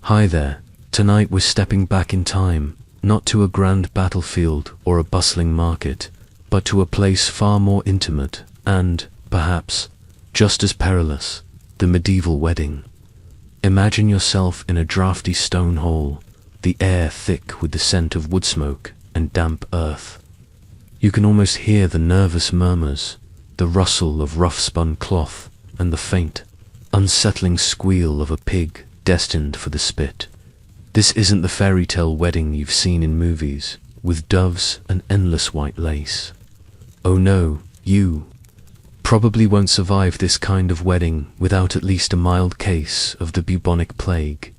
Hi there. Tonight we're stepping back in time, not to a grand battlefield or a bustling market, but to a place far more intimate and, perhaps, just as perilous, the medieval wedding. Imagine yourself in a drafty stone hall, the air thick with the scent of wood smoke and damp earth. You can almost hear the nervous murmurs, the rustle of rough-spun cloth, and the faint, unsettling squeal of a pig destined for the spit. This isn't the fairy tale wedding you've seen in movies, with doves and endless white lace. Oh no, you probably won't survive this kind of wedding without at least a mild case of the bubonic plague,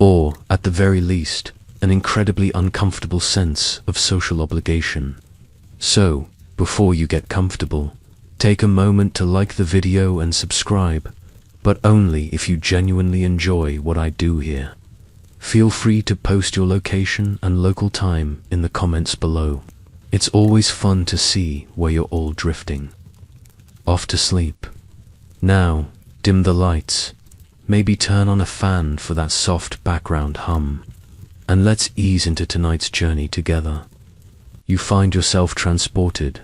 or, at the very least, an incredibly uncomfortable sense of social obligation. So, before you get comfortable, take a moment to like the video and subscribe, but only if you genuinely enjoy what I do here. Feel free to post your location and local time in the comments below. It's always fun to see where you're all drifting off to sleep. Now, dim the lights, maybe turn on a fan for that soft background hum, and let's ease into tonight's journey together. You find yourself transported,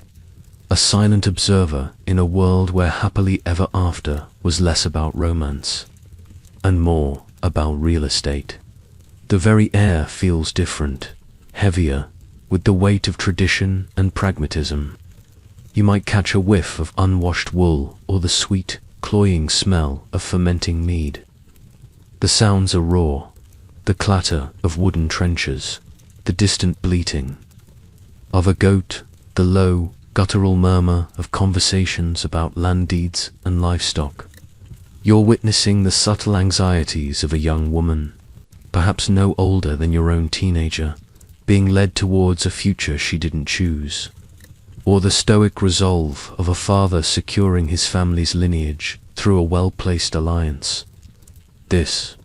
a silent observer in a world where happily ever after was less about romance and more about real estate. The very air feels different, heavier, with the weight of tradition and pragmatism. You might catch a whiff of unwashed wool or the sweet, cloying smell of fermenting mead. The sounds are raw, the clatter of wooden trenchers, the distant bleating of a goat, the low, guttural murmur of conversations about land deeds and livestock. You're witnessing the subtle anxieties of a young woman, perhaps no older than your own teenager, being led towards a future she didn't choose, or the stoic resolve of a father securing his family's lineage through a well-placed alliance. This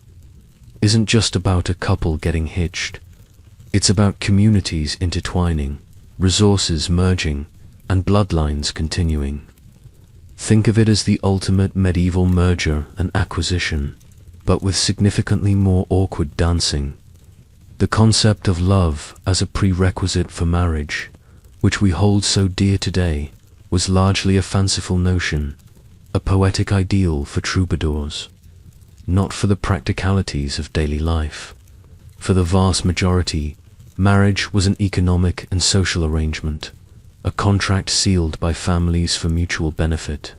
isn't just about a couple getting hitched. It's about communities intertwining, resources merging, and bloodlines continuing. Think of it as the ultimate medieval merger and acquisition, but with significantly more awkward dancing. The concept of love as a prerequisite for marriage, which we hold so dear today, was largely a fanciful notion, a poetic ideal for troubadours, not for the practicalities of daily life. For the vast majority, marriage was an economic and social arrangement, a contract sealed by families for mutual benefit.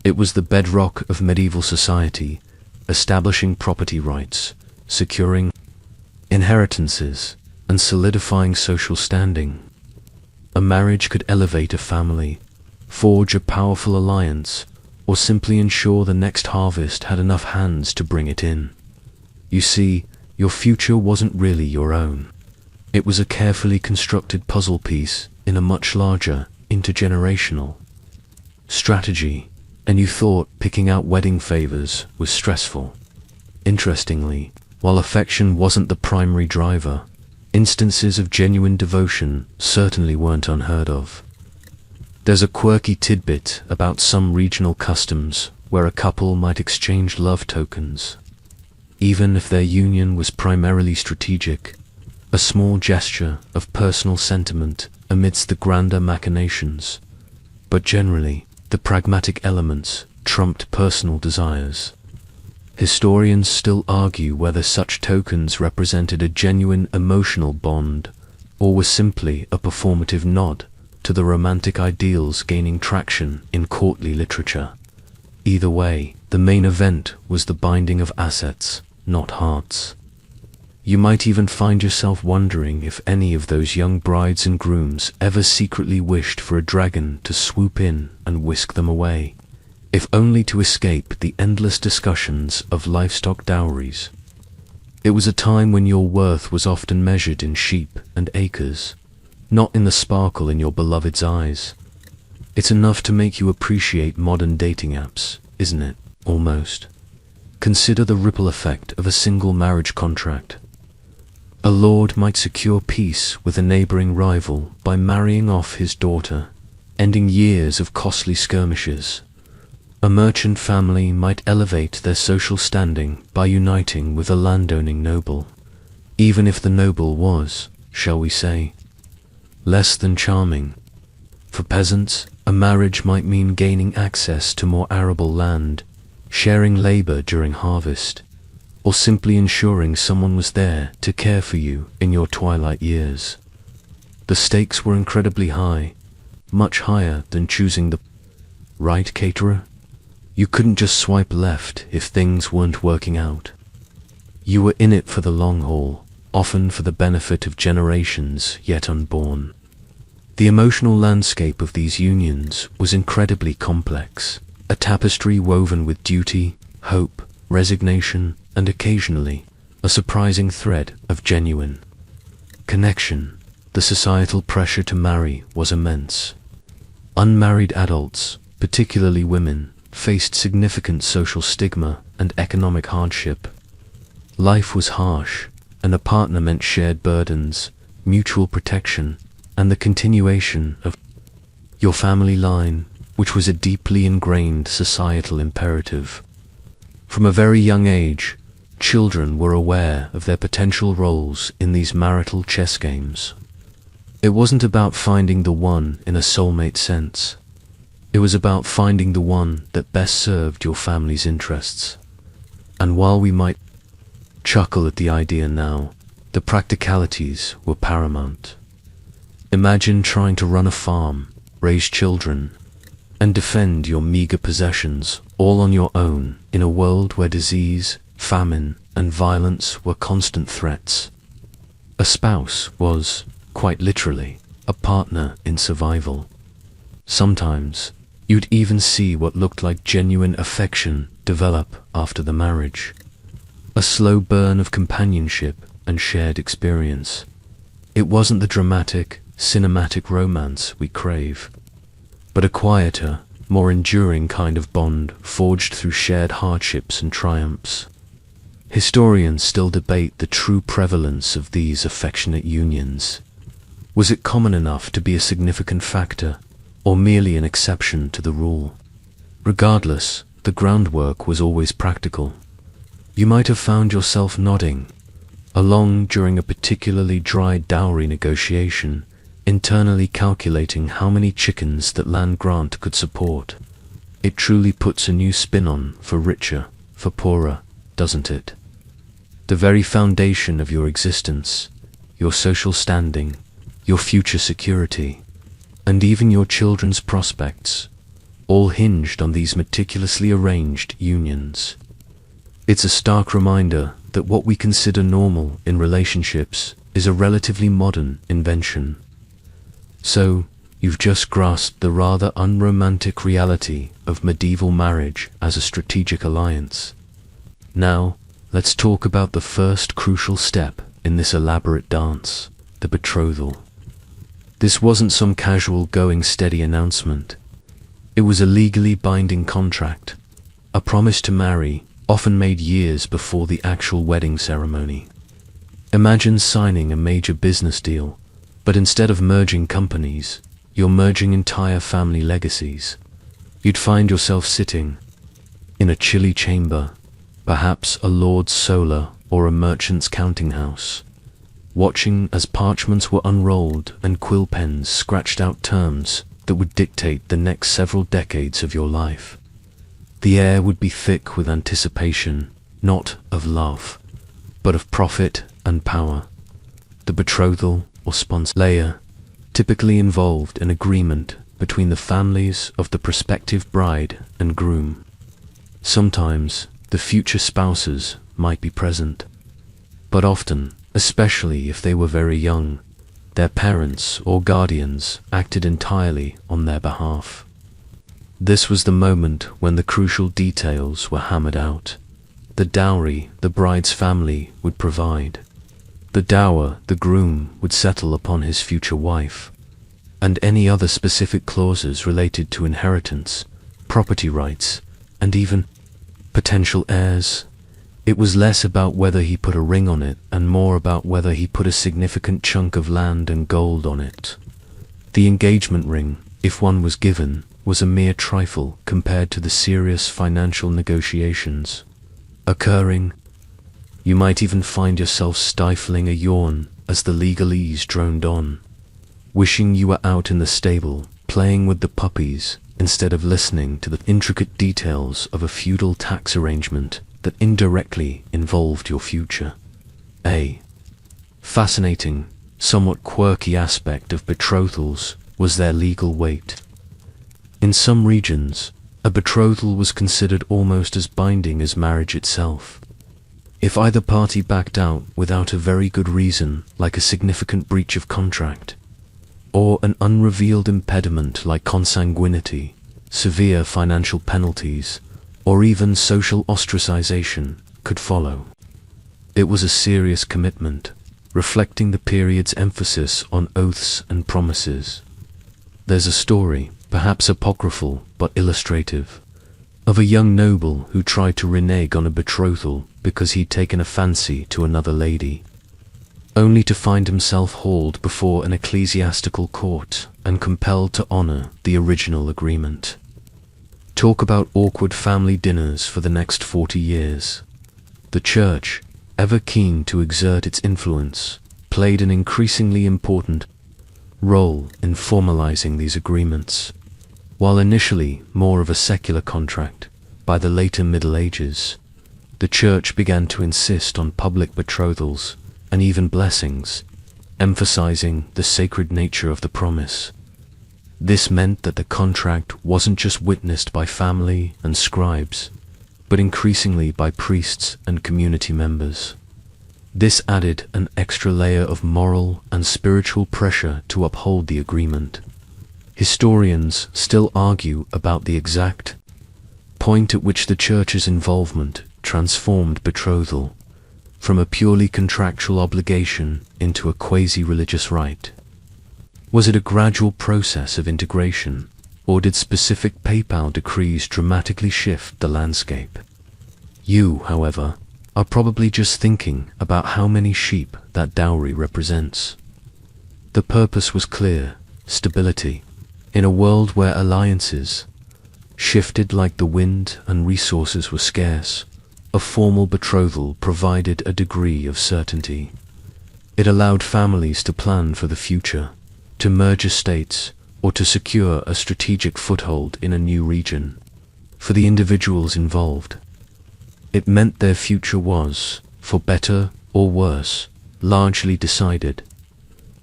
It was the bedrock of medieval society, establishing property rights, securing inheritances, and solidifying social standing. A marriage could elevate a family, forge a powerful alliance, or simply ensure the next harvest had enough hands to bring it in. You see, your future wasn't really your own. It was a carefully constructed puzzle piece in a much larger, intergenerational strategy, and you thought picking out wedding favors was stressful. Interestingly, while affection wasn't the primary driver, instances of genuine devotion certainly weren't unheard of. There's a quirky tidbit about some regional customs where a couple might exchange love tokens, even if their union was primarily strategic, a small gesture of personal sentiment amidst the grander machinations. But generally, the pragmatic elements trumped personal desires. Historians still argue whether such tokens represented a genuine emotional bond, or were simply a performative nod to the romantic ideals gaining traction in courtly literature. Either way, the main event was the binding of assets, not hearts. You might even find yourself wondering if any of those young brides and grooms ever secretly wished for a dragon to swoop in and whisk them away, if only to escape the endless discussions of livestock dowries. It was a time when your worth was often measured in sheep and acres, not in the sparkle in your beloved's eyes. It's enough to make you appreciate modern dating apps, isn't it? Almost. Consider the ripple effect of a single marriage contract. A lord might secure peace with a neighboring rival by marrying off his daughter, ending years of costly skirmishes. A merchant family might elevate their social standing by uniting with a landowning noble, even if the noble was, shall we say, less than charming. For peasants, a marriage might mean gaining access to more arable land, sharing labor during harvest, or simply ensuring someone was there to care for you in your twilight years. The stakes were incredibly high, much higher than choosing the right caterer. You couldn't just swipe left if things weren't working out. You were in it for the long haul, often for the benefit of generations yet unborn. The emotional landscape of these unions was incredibly complex, a tapestry woven with duty, hope, resignation, and occasionally a surprising thread of genuine connection. The societal pressure to marry was immense. Unmarried adults, particularly women, faced significant social stigma and economic hardship. Life was harsh, and a partner meant shared burdens, mutual protection, and the continuation of your family line, which was a deeply ingrained societal imperative. From a very young age, children were aware of their potential roles in these marital chess games. It wasn't about finding the one in a soulmate sense. It was about finding the one that best served your family's interests. And while we might chuckle at the idea now, the practicalities were paramount. Imagine trying to run a farm, raise children, and defend your meager possessions all on your own in a world where disease, famine, and violence were constant threats. A spouse was, quite literally, a partner in survival. Sometimes, you'd even see what looked like genuine affection develop after the marriage. A slow burn of companionship and shared experience. It wasn't the dramatic, cinematic romance we crave, but a quieter, more enduring kind of bond forged through shared hardships and triumphs. Historians still debate the true prevalence of these affectionate unions. Was it common enough to be a significant factor, or merely an exception to the rule? Regardless, the groundwork was always practical. You might have found yourself nodding along during a particularly dry dowry negotiation, internally calculating how many chickens that land grant could support. It truly puts a new spin on for richer, for poorer, doesn't it? The very foundation of your existence, your social standing, your future security, and even your children's prospects, all hinged on these meticulously arranged unions. It's a stark reminder that what we consider normal in relationships is a relatively modern invention. So, you've just grasped the rather unromantic reality of medieval marriage as a strategic alliance. Now, let's talk about the first crucial step in this elaborate dance, the betrothal. This wasn't some casual going steady announcement. It was a legally binding contract, a promise to marry, often made years before the actual wedding ceremony. Imagine signing a major business deal, but instead of merging companies, you're merging entire family legacies. You'd find yourself sitting in a chilly chamber, perhaps a lord's solar or a merchant's counting house, watching as parchments were unrolled and quill pens scratched out terms that would dictate the next several decades of your life. The air would be thick with anticipation, not of love, but of profit and power. The betrothal or sponsor layer typically involved an agreement between the families of the prospective bride and groom. Sometimes the future spouses might be present, but often, especially if they were very young, their parents or guardians acted entirely on their behalf. This was the moment when the crucial details were hammered out. The dowry the bride's family would provide. The dower the groom would settle upon his future wife. And any other specific clauses related to inheritance, property rights, and even potential heirs. It was less about whether he put a ring on it and more about whether he put a significant chunk of land and gold on it. The engagement ring, if one was given, was a mere trifle compared to the serious financial negotiations occurring. You might even find yourself stifling a yawn as the legalese droned on, wishing you were out in the stable, playing with the puppies, instead of listening to the intricate details of a feudal tax arrangement that indirectly involved your future. A fascinating, somewhat quirky aspect of betrothals was their legal weight. In some regions, a betrothal was considered almost as binding as marriage itself. If either party backed out without a very good reason, like a significant breach of contract, or an unrevealed impediment like consanguinity, severe financial penalties, or even social ostracization could follow. It was a serious commitment, reflecting the period's emphasis on oaths and promises. There's a story, perhaps apocryphal but illustrative, of a young noble who tried to renege on a betrothal because he'd taken a fancy to another lady, only to find himself hauled before an ecclesiastical court and compelled to honor the original agreement. Talk about awkward family dinners for the next 40 years. The church, ever keen to exert its influence, played an increasingly important role in formalizing these agreements. While initially more of a secular contract, by the later Middle Ages, the church began to insist on public betrothals and even blessings, emphasizing the sacred nature of the promise. This meant that the contract wasn't just witnessed by family and scribes, but increasingly by priests and community members. This added an extra layer of moral and spiritual pressure to uphold the agreement. Historians still argue about the exact point at which the church's involvement transformed betrothal from a purely contractual obligation into a quasi-religious rite. Was it a gradual process of integration, or did specific papal decrees dramatically shift the landscape? You, however, are probably just thinking about how many sheep that dowry represents. The purpose was clear: stability. In a world where alliances shifted like the wind and resources were scarce, a formal betrothal provided a degree of certainty. It allowed families to plan for the future, to merge estates, or to secure a strategic foothold in a new region. For the individuals involved, it meant their future was, for better or worse, largely decided.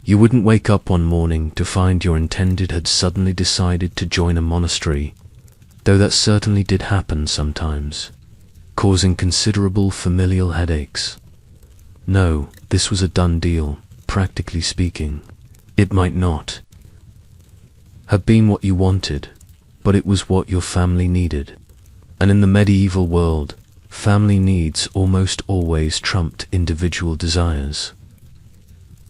You wouldn't wake up one morning to find your intended had suddenly decided to join a monastery, though that certainly did happen sometimes, causing considerable familial headaches. No, this was a done deal, practically speaking. It might not have been what you wanted, but it was what your family needed. And in the medieval world, family needs almost always trumped individual desires.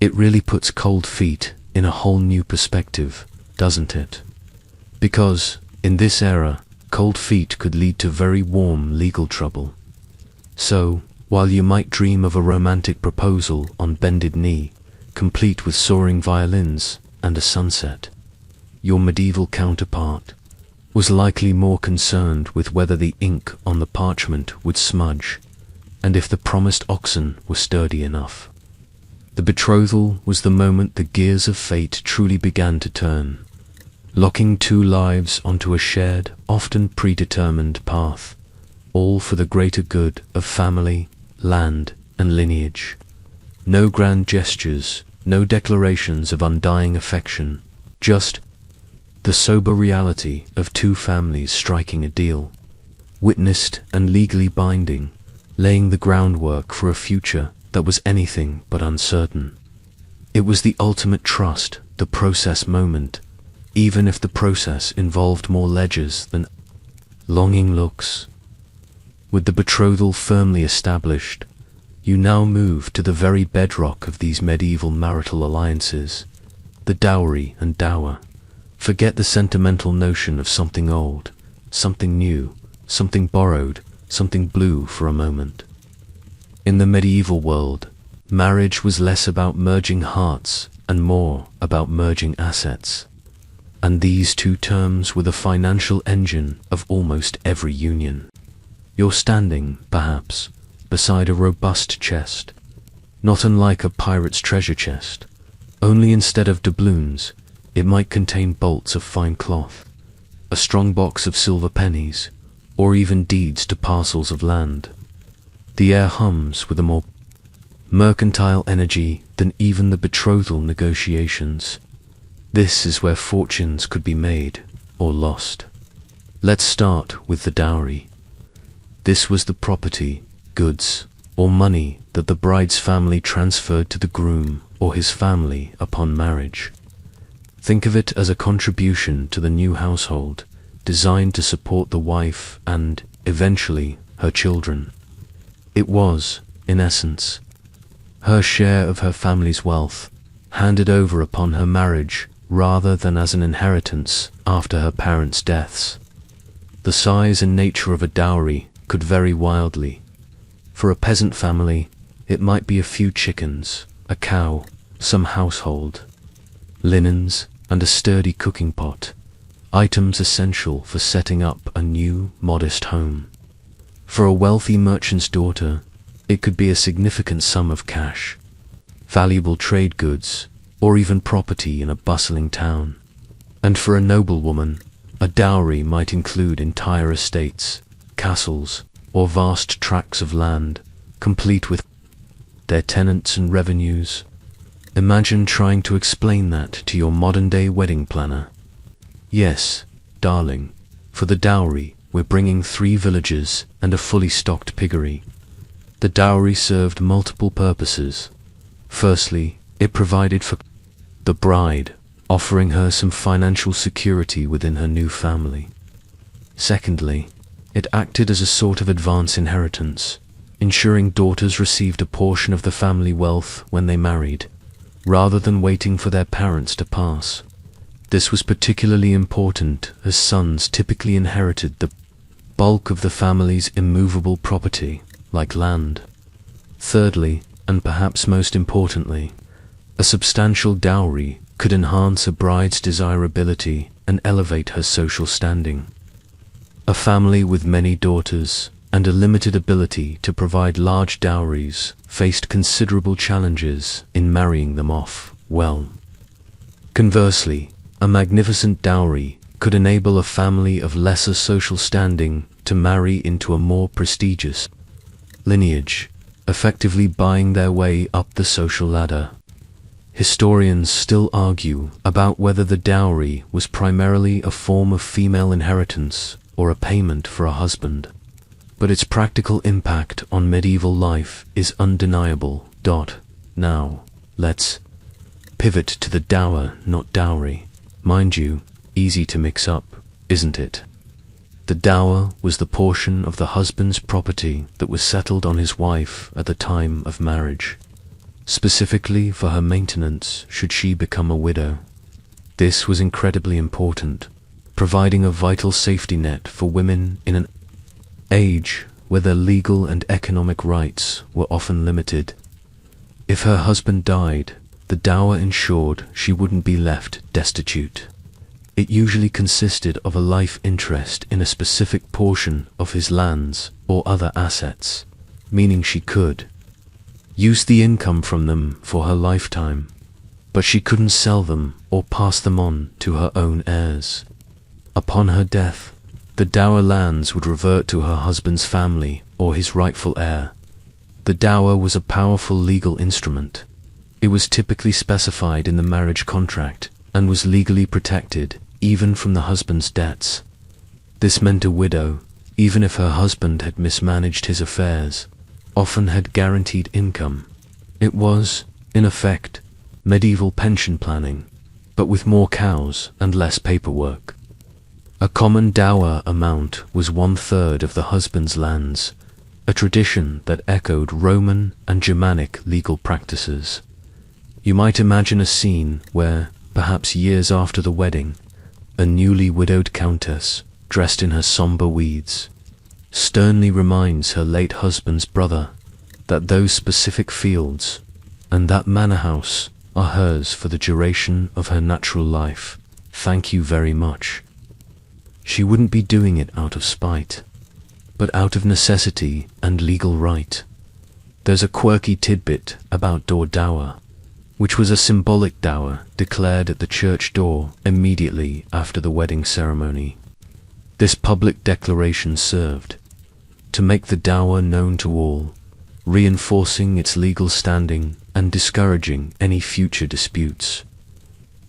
It really puts cold feet in a whole new perspective, doesn't it? Because, in this era, cold feet could lead to very warm legal trouble. So, while you might dream of a romantic proposal on bended knee, complete with soaring violins and a sunset, your medieval counterpart was likely more concerned with whether the ink on the parchment would smudge, and if the promised oxen were sturdy enough. The betrothal was the moment the gears of fate truly began to turn, locking two lives onto a shared, often predetermined path, all for the greater good of family, land, and lineage. No grand gestures, no declarations of undying affection, just the sober reality of two families striking a deal, witnessed and legally binding, laying the groundwork for a future that was anything but uncertain. It was the ultimate trust, the process moment, even if the process involved more ledgers than longing looks. With the betrothal firmly established, you now move to the very bedrock of these medieval marital alliances, the dowry and dower. Forget the sentimental notion of something old, something new, something borrowed, something blue for a moment. In the medieval world, marriage was less about merging hearts and more about merging assets. and these two terms were the financial engine of almost every union. You're standing, perhaps, beside a robust chest, not unlike a pirate's treasure chest, only instead of doubloons, it might contain bolts of fine cloth, a strong box of silver pennies, or even deeds to parcels of land. The air hums with a more mercantile energy than even the betrothal negotiations. This is where fortunes could be made or lost. Let's start with the dowry. This was the property, goods, or money that the bride's family transferred to the groom or his family upon marriage. Think of it as a contribution to the new household, designed to support the wife and, eventually, her children. It was, in essence, her share of her family's wealth, handed over upon her marriage rather than as an inheritance after her parents' deaths. The size and nature of a dowry could vary wildly. For a peasant family, it might be a few chickens, a cow, some household linens, and a sturdy cooking pot, items essential for setting up a new, modest home. For a wealthy merchant's daughter, it could be a significant sum of cash, valuable trade goods, or even property in a bustling town. And for a noblewoman, a dowry might include entire estates, castles, or vast tracts of land, complete with their tenants and revenues. Imagine trying to explain that to your modern-day wedding planner. Yes, darling, for the dowry, we're bringing 3 villages and a fully stocked piggery. The dowry served multiple purposes. Firstly, it provided for the bride, offering her some financial security within her new family. Secondly, it acted as a sort of advance inheritance, ensuring daughters received a portion of the family wealth when they married, rather than waiting for their parents to pass. This was particularly important as sons typically inherited the bulk of the family's immovable property, like land. Thirdly, and perhaps most importantly, a substantial dowry could enhance a bride's desirability and elevate her social standing. A family with many daughters and a limited ability to provide large dowries faced considerable challenges in marrying them off well. Conversely, a magnificent dowry could enable a family of lesser social standing to marry into a more prestigious lineage, effectively buying their way up the social ladder. Historians still argue about whether the dowry was primarily a form of female inheritance or a payment for a husband, but its practical impact on medieval life is undeniable. Now, let's pivot to the dower, not dowry. Mind you, easy to mix up, isn't it? The dower was the portion of the husband's property that was settled on his wife at the time of marriage, specifically for her maintenance should she become a widow. This was incredibly important, providing a vital safety net for women in an age where their legal and economic rights were often limited. If her husband died, the dower ensured she wouldn't be left destitute. It usually consisted of a life interest in a specific portion of his lands or other assets, meaning she could use the income from them for her lifetime, but she couldn't sell them or pass them on to her own heirs. Upon her death, the dower lands would revert to her husband's family or his rightful heir. The dower was a powerful legal instrument. It was typically specified in the marriage contract and was legally protected even from the husband's debts. This meant a widow, even if her husband had mismanaged his affairs, often had guaranteed income. It was, in effect, medieval pension planning, but with more cows and less paperwork. A common dower amount was 1/3 of the husband's lands, a tradition that echoed Roman and Germanic legal practices. You might imagine a scene where, perhaps years after the wedding, a newly widowed countess, dressed in her somber weeds, sternly reminds her late husband's brother that those specific fields and that manor house are hers for the duration of her natural life. "Thank you very much." She wouldn't be doing it out of spite, but out of necessity and legal right. There's a quirky tidbit about dower, which was a symbolic dower declared at the church door immediately after the wedding ceremony. This public declaration served to make the dower known to all, reinforcing its legal standing and discouraging any future disputes.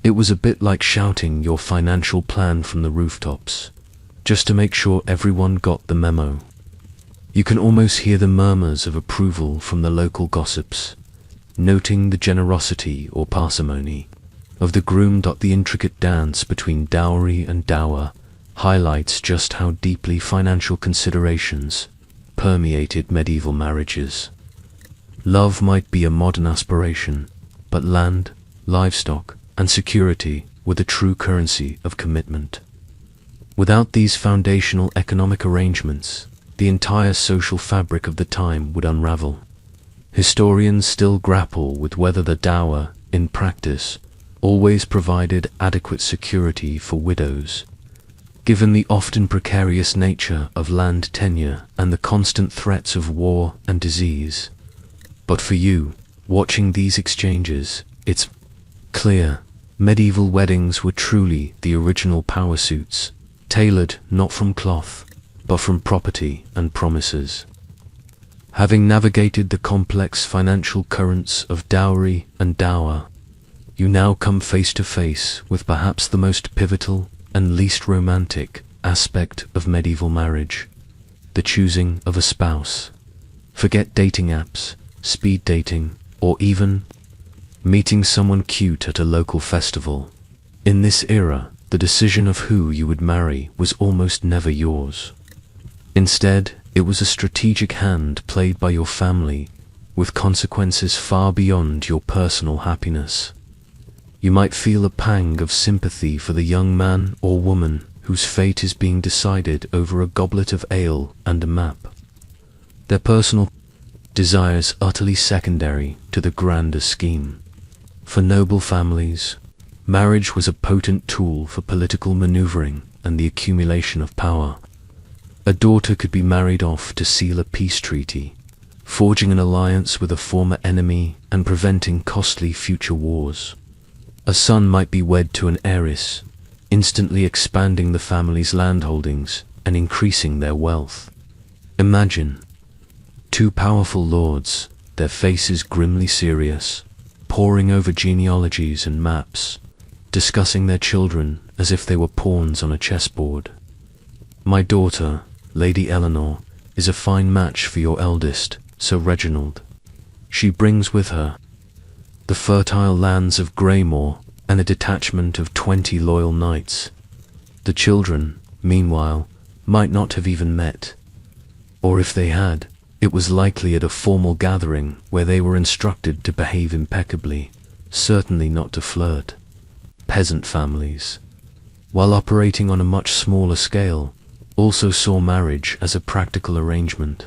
It was a bit like shouting your financial plan from the rooftops, just to make sure everyone got the memo. You can almost hear the murmurs of approval from the local gossips, noting the generosity or parsimony of the groom. The intricate dance between dowry and dower highlights just how deeply financial considerations permeated medieval marriages. Love might be a modern aspiration, but land, livestock, and security were the true currency of commitment. Without these foundational economic arrangements, the entire social fabric of the time would unravel. Historians still grapple with whether the dower, in practice, always provided adequate security for widows, given the often precarious nature of land tenure and the constant threats of war and disease. But for you, watching these exchanges, it's clear medieval weddings were truly the original power suits, tailored not from cloth, but from property and promises. Having navigated the complex financial currents of dowry and dower, you now come face to face with perhaps the most pivotal and least romantic aspect of medieval marriage: the choosing of a spouse. Forget dating apps, speed dating, or even meeting someone cute at a local festival. In this era, the decision of who you would marry was almost never yours. Instead, it was a strategic hand played by your family, with consequences far beyond your personal happiness. You might feel a pang of sympathy for the young man or woman whose fate is being decided over a goblet of ale and a map. Their personal desires utterly secondary to the grander scheme. For noble families, marriage was a potent tool for political maneuvering and the accumulation of power. A daughter could be married off to seal a peace treaty, forging an alliance with a former enemy and preventing costly future wars. A son might be wed to an heiress, instantly expanding the family's landholdings and increasing their wealth. Imagine two powerful lords, their faces grimly serious, poring over genealogies and maps, discussing their children as if they were pawns on a chessboard. "My daughter, Lady Eleanor, is a fine match for your eldest, Sir Reginald. She brings with her the fertile lands of Greymore and a detachment of 20 loyal knights." The children, meanwhile, might not have even met, or if they had, it was likely at a formal gathering where they were instructed to behave impeccably, certainly not to flirt. Peasant families, while operating on a much smaller scale, also saw marriage as a practical arrangement.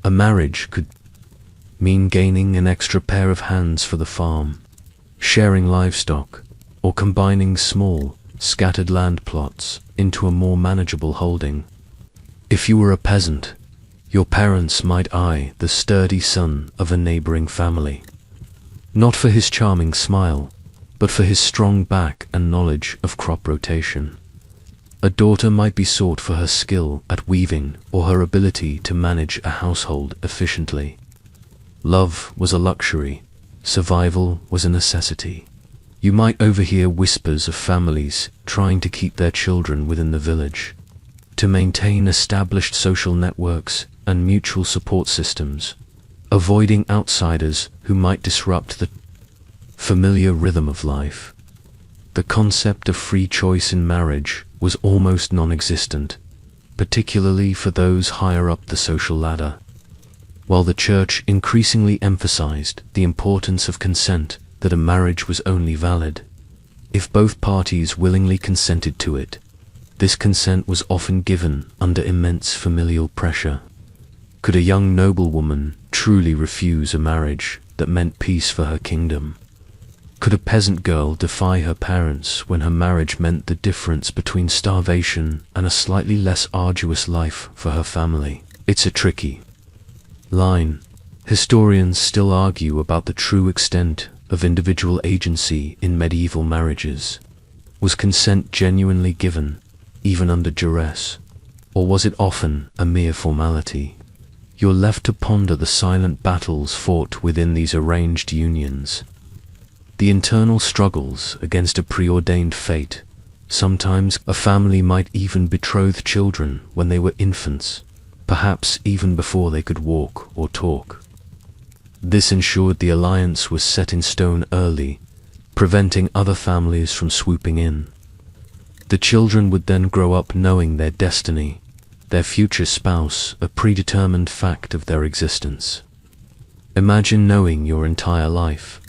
A marriage could mean gaining an extra pair of hands for the farm, sharing livestock, or combining small, scattered land plots into a more manageable holding. If you were a peasant, your parents might eye the sturdy son of a neighboring family, not for his charming smile, but for his strong back and knowledge of crop rotation. A daughter might be sought for her skill at weaving or her ability to manage a household efficiently. Love was a luxury, survival was a necessity. You might overhear whispers of families trying to keep their children within the village, to maintain established social networks and mutual support systems, avoiding outsiders who might disrupt the familiar rhythm of life. The concept of free choice in marriage was almost non-existent, particularly for those higher up the social ladder. While the church increasingly emphasized the importance of consent, that a marriage was only valid if both parties willingly consented to it, this consent was often given under immense familial pressure. Could a young noblewoman truly refuse a marriage that meant peace for her kingdom? Could a peasant girl defy her parents when her marriage meant the difference between starvation and a slightly less arduous life for her family? It's a tricky line. Historians still argue about the true extent of individual agency in medieval marriages. Was consent genuinely given, even under duress, or was it often a mere formality? You're left to ponder the silent battles fought within these arranged unions. The internal struggles against a preordained fate. Sometimes a family might even betroth children when they were infants, perhaps even before they could walk or talk. This ensured the alliance was set in stone early, preventing other families from swooping in. The children would then grow up knowing their destiny, their future spouse a predetermined fact of their existence. Imagine knowing your entire life,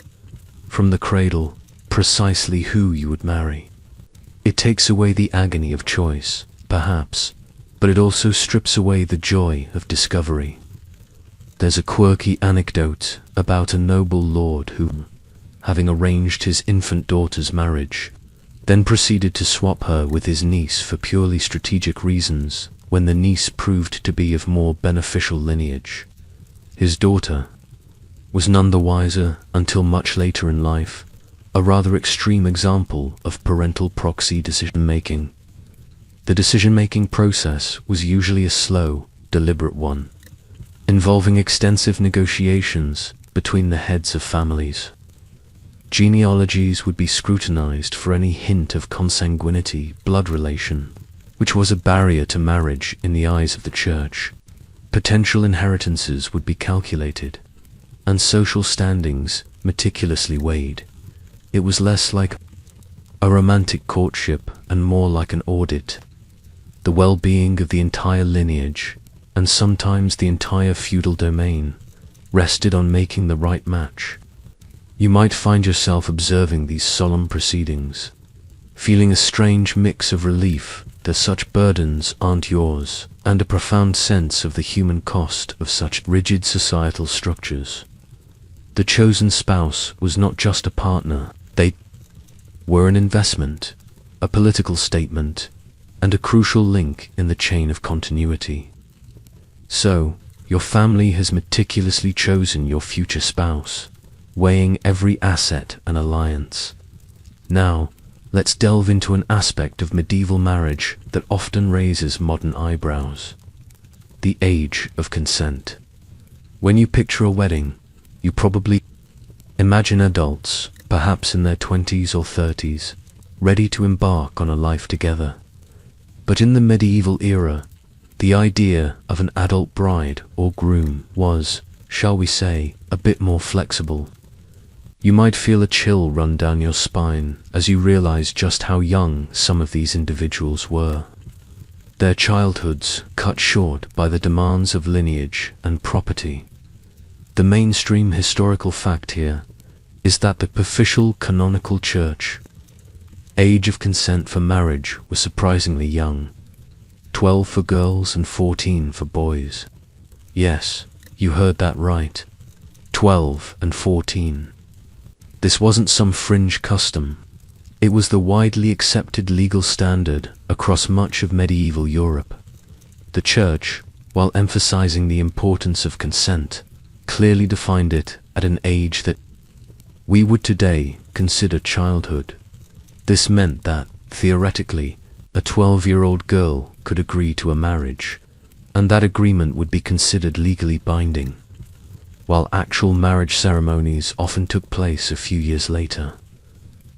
from the cradle, precisely who you would marry. It takes away the agony of choice, perhaps, but it also strips away the joy of discovery. There's a quirky anecdote about a noble lord who, having arranged his infant daughter's marriage, then proceeded to swap her with his niece for purely strategic reasons when the niece proved to be of more beneficial lineage. His daughter was none the wiser until much later in life, a rather extreme example of parental proxy decision-making. The decision-making process was usually a slow, deliberate one, involving extensive negotiations between the heads of families. Genealogies would be scrutinized for any hint of consanguinity, blood relation, which was a barrier to marriage in the eyes of the church. Potential inheritances would be calculated, and social standings meticulously weighed. It was less like a romantic courtship and more like an audit. The well-being of the entire lineage, and sometimes the entire feudal domain, rested on making the right match. You might find yourself observing these solemn proceedings, feeling a strange mix of relief that such burdens aren't yours, and a profound sense of the human cost of such rigid societal structures. The chosen spouse was not just a partner, they were an investment, a political statement, and a crucial link in the chain of continuity. So, your family has meticulously chosen your future spouse, weighing every asset and alliance. Now, let's delve into an aspect of medieval marriage that often raises modern eyebrows: the age of consent. When you picture a wedding, you probably imagine adults, perhaps in their 20s or 30s, ready to embark on a life together. But in the medieval era, the idea of an adult bride or groom was, shall we say, a bit more flexible. You might feel a chill run down your spine as you realize just how young some of these individuals were. Their childhoods cut short by the demands of lineage and property. The mainstream historical fact here is that the official canonical church age of consent for marriage was surprisingly young: 12 for girls and 14 for boys. Yes, you heard that right. 12 and 14. This wasn't some fringe custom. It was the widely accepted legal standard across much of medieval Europe. The church, while emphasizing the importance of consent, clearly defined it at an age that we would today consider childhood. This meant that, theoretically, a 12-year-old girl could agree to a marriage, and that agreement would be considered legally binding, while actual marriage ceremonies often took place a few years later.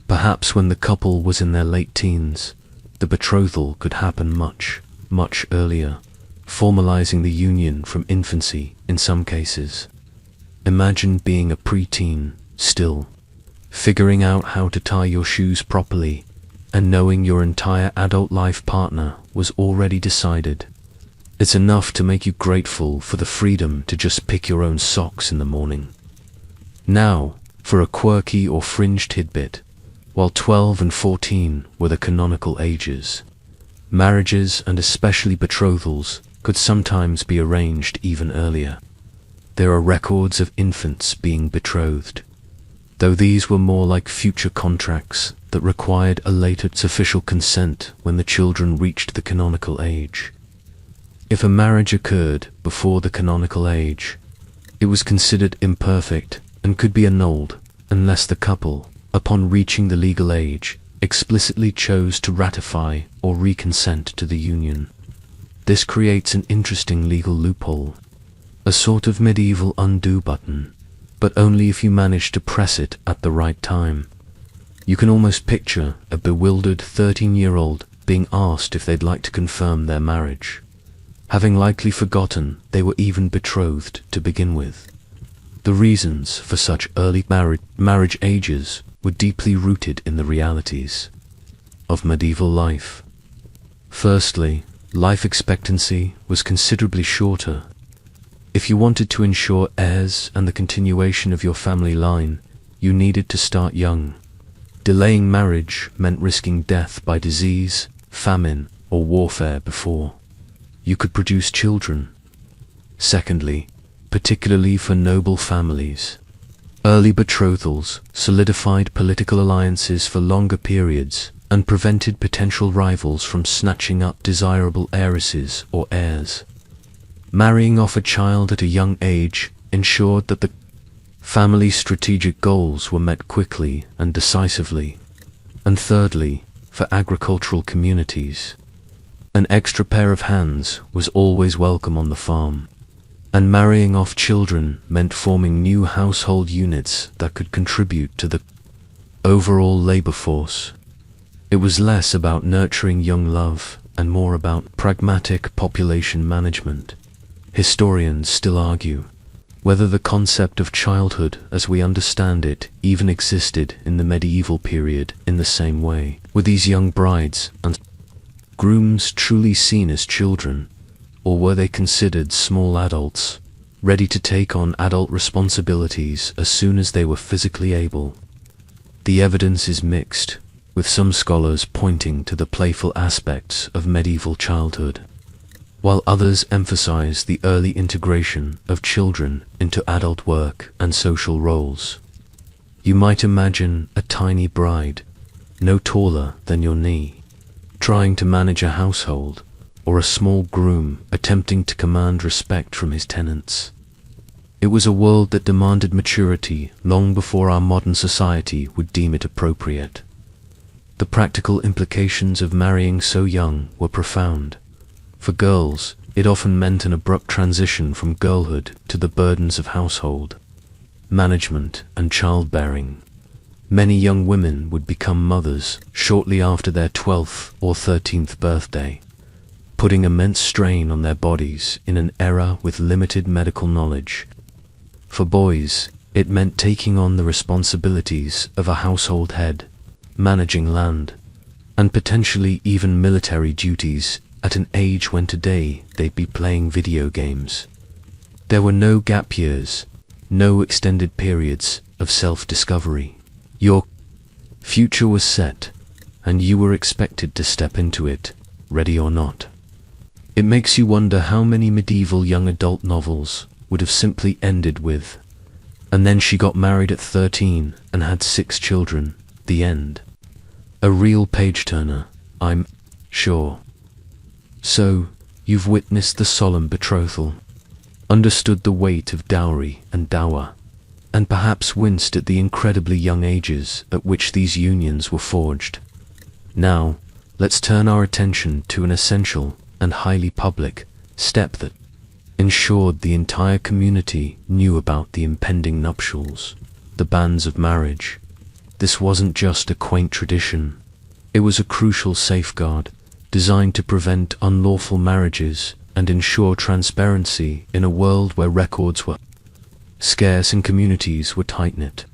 Perhaps when the couple was in their late teens, the betrothal could happen much, much earlier, formalizing the union from infancy in some cases. Imagine being a preteen, still, figuring out how to tie your shoes properly, and knowing your entire adult life partner was already decided. It's enough to make you grateful for the freedom to just pick your own socks in the morning. Now, for a quirky or fringe tidbit, while 12 and 14 were the canonical ages, marriages and especially betrothals could sometimes be arranged even earlier. There are records of infants being betrothed. though these were more like future contracts that required a later official consent when the children reached the canonical age. If a marriage occurred before the canonical age, it was considered imperfect and could be annulled unless the couple, upon reaching the legal age, explicitly chose to ratify or reconsent to the union. This creates an interesting legal loophole, a sort of medieval undo button, but only if you manage to press it at the right time. You can almost picture a bewildered 13-year-old being asked if they'd like to confirm their marriage, having likely forgotten they were even betrothed to begin with. The reasons for such early marriage ages were deeply rooted in the realities of medieval life. Firstly, life expectancy was considerably shorter. If you wanted to ensure heirs and the continuation of your family line, you needed to start young. Delaying marriage meant risking death by disease, famine, or warfare before you could produce children. Secondly, particularly for noble families, early betrothals solidified political alliances for longer periods and prevented potential rivals from snatching up desirable heiresses or heirs. Marrying off a child at a young age ensured that the family's strategic goals were met quickly and decisively. And thirdly, for agricultural communities, an extra pair of hands was always welcome on the farm, and marrying off children meant forming new household units that could contribute to the overall labor force. It was less about nurturing young love and more about pragmatic population management. Historians still argue whether the concept of childhood as we understand it even existed in the medieval period in the same way. Were these young brides and grooms truly seen as children, or were they considered small adults, ready to take on adult responsibilities as soon as they were physically able? The evidence is mixed, with some scholars pointing to the playful aspects of medieval childhood, while others emphasize the early integration of children into adult work and social roles. You might imagine a tiny bride, no taller than your knee, trying to manage a household, or a small groom attempting to command respect from his tenants. It was a world that demanded maturity long before our modern society would deem it appropriate. The practical implications of marrying so young were profound. For girls, it often meant an abrupt transition from girlhood to the burdens of household management and childbearing. Many young women would become mothers shortly after their 12th or 13th birthday, putting immense strain on their bodies in an era with limited medical knowledge. For boys, it meant taking on the responsibilities of a household head, managing land, and potentially even military duties at an age when today they'd be playing video games. There were no gap years, no extended periods of self-discovery. Your future was set, and you were expected to step into it, ready or not. It makes you wonder how many medieval young adult novels would have simply ended with, "And then she got married at 13 and had 6 children, the end." A real page-turner, I'm sure. So, you've witnessed the solemn betrothal, understood the weight of dowry and dower, and perhaps winced at the incredibly young ages at which these unions were forged. Now, let's turn our attention to an essential and highly public step that ensured the entire community knew about the impending nuptials, the banns of marriage. This wasn't just a quaint tradition. It was a crucial safeguard designed to prevent unlawful marriages and ensure transparency in a world where records were scarce and communities were tight-knit.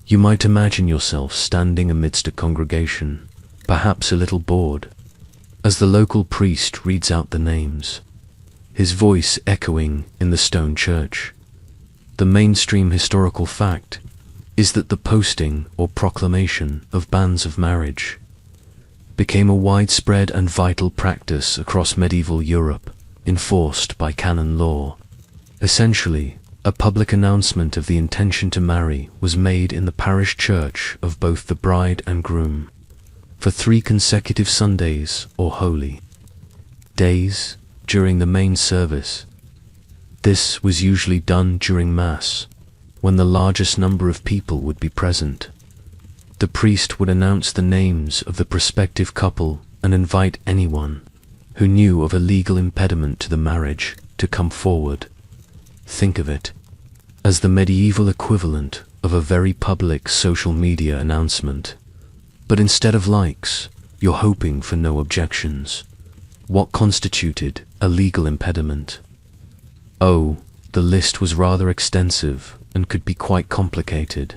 You might imagine yourself standing amidst a congregation, perhaps a little bored, as the local priest reads out the names, his voice echoing in the stone church. The mainstream historical fact is that the posting or proclamation of bans of marriage became a widespread and vital practice across medieval Europe, enforced by canon law. Essentially, A public announcement of the intention to marry was made in the parish church of both the bride and groom, for 3 consecutive Sundays or holy days during the main service. This was usually done during Mass, when the largest number of people would be present. The priest would announce the names of the prospective couple and invite anyone who knew of a legal impediment to the marriage to come forward. Think of it as the medieval equivalent of a very public social media announcement. But instead of likes, you're hoping for no objections. What constituted a legal impediment? Oh, the list was rather extensive and could be quite complicated.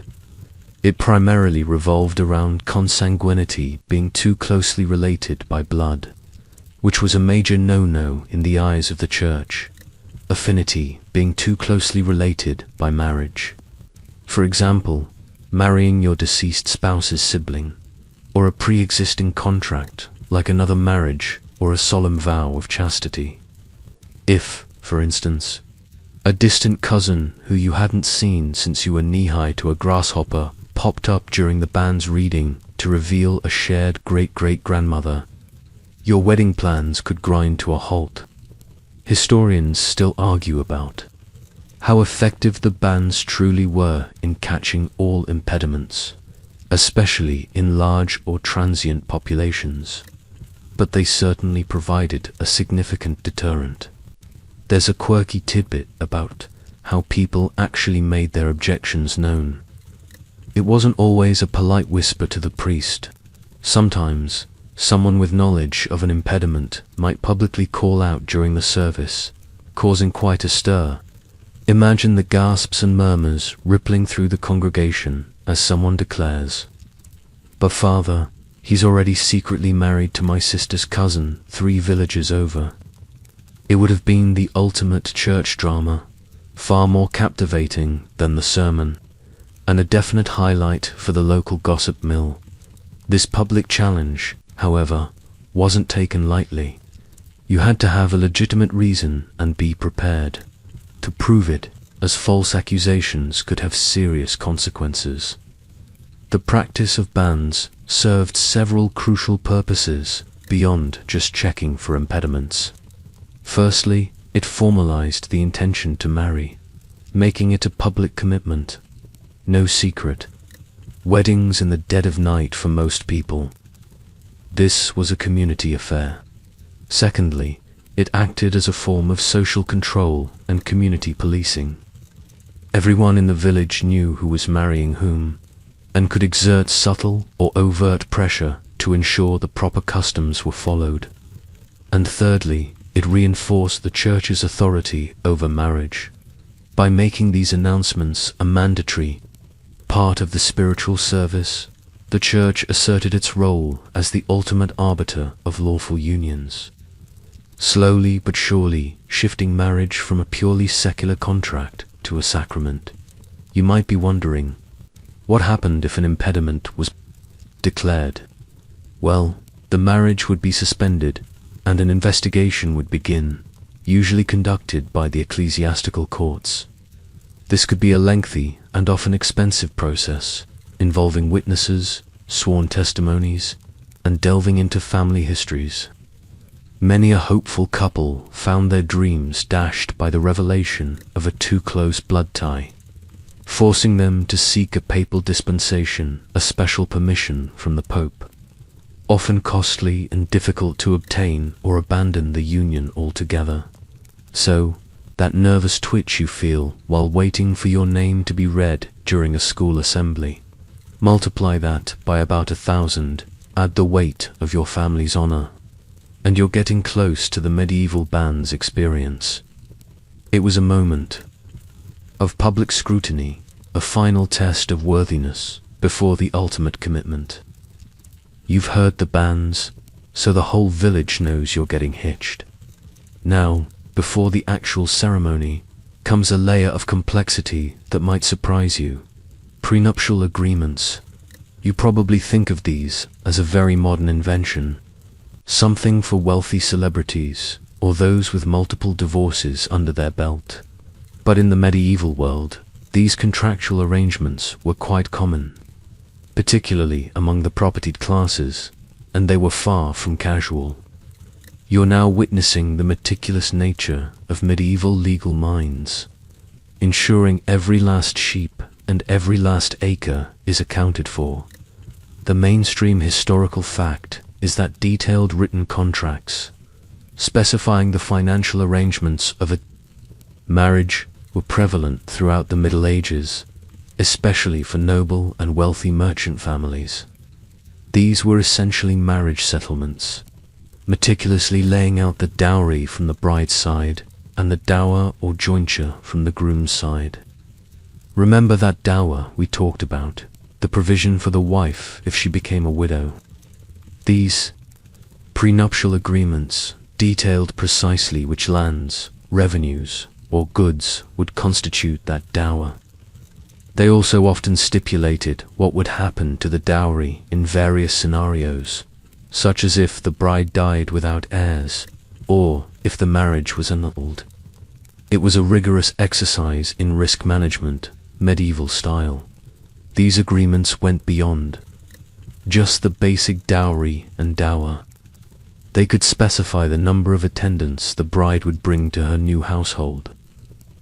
It primarily revolved around consanguinity being too closely related by blood, which was a major no-no in the eyes of the Church. Affinity being too closely related by marriage. For example, marrying your deceased spouse's sibling, or a pre-existing contract like another marriage or a solemn vow of chastity. If, for instance, a distant cousin who you hadn't seen since you were knee-high to a grasshopper popped up during the band's reading to reveal a shared great-great-grandmother, your wedding plans could grind to a halt. Historians still argue about how effective the bans truly were in catching all impediments, especially in large or transient populations, but they certainly provided a significant deterrent. There's a quirky tidbit about how people actually made their objections known. It wasn't always a polite whisper to the priest. Sometimes, someone with knowledge of an impediment might publicly call out during the service, causing quite a stir. Imagine the gasps and murmurs rippling through the congregation as someone declares, "But Father, he's already secretly married to my sister's cousin 3 villages over." It would have been the ultimate church drama, far more captivating than the sermon, and a definite highlight for the local gossip mill. This public challenge, however, wasn't taken lightly. You had to have a legitimate reason and be prepared to prove it, as false accusations could have serious consequences. The practice of bans served several crucial purposes beyond just checking for impediments. Firstly, it formalized the intention to marry, making it a public commitment. No secret. Weddings in the dead of night for most people. This was a community affair. Secondly, it acted as a form of social control and community policing. Everyone in the village knew who was marrying whom, and could exert subtle or overt pressure to ensure the proper customs were followed. And thirdly, it reinforced the church's authority over marriage. By making these announcements a mandatory part of the spiritual service, the church asserted its role as the ultimate arbiter of lawful unions, slowly but surely shifting marriage from a purely secular contract to a sacrament. You might be wondering, what happened if an impediment was declared? Well, the marriage would be suspended and an investigation would begin, usually conducted by the ecclesiastical courts. This could be a lengthy and often expensive process, involving witnesses, sworn testimonies, and delving into family histories. Many a hopeful couple found their dreams dashed by the revelation of a too close blood tie, forcing them to seek a papal dispensation, a special permission from the Pope, often costly and difficult to obtain, or abandon the union altogether. So, that nervous twitch you feel while waiting for your name to be read during a school assembly, multiply that by about 1,000, add the weight of your family's honor, and you're getting close to the medieval ban's experience. It was a moment of public scrutiny, a final test of worthiness before the ultimate commitment. You've heard the bans, so the whole village knows you're getting hitched. Now, before the actual ceremony, comes a layer of complexity that might surprise you. Prenuptial agreements. You probably think of these as a very modern invention, something for wealthy celebrities or those with multiple divorces under their belt. But in the medieval world, these contractual arrangements were quite common, particularly among the propertied classes, and they were far from casual. You're now witnessing the meticulous nature of medieval legal minds, ensuring every last sheep and every last acre is accounted for. The mainstream historical fact is that detailed written contracts, specifying the financial arrangements of a marriage, were prevalent throughout the Middle Ages, especially for noble and wealthy merchant families. These were essentially marriage settlements, meticulously laying out the dowry from the bride's side and the dower or jointure from the groom's side. Remember that dower we talked about, the provision for the wife if she became a widow. These prenuptial agreements detailed precisely which lands, revenues, or goods would constitute that dower. They also often stipulated what would happen to the dowry in various scenarios, such as if the bride died without heirs, or if the marriage was annulled. It was a rigorous exercise in risk management, medieval style. These agreements went beyond just the basic dowry and dower. They could specify the number of attendants the bride would bring to her new household,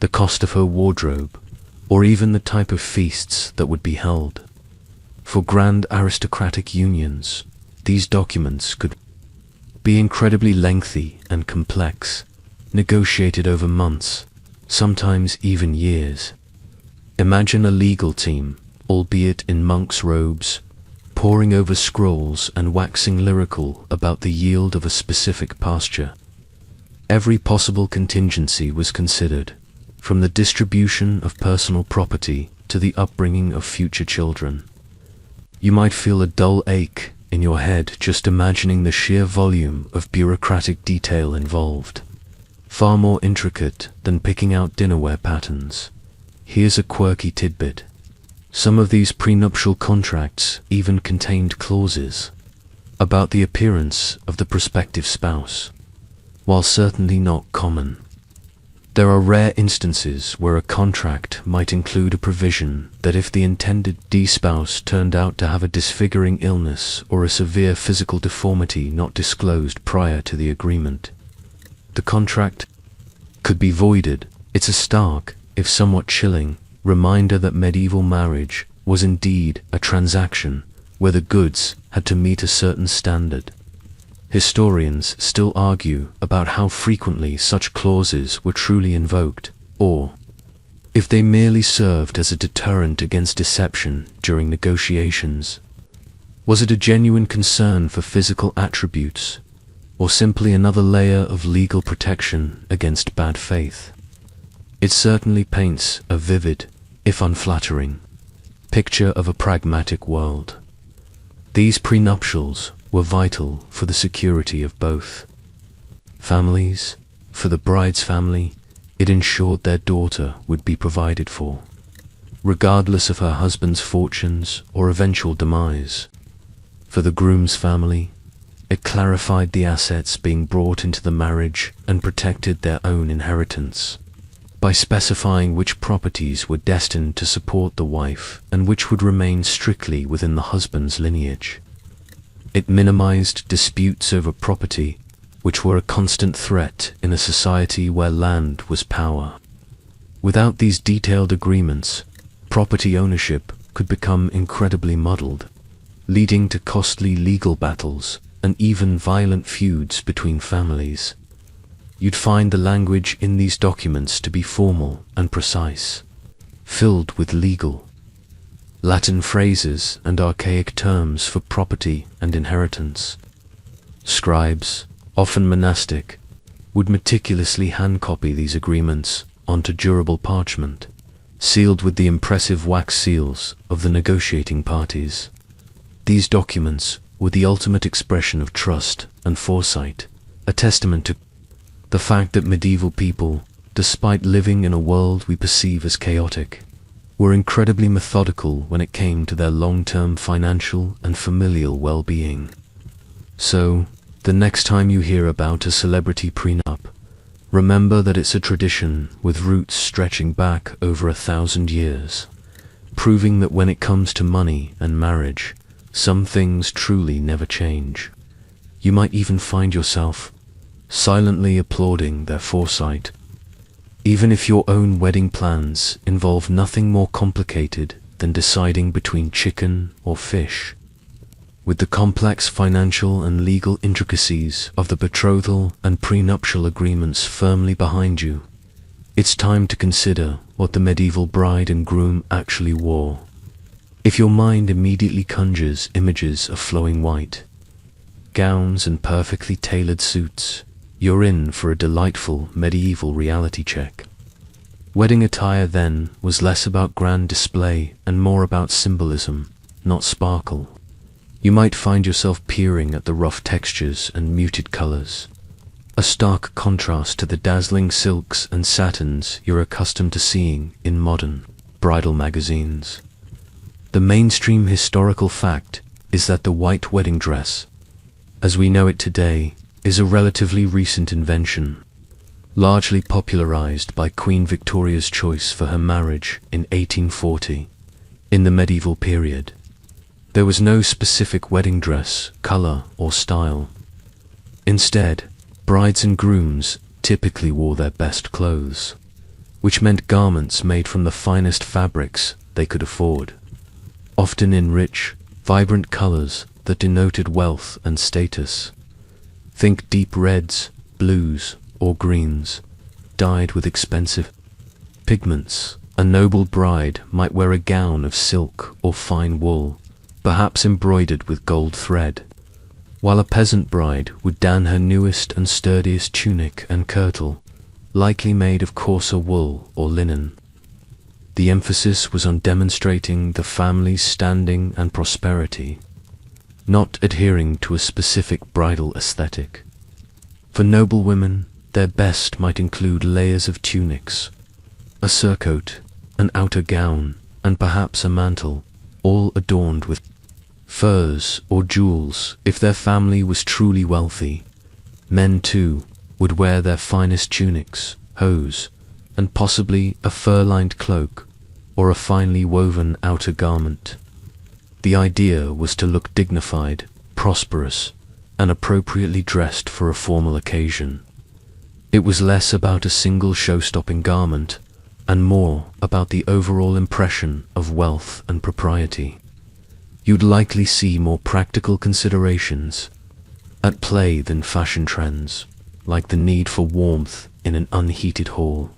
the cost of her wardrobe, or even the type of feasts that would be held. For grand aristocratic unions, these documents could be incredibly lengthy and complex, negotiated over months, sometimes even years. Imagine a legal team, albeit in monks' robes, poring over scrolls and waxing lyrical about the yield of a specific pasture. Every possible contingency was considered, from the distribution of personal property to the upbringing of future children. You might feel a dull ache in your head just imagining the sheer volume of bureaucratic detail involved, far more intricate than picking out dinnerware patterns. Here's a quirky tidbit. Some of these prenuptial contracts even contained clauses about the appearance of the prospective spouse. While certainly not common, there are rare instances where a contract might include a provision that if the intended spouse turned out to have a disfiguring illness or a severe physical deformity not disclosed prior to the agreement, the contract could be voided. It's a stark, if somewhat chilling, reminder that medieval marriage was indeed a transaction where the goods had to meet a certain standard. Historians still argue about how frequently such clauses were truly invoked, or if they merely served as a deterrent against deception during negotiations. Was it a genuine concern for physical attributes, or simply another layer of legal protection against bad faith? It certainly paints a vivid, if unflattering, picture of a pragmatic world. These prenuptials were vital for the security of both families. For the bride's family, it ensured their daughter would be provided for, regardless of her husband's fortunes or eventual demise. For the groom's family, it clarified the assets being brought into the marriage and protected their own inheritance by specifying which properties were destined to support the wife and which would remain strictly within the husband's lineage. It minimized disputes over property, which were a constant threat in a society where land was power. Without these detailed agreements, property ownership could become incredibly muddled, leading to costly legal battles and even violent feuds between families. You'd find the language in these documents to be formal and precise, filled with legal Latin phrases and archaic terms for property and inheritance. Scribes, often monastic, would meticulously hand-copy these agreements onto durable parchment, sealed with the impressive wax seals of the negotiating parties. These documents were the ultimate expression of trust and foresight, a testament to the fact that medieval people, despite living in a world we perceive as chaotic, were incredibly methodical when it came to their long-term financial and familial well-being. So, the next time you hear about a celebrity prenup, Remember that it's a tradition with roots stretching back over 1,000 years, proving that when it comes to money and marriage, some things truly never change. You might even find yourself silently applauding their foresight, even if your own wedding plans involve nothing more complicated than deciding between chicken or fish. With the complex financial and legal intricacies of the betrothal and prenuptial agreements firmly behind you, it's time to consider what the medieval bride and groom actually wore. If your mind immediately conjures images of flowing white gowns and perfectly tailored suits, you're in for a delightful medieval reality check. Wedding attire then was less about grand display and more about symbolism, not sparkle. You might find yourself peering at the rough textures and muted colors, a stark contrast to the dazzling silks and satins you're accustomed to seeing in modern bridal magazines. The mainstream historical fact is that the white wedding dress, as we know it today, is a relatively recent invention, largely popularized by Queen Victoria's choice for her marriage in 1840. In the medieval period, there was no specific wedding dress, color, or style. Instead, brides and grooms typically wore their best clothes, which meant garments made from the finest fabrics they could afford, often in rich, vibrant colors that denoted wealth and status. Think deep reds, blues, or greens, dyed with expensive pigments. A noble bride might wear a gown of silk or fine wool, perhaps embroidered with gold thread, while a peasant bride would don her newest and sturdiest tunic and kirtle, likely made of coarser wool or linen. The emphasis was on demonstrating the family's standing and prosperity, not adhering to a specific bridal aesthetic. For noble women, their best might include layers of tunics, a surcoat, an outer gown, and perhaps a mantle, all adorned with furs or jewels. If their family was truly wealthy, men too would wear their finest tunics, hose, and possibly a fur-lined cloak or a finely woven outer garment. The idea was to look dignified, prosperous, and appropriately dressed for a formal occasion. It was less about a single show-stopping garment and more about the overall impression of wealth and propriety. You'd likely see more practical considerations at play than fashion trends, like the need for warmth in an unheated hall,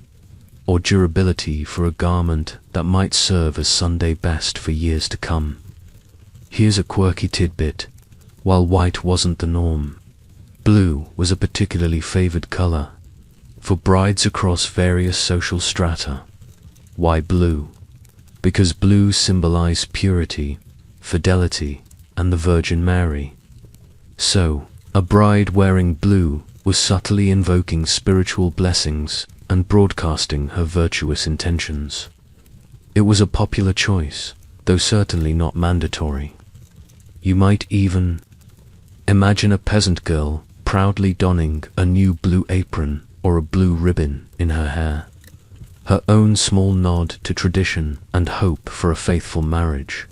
or durability for a garment that might serve as Sunday best for years to come. Here's a quirky tidbit. While white wasn't the norm, blue was a particularly favored color for brides across various social strata. Why blue? Because blue symbolized purity, fidelity, and the Virgin Mary. So, a bride wearing blue was subtly invoking spiritual blessings and broadcasting her virtuous intentions. It was a popular choice, though certainly not mandatory. You might even imagine a peasant girl proudly donning a new blue apron or a blue ribbon in her hair, her own small nod to tradition and hope for a faithful marriage.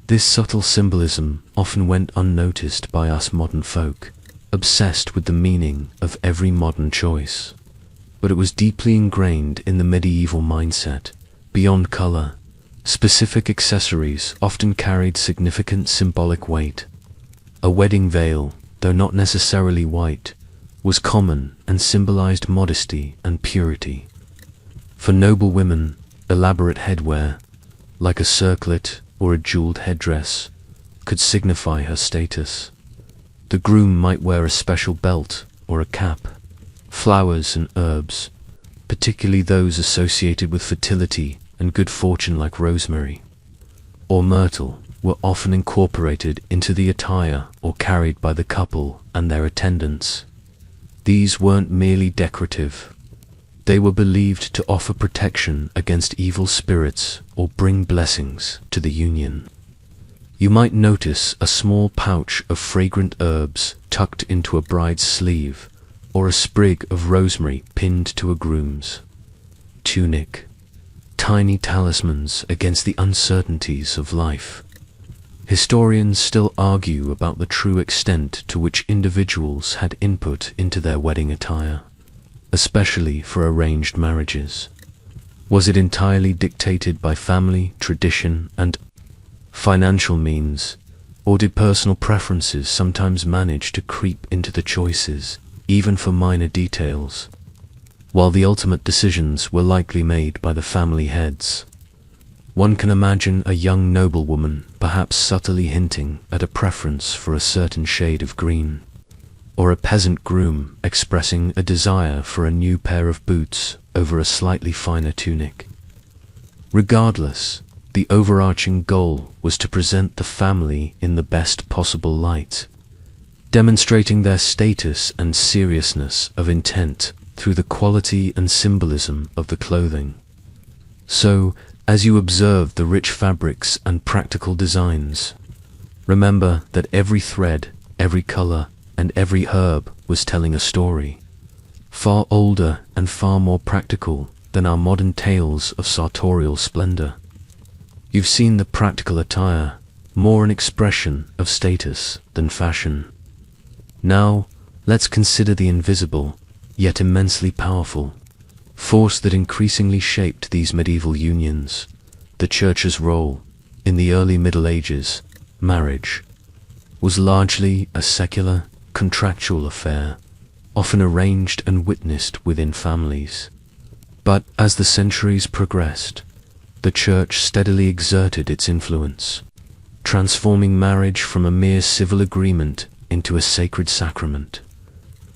This subtle symbolism often went unnoticed by us modern folk, obsessed with the meaning of every modern choice. But it was deeply ingrained in the medieval mindset. Beyond color, specific accessories often carried significant symbolic weight. A wedding veil, though not necessarily white, was common and symbolized modesty and purity. For noble women, elaborate headwear, like a circlet or a jeweled headdress, could signify her status. The groom might wear a special belt or a cap. Flowers and herbs, particularly those associated with fertility and good fortune like rosemary or myrtle, were often incorporated into the attire or carried by the couple and their attendants. These weren't merely decorative. They were believed to offer protection against evil spirits or bring blessings to the union. You might notice a small pouch of fragrant herbs tucked into a bride's sleeve, or a sprig of rosemary pinned to a groom's tunic. Tiny talismans against the uncertainties of life. Historians still argue about the true extent to which individuals had input into their wedding attire, especially for arranged marriages. Was it entirely dictated by family, tradition, and financial means, or did personal preferences sometimes manage to creep into the choices, even for minor details, while the ultimate decisions were likely made by the family heads? One can imagine a young noblewoman perhaps subtly hinting at a preference for a certain shade of green, or a peasant groom expressing a desire for a new pair of boots over a slightly finer tunic. Regardless, the overarching goal was to present the family in the best possible light, demonstrating their status and seriousness of intent through the quality and symbolism of the clothing. So, as you observe the rich fabrics and practical designs, remember that every thread, every color, and every herb was telling a story, far older and far more practical than our modern tales of sartorial splendor. You've seen the practical attire, more an expression of status than fashion. Now, let's consider the invisible, yet immensely powerful, force that increasingly shaped these medieval unions. The Church's role. In the early Middle Ages, marriage was largely a secular, contractual affair, often arranged and witnessed within families. But as the centuries progressed, the Church steadily exerted its influence, transforming marriage from a mere civil agreement into a sacred sacrament,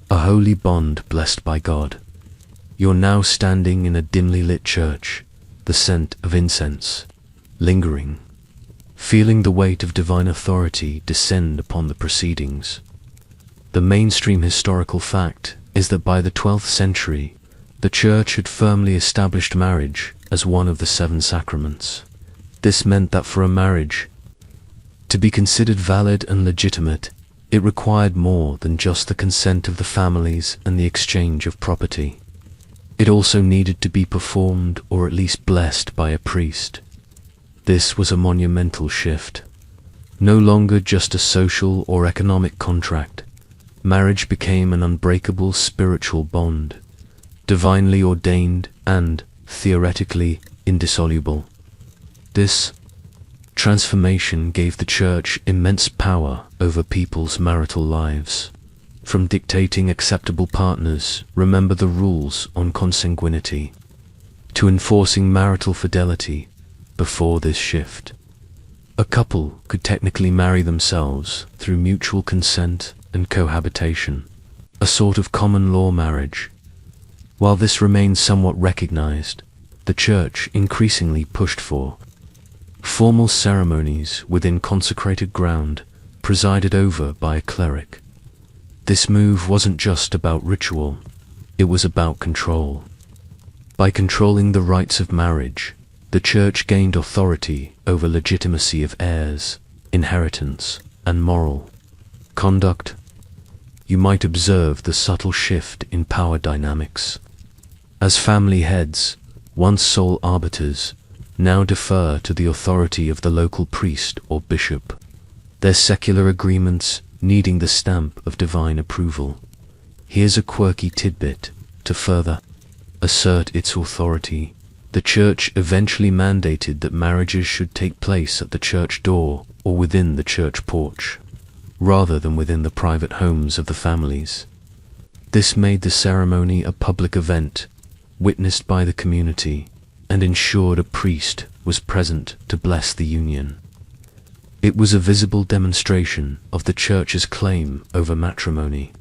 a holy bond blessed by God. You're now standing in a dimly lit church, the scent of incense lingering, feeling the weight of divine authority descend upon the proceedings. The mainstream historical fact is that by the 12th century, the Church had firmly established marriage as one of the 7 sacraments. This meant that for a marriage to be considered valid and legitimate, it required more than just the consent of the families and the exchange of property. It also needed to be performed or at least blessed by a priest. This was a monumental shift. No longer just a social or economic contract, marriage became an unbreakable spiritual bond, divinely ordained and, theoretically, indissoluble. This transformation gave the Church immense power over people's marital lives. From dictating acceptable partners, remember the rules on consanguinity, to enforcing marital fidelity. Before this shift, a couple could technically marry themselves through mutual consent and cohabitation, a sort of common law marriage. While this remained somewhat recognized, the Church increasingly pushed for formal ceremonies within consecrated ground, presided over by a cleric. This move wasn't just about ritual, it was about control. By controlling the rites of marriage, the Church gained authority over legitimacy of heirs, inheritance, and moral conduct. You might observe the subtle shift in power dynamics. As family heads, once sole arbiters, now defer to the authority of the local priest or bishop, their secular agreements needing the stamp of divine approval. Here's a quirky tidbit to further assert its authority. The Church eventually mandated that marriages should take place at the church door or within the church porch, rather than within the private homes of the families. This made the ceremony a public event, witnessed by the community, and ensured a priest was present to bless the union. It was a visible demonstration of the Church's claim over matrimony.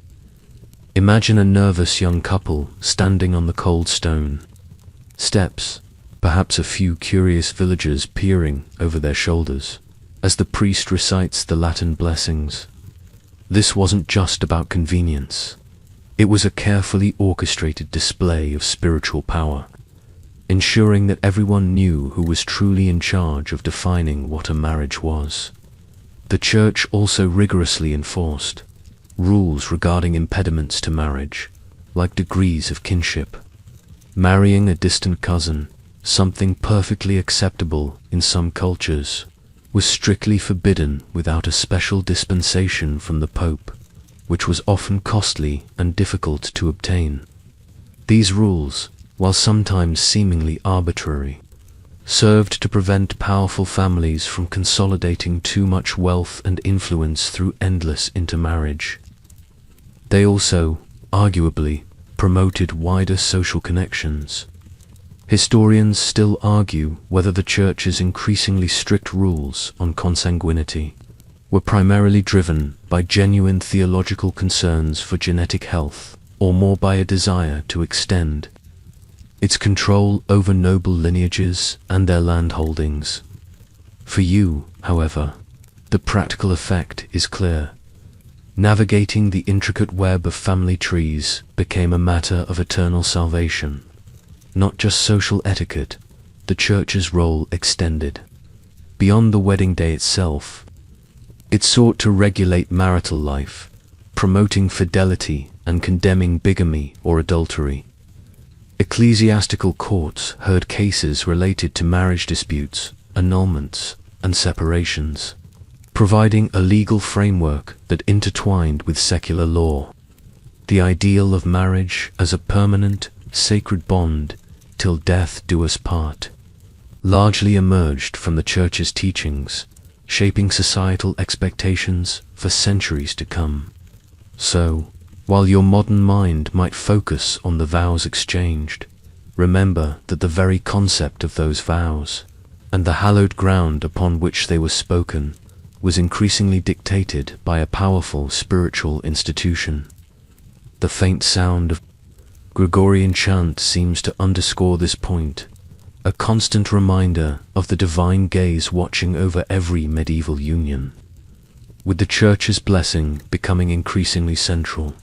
Imagine a nervous young couple standing on the cold stone steps, perhaps a few curious villagers peering over their shoulders, as the priest recites the Latin blessings. This wasn't just about convenience. It was a carefully orchestrated display of spiritual power, ensuring that everyone knew who was truly in charge of defining what a marriage was. The Church also rigorously enforced rules regarding impediments to marriage, like degrees of kinship. Marrying a distant cousin, something perfectly acceptable in some cultures, was strictly forbidden without a special dispensation from the Pope, which was often costly and difficult to obtain. These rules, while sometimes seemingly arbitrary, served to prevent powerful families from consolidating too much wealth and influence through endless intermarriage. They also, arguably, promoted wider social connections. Historians still argue whether the Church's increasingly strict rules on consanguinity were primarily driven by genuine theological concerns for genetic health, or more by a desire to extend its control over noble lineages and their land holdings. For you, however, the practical effect is clear. Navigating the intricate web of family trees became a matter of eternal salvation. Not just social etiquette, the Church's role extended beyond the wedding day itself. It sought to regulate marital life, promoting fidelity and condemning bigamy or adultery. Ecclesiastical courts heard cases related to marriage disputes, annulments, and separations, providing a legal framework that intertwined with secular law. The ideal of marriage as a permanent, sacred bond, till death do us part, largely emerged from the Church's teachings, shaping societal expectations for centuries to come. So, while your modern mind might focus on the vows exchanged, remember that the very concept of those vows, and the hallowed ground upon which they were spoken, was increasingly dictated by a powerful spiritual institution. The faint sound of Gregorian chant seems to underscore this point, a constant reminder of the divine gaze watching over every medieval union. With the Church's blessing becoming increasingly central,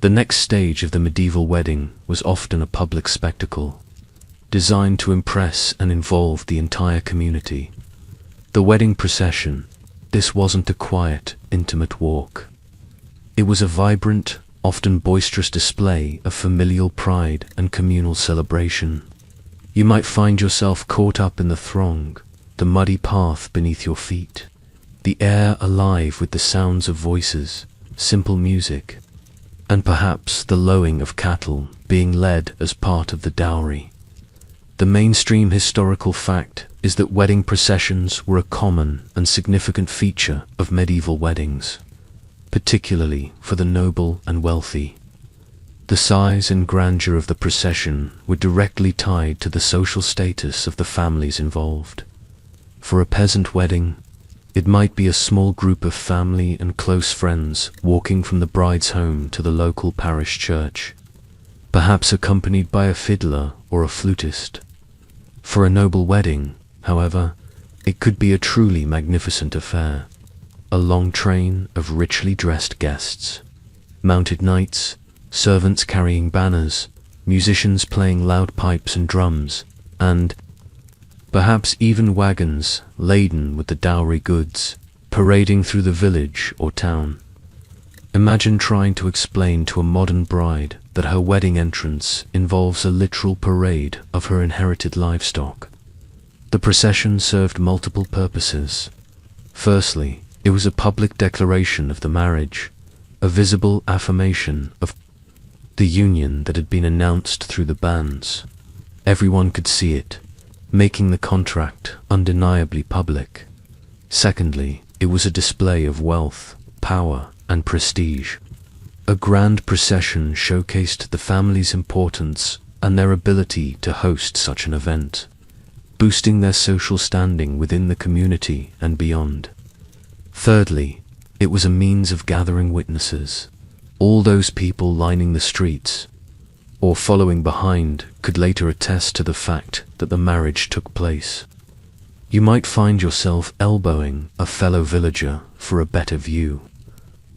the next stage of the medieval wedding was often a public spectacle, designed to impress and involve the entire community. The wedding procession, this wasn't a quiet, intimate walk. It was a vibrant, often boisterous display of familial pride and communal celebration. You might find yourself caught up in the throng, the muddy path beneath your feet, the air alive with the sounds of voices, simple music, and perhaps the lowing of cattle being led as part of the dowry. The mainstream historical fact is that wedding processions were a common and significant feature of medieval weddings, particularly for the noble and wealthy. The size and grandeur of the procession were directly tied to the social status of the families involved. For a peasant wedding, it might be a small group of family and close friends walking from the bride's home to the local parish church, perhaps accompanied by a fiddler or a flutist. For a noble wedding, however, it could be a truly magnificent affair. A long train of richly dressed guests, mounted knights, servants carrying banners, musicians playing loud pipes and drums, and perhaps even wagons laden with the dowry goods, parading through the village or town. Imagine trying to explain to a modern bride that her wedding entrance involves a literal parade of her inherited livestock. The procession served multiple purposes. Firstly, it was a public declaration of the marriage, a visible affirmation of the union that had been announced through the banns. Everyone could see it, making the contract undeniably public. Secondly, it was a display of wealth, power, and prestige. A grand procession showcased the family's importance and their ability to host such an event, boosting their social standing within the community and beyond. Thirdly, it was a means of gathering witnesses. All those people lining the streets, or following behind, could later attest to the fact that the marriage took place. You might find yourself elbowing a fellow villager for a better view,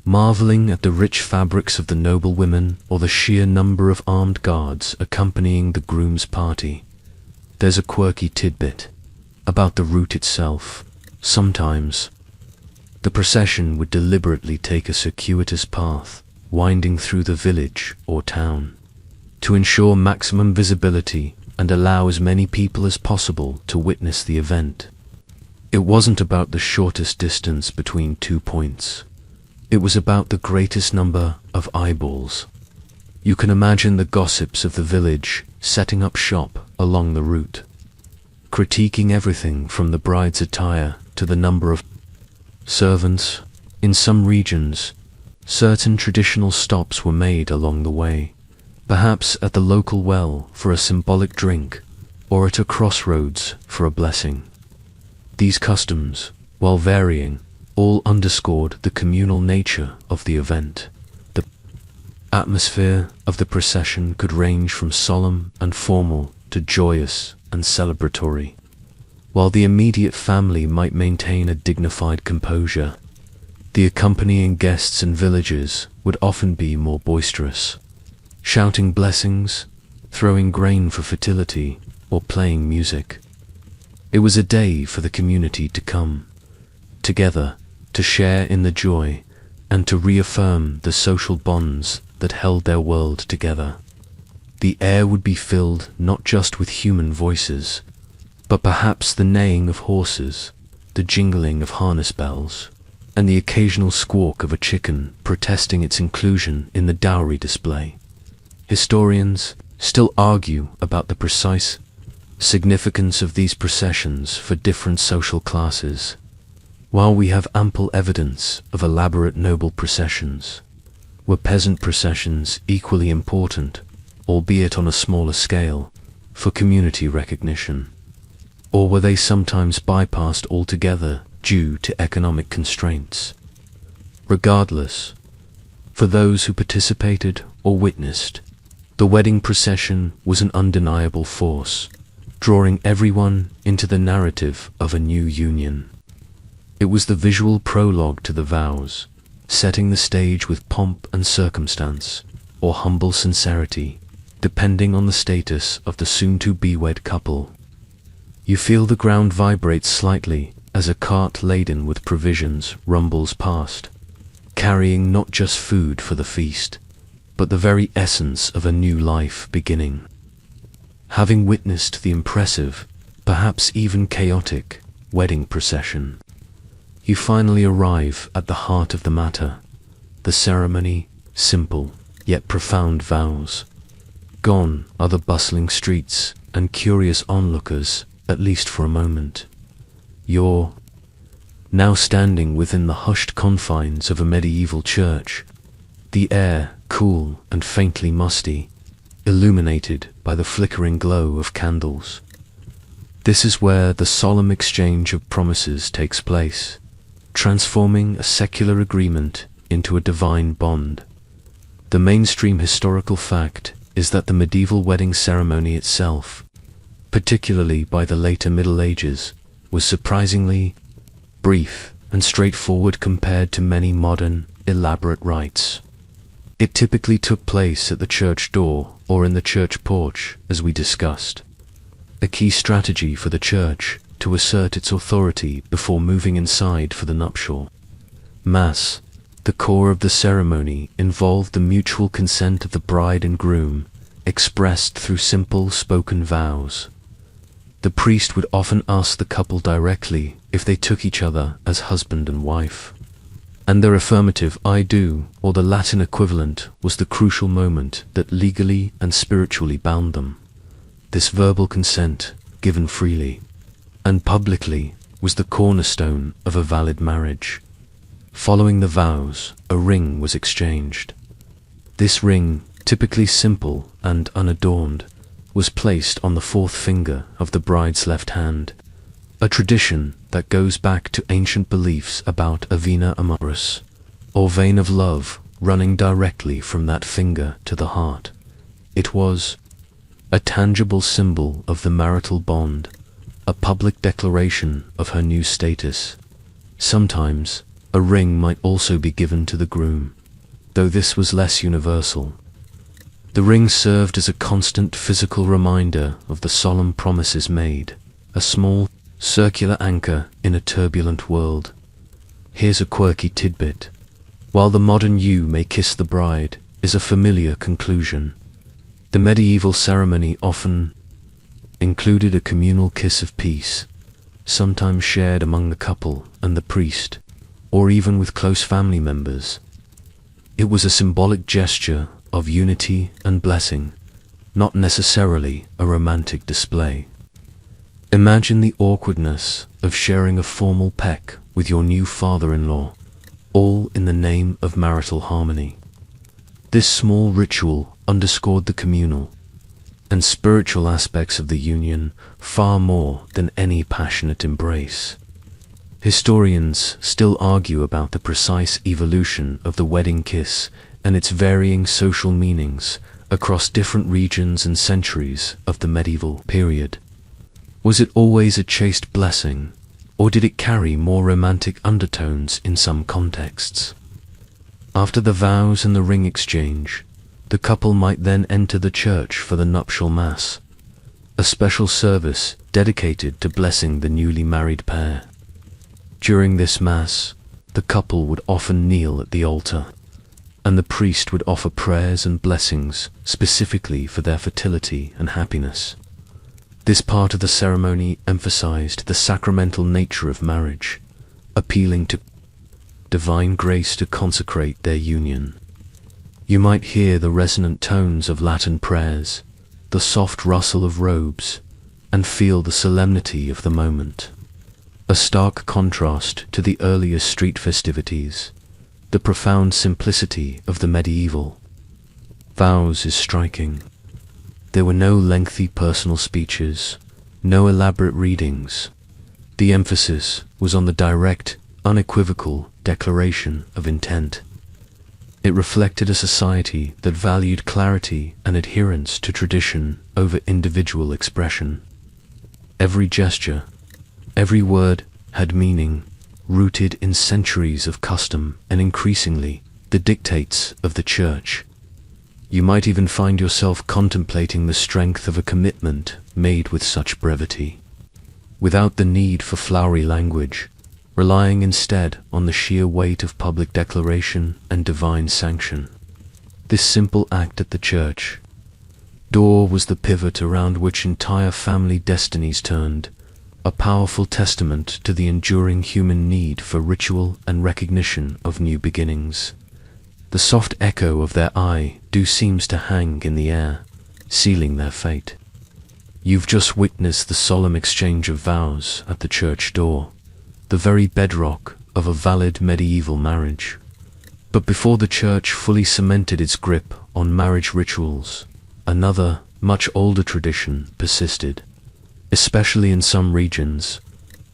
marveling at the rich fabrics of the noble women or the sheer number of armed guards accompanying the groom's party. There's a quirky tidbit about the route itself. Sometimes, the procession would deliberately take a circuitous path, winding through the village or town, to ensure maximum visibility and allow as many people as possible to witness the event. It wasn't about the shortest distance between 2 points. It was about the greatest number of eyeballs. You can imagine the gossips of the village setting up shop along the route, critiquing everything from the bride's attire to the number of servants. In some regions, certain traditional stops were made along the way, perhaps at the local well for a symbolic drink, or at a crossroads for a blessing. These customs, while varying, all underscored the communal nature of the event. The atmosphere of the procession could range from solemn and formal to joyous and celebratory. While the immediate family might maintain a dignified composure, the accompanying guests and villagers would often be more boisterous, shouting blessings, throwing grain for fertility, or playing music. It was a day for the community to come together, to share in the joy, and to reaffirm the social bonds that held their world together. The air would be filled not just with human voices, but perhaps the neighing of horses, the jingling of harness bells, and the occasional squawk of a chicken protesting its inclusion in the dowry display. Historians still argue about the precise significance of these processions for different social classes. While we have ample evidence of elaborate noble processions, were peasant processions equally important, albeit on a smaller scale, for community recognition? Or were they sometimes bypassed altogether due to economic constraints? Regardless, for those who participated or witnessed, the wedding procession was an undeniable force, drawing everyone into the narrative of a new union. It was the visual prologue to the vows, setting the stage with pomp and circumstance, or humble sincerity, depending on the status of the soon-to-be-wed couple. You feel the ground vibrate slightly as a cart laden with provisions rumbles past, carrying not just food for the feast, but the very essence of a new life beginning. Having witnessed the impressive, perhaps even chaotic, wedding procession, you finally arrive at the heart of the matter, the ceremony, simple, yet profound vows. Gone are the bustling streets and curious onlookers, at least for a moment. You're now standing within the hushed confines of a medieval church, the air cool and faintly musty, illuminated by the flickering glow of candles. This is where the solemn exchange of promises takes place, transforming a secular agreement into a divine bond. The mainstream historical fact is that the medieval wedding ceremony itself, particularly by the later Middle Ages, was surprisingly brief and straightforward compared to many modern, elaborate rites. It typically took place at the church door or in the church porch, as we discussed, a key strategy for the church to assert its authority before moving inside for the nuptial. Mass, the core of the ceremony, involved the mutual consent of the bride and groom, expressed through simple spoken vows. The priest would often ask the couple directly if they took each other as husband and wife, and their affirmative "I do," or the Latin equivalent, was the crucial moment that legally and spiritually bound them. This verbal consent, given freely and publicly, was the cornerstone of a valid marriage. Following the vows, a ring was exchanged. This ring, typically simple and unadorned, was placed on the fourth finger of the bride's left hand, a tradition that goes back to ancient beliefs about a vena amoris, or vein of love, running directly from that finger to the heart. It was a tangible symbol of the marital bond, a public declaration of her new status. Sometimes, a ring might also be given to the groom, though this was less universal. The ring served as a constant physical reminder of the solemn promises made, a small, circular anchor in a turbulent world. Here's a quirky tidbit. While the modern you may kiss the bride is a familiar conclusion, the medieval ceremony often included a communal kiss of peace, sometimes shared among the couple and the priest, or even with close family members. It was a symbolic gesture of unity and blessing, not necessarily a romantic display. Imagine the awkwardness of sharing a formal peck with your new father-in-law, all in the name of marital harmony. This small ritual underscored the communal and spiritual aspects of the union far more than any passionate embrace. Historians still argue about the precise evolution of the wedding kiss and its varying social meanings across different regions and centuries of the medieval period. Was it always a chaste blessing, or did it carry more romantic undertones in some contexts? After the vows and the ring exchange, the couple might then enter the church for the nuptial mass, a special service dedicated to blessing the newly married pair. During this mass, the couple would often kneel at the altar, and the priest would offer prayers and blessings specifically for their fertility and happiness. This part of the ceremony emphasized the sacramental nature of marriage, appealing to divine grace to consecrate their union. You might hear the resonant tones of Latin prayers, the soft rustle of robes, and feel the solemnity of the moment. A stark contrast to the earlier street festivities, the profound simplicity of the medieval vows is striking. There were no lengthy personal speeches, no elaborate readings. The emphasis was on the direct, unequivocal declaration of intent. It reflected a society that valued clarity and adherence to tradition over individual expression. Every gesture, every word had meaning, rooted in centuries of custom and increasingly the dictates of the church. You might even find yourself contemplating the strength of a commitment made with such brevity, without the need for flowery language, relying instead on the sheer weight of public declaration and divine sanction. This simple act at the church door was the pivot around which entire family destinies turned, a powerful testament to the enduring human need for ritual and recognition of new beginnings. The soft echo of their "I do" seems to hang in the air, sealing their fate. You've just witnessed the solemn exchange of vows at the church door, the very bedrock of a valid medieval marriage. But before the church fully cemented its grip on marriage rituals, another, much older tradition persisted, especially in some regions.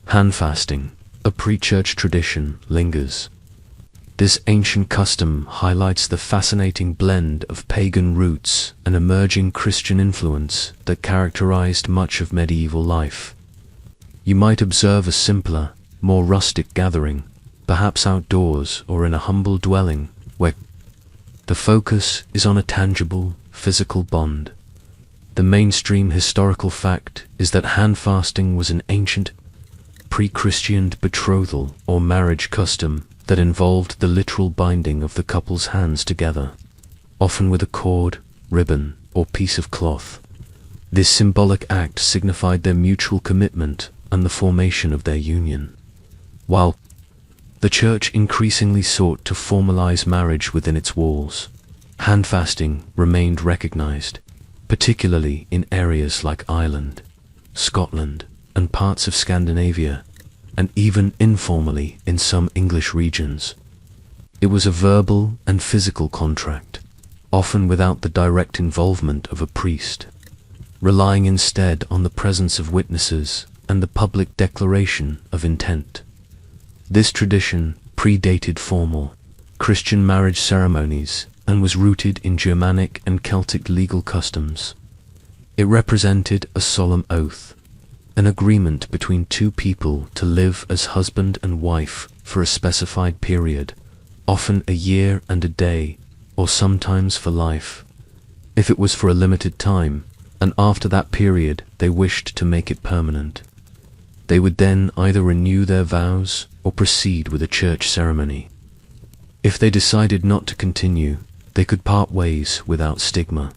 Hand fasting, a pre-church tradition, lingers. This ancient custom highlights the fascinating blend of pagan roots and emerging Christian influence that characterized much of medieval life. You might observe a simpler, more rustic gathering, perhaps outdoors or in a humble dwelling, where the focus is on a tangible, physical bond. The mainstream historical fact is that hand fasting was an ancient, pre-Christian betrothal or marriage custom that involved the literal binding of the couple's hands together, often with a cord, ribbon, or piece of cloth. This symbolic act signified their mutual commitment and the formation of their union. While the church increasingly sought to formalize marriage within its walls, hand fasting remained recognized, particularly in areas like Ireland, Scotland, and parts of Scandinavia, and even informally in some English regions. It was a verbal and physical contract, often without the direct involvement of a priest, relying instead on the presence of witnesses and the public declaration of intent. This tradition predated formal Christian marriage ceremonies and was rooted in Germanic and Celtic legal customs. It represented a solemn oath, an agreement between two people to live as husband and wife for a specified period, often a year and a day, or sometimes for life. If it was for a limited time, and after that period they wished to make it permanent, they would then either renew their vows or proceed with a church ceremony. If they decided not to continue, they could part ways without stigma,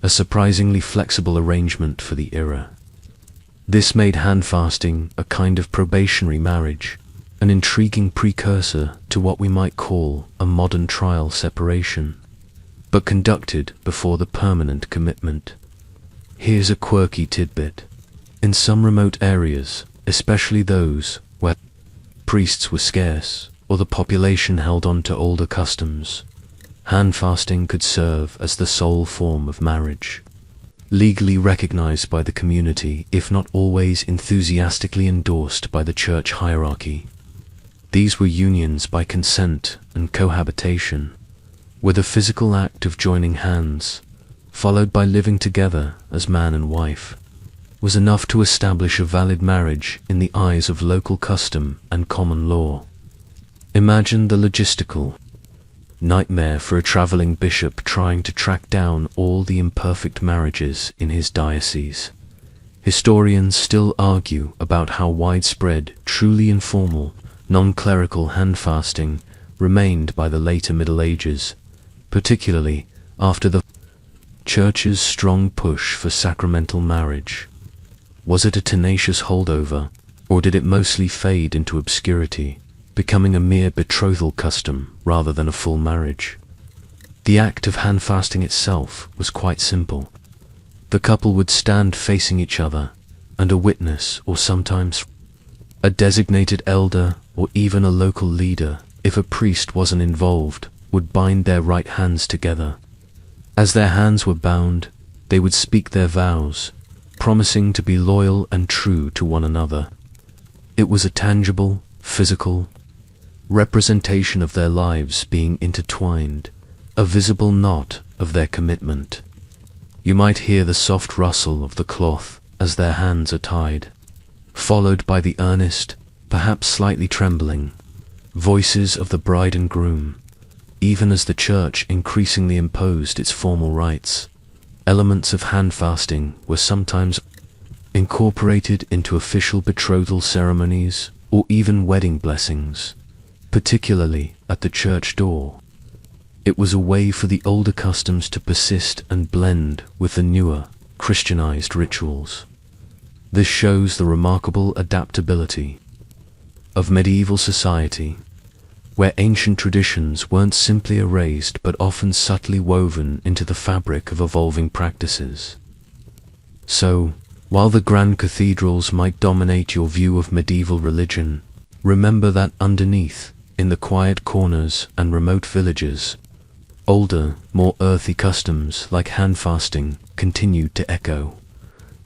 a surprisingly flexible arrangement for the era. This made hand fasting a kind of probationary marriage, an intriguing precursor to what we might call a modern trial separation, but conducted before the permanent commitment. Here's a quirky tidbit. In some remote areas, especially those where priests were scarce or the population held on to older customs, hand fasting could serve as the sole form of marriage, legally recognized by the community if not always enthusiastically endorsed by the church hierarchy. These were unions by consent and cohabitation, with a physical act of joining hands, followed by living together as man and wife, was enough to establish a valid marriage in the eyes of local custom and common law. Imagine the logistical nightmare for a traveling bishop trying to track down all the imperfect marriages in his diocese. Historians still argue about how widespread, truly informal, non-clerical hand fasting remained by the later Middle Ages, particularly after the Church's strong push for sacramental marriage. Was it a tenacious holdover, or did it mostly fade into obscurity, becoming a mere betrothal custom rather than a full marriage? The act of hand fasting itself was quite simple. The couple would stand facing each other, and a witness, or sometimes a designated elder or even a local leader, if a priest wasn't involved, would bind their right hands together. As their hands were bound, they would speak their vows, promising to be loyal and true to one another. It was a tangible, physical representation of their lives being intertwined, a visible knot of their commitment. You might hear the soft rustle of the cloth as their hands are tied, followed by the earnest, perhaps slightly trembling, voices of the bride and groom. Even as the church increasingly imposed its formal rites, elements of hand fasting were sometimes incorporated into official betrothal ceremonies or even wedding blessings, particularly at the church door. It was a way for the older customs to persist and blend with the newer, Christianized rituals. This shows the remarkable adaptability of medieval society, where ancient traditions weren't simply erased but often subtly woven into the fabric of evolving practices. So, while the grand cathedrals might dominate your view of medieval religion, remember that underneath, in the quiet corners and remote villages, older, more earthy customs like hand fasting continued to echo,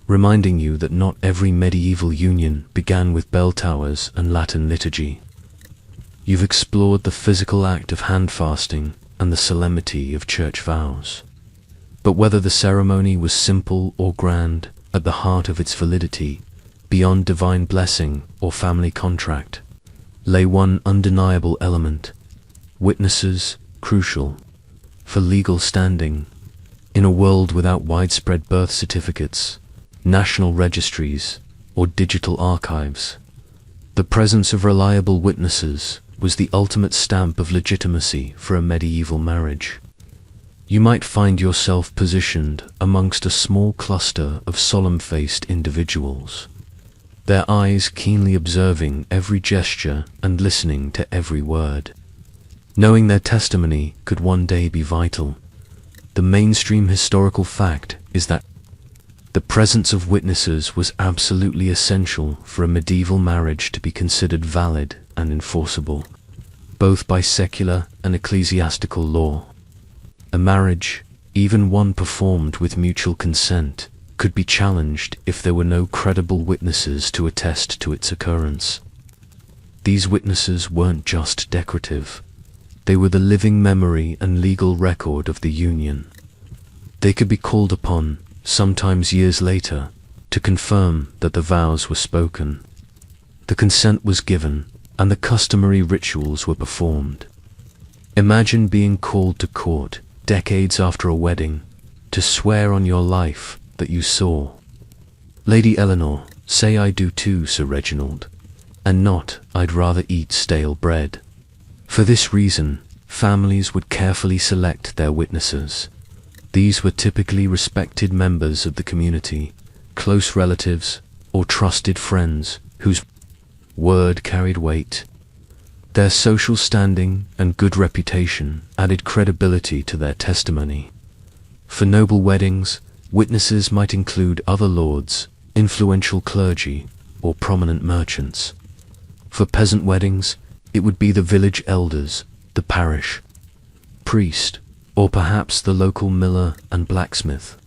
reminding you that not every medieval union began with bell towers and Latin liturgy. You've explored the physical act of hand fasting and the solemnity of church vows. But whether the ceremony was simple or grand, at the heart of its validity, beyond divine blessing or family contract, lay one undeniable element: witnesses, crucial for legal standing. In a world without widespread birth certificates, national registries, or digital archives, the presence of reliable witnesses was the ultimate stamp of legitimacy for a medieval marriage. You might find yourself positioned amongst a small cluster of solemn-faced individuals, their eyes keenly observing every gesture and listening to every word, knowing their testimony could one day be vital. The mainstream historical fact is that the presence of witnesses was absolutely essential for a medieval marriage to be considered valid and enforceable, both by secular and ecclesiastical law. A marriage, even one performed with mutual consent, could be challenged if there were no credible witnesses to attest to its occurrence. These witnesses weren't just decorative. They were the living memory and legal record of the union. They could be called upon, sometimes years later, to confirm that the vows were spoken, the consent was given, and the customary rituals were performed. Imagine being called to court decades after a wedding to swear on your life that you saw Lady Eleanor say "I do too, Sir Reginald," and not "I'd rather eat stale bread." For this reason, families would carefully select their witnesses. These were typically respected members of the community, close relatives, or trusted friends whose word carried weight. Their social standing and good reputation added credibility to their testimony. For noble weddings, witnesses might include other lords, influential clergy, or prominent merchants. For peasant weddings, it would be the village elders, the parish priest, or perhaps the local miller and blacksmith.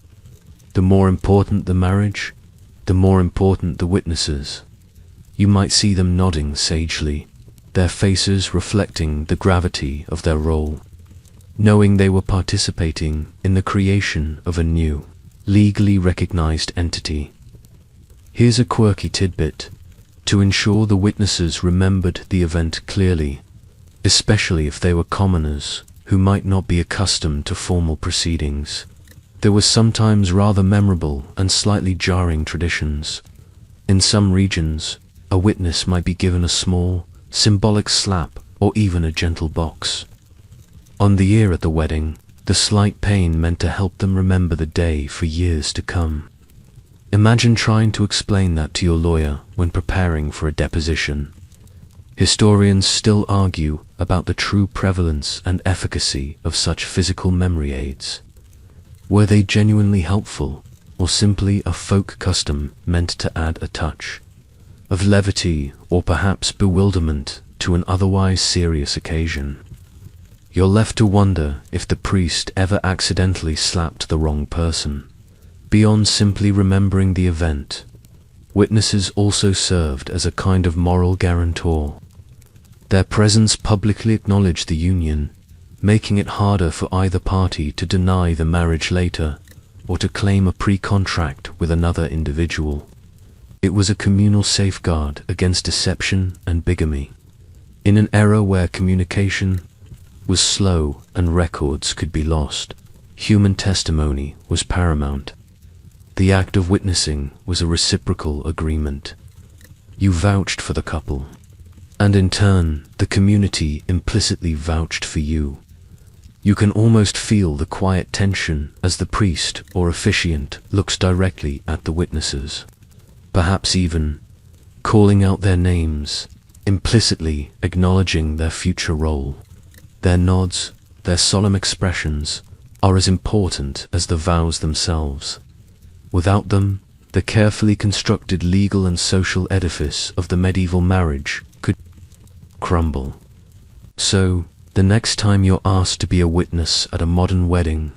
The more important the marriage, the more important the witnesses. You might see them nodding sagely, their faces reflecting the gravity of their role, knowing they were participating in the creation of a new, legally recognized entity. Here's a quirky tidbit. To ensure the witnesses remembered the event clearly, especially if they were commoners who might not be accustomed to formal proceedings, there were sometimes rather memorable and slightly jarring traditions. In some regions, a witness might be given a small, symbolic slap or even a gentle box on the ear at the wedding. The slight pain meant to help them remember the day for years to come. Imagine trying to explain that to your lawyer when preparing for a deposition. Historians still argue about the true prevalence and efficacy of such physical memory aids. Were they genuinely helpful, or simply a folk custom meant to add a touch of levity or perhaps bewilderment to an otherwise serious occasion? You're left to wonder if the priest ever accidentally slapped the wrong person. Beyond simply remembering the event, witnesses also served as a kind of moral guarantor. Their presence publicly acknowledged the union, making it harder for either party to deny the marriage later or to claim a pre-contract with another individual. It was a communal safeguard against deception and bigamy. In an era where communication was slow and records could be lost, human testimony was paramount. The act of witnessing was a reciprocal agreement. You vouched for the couple, and in turn, the community implicitly vouched for you. You can almost feel the quiet tension as the priest or officiant looks directly at the witnesses, perhaps even calling out their names, implicitly acknowledging their future role. Their nods, their solemn expressions, are as important as the vows themselves. Without them, the carefully constructed legal and social edifice of the medieval marriage could crumble. So, the next time you're asked to be a witness at a modern wedding,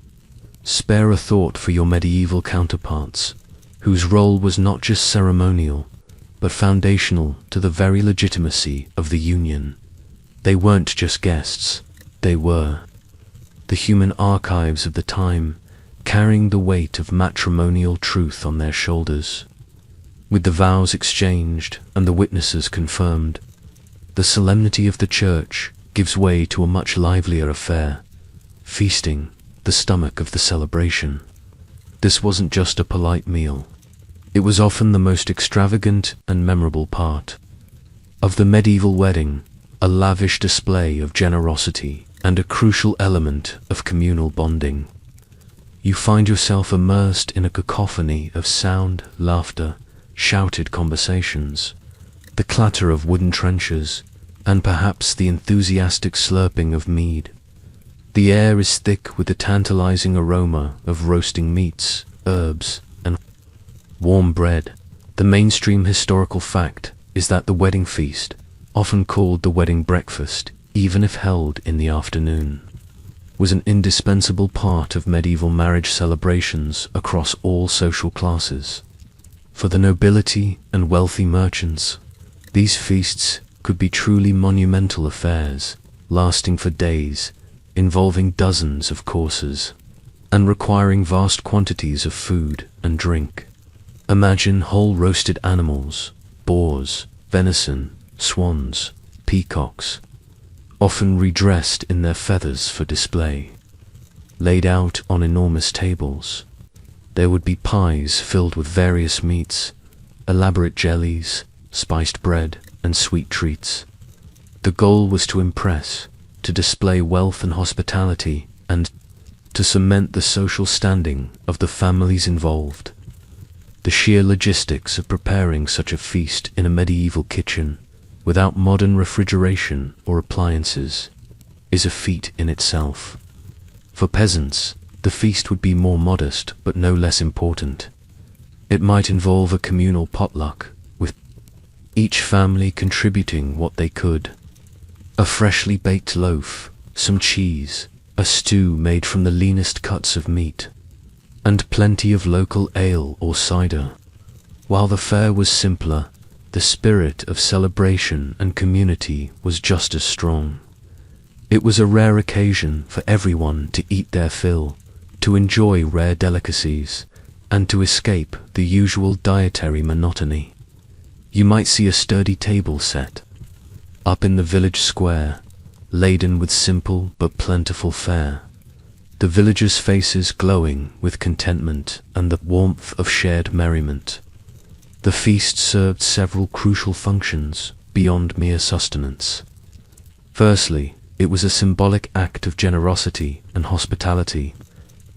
spare a thought for your medieval counterparts, whose role was not just ceremonial, but foundational to the very legitimacy of the union. They weren't just guests, they were the human archives of the time, carrying the weight of matrimonial truth on their shoulders. With the vows exchanged and the witnesses confirmed, the solemnity of the church gives way to a much livelier affair, feasting the stomach of the celebration. This wasn't just a polite meal. It was often the most extravagant and memorable part of the medieval wedding, a lavish display of generosity and a crucial element of communal bonding. You find yourself immersed in a cacophony of sound, laughter, shouted conversations, the clatter of wooden trenchers, and perhaps the enthusiastic slurping of mead. The air is thick with the tantalizing aroma of roasting meats, herbs, and warm bread. The mainstream historical fact is that the wedding feast, often called the wedding breakfast, even if held in the afternoon, was an indispensable part of medieval marriage celebrations across all social classes. For the nobility and wealthy merchants, these feasts could be truly monumental affairs, lasting for days, involving dozens of courses, and requiring vast quantities of food and drink. Imagine whole roasted animals, boars, venison, swans, peacocks, often redressed in their feathers for display, laid out on enormous tables. There would be pies filled with various meats, elaborate jellies, spiced bread, and sweet treats. The goal was to impress, to display wealth and hospitality, and to cement the social standing of the families involved. The sheer logistics of preparing such a feast in a medieval kitchen, without modern refrigeration or appliances, is a feat in itself. For peasants, the feast would be more modest but no less important. It might involve a communal potluck, with each family contributing what they could. A freshly baked loaf, some cheese, a stew made from the leanest cuts of meat, and plenty of local ale or cider. While the fare was simpler, the spirit of celebration and community was just as strong. It was a rare occasion for everyone to eat their fill, to enjoy rare delicacies, and to escape the usual dietary monotony. You might see a sturdy table set up in the village square, laden with simple but plentiful fare, the villagers' faces glowing with contentment and the warmth of shared merriment. The feast served several crucial functions beyond mere sustenance. Firstly, it was a symbolic act of generosity and hospitality,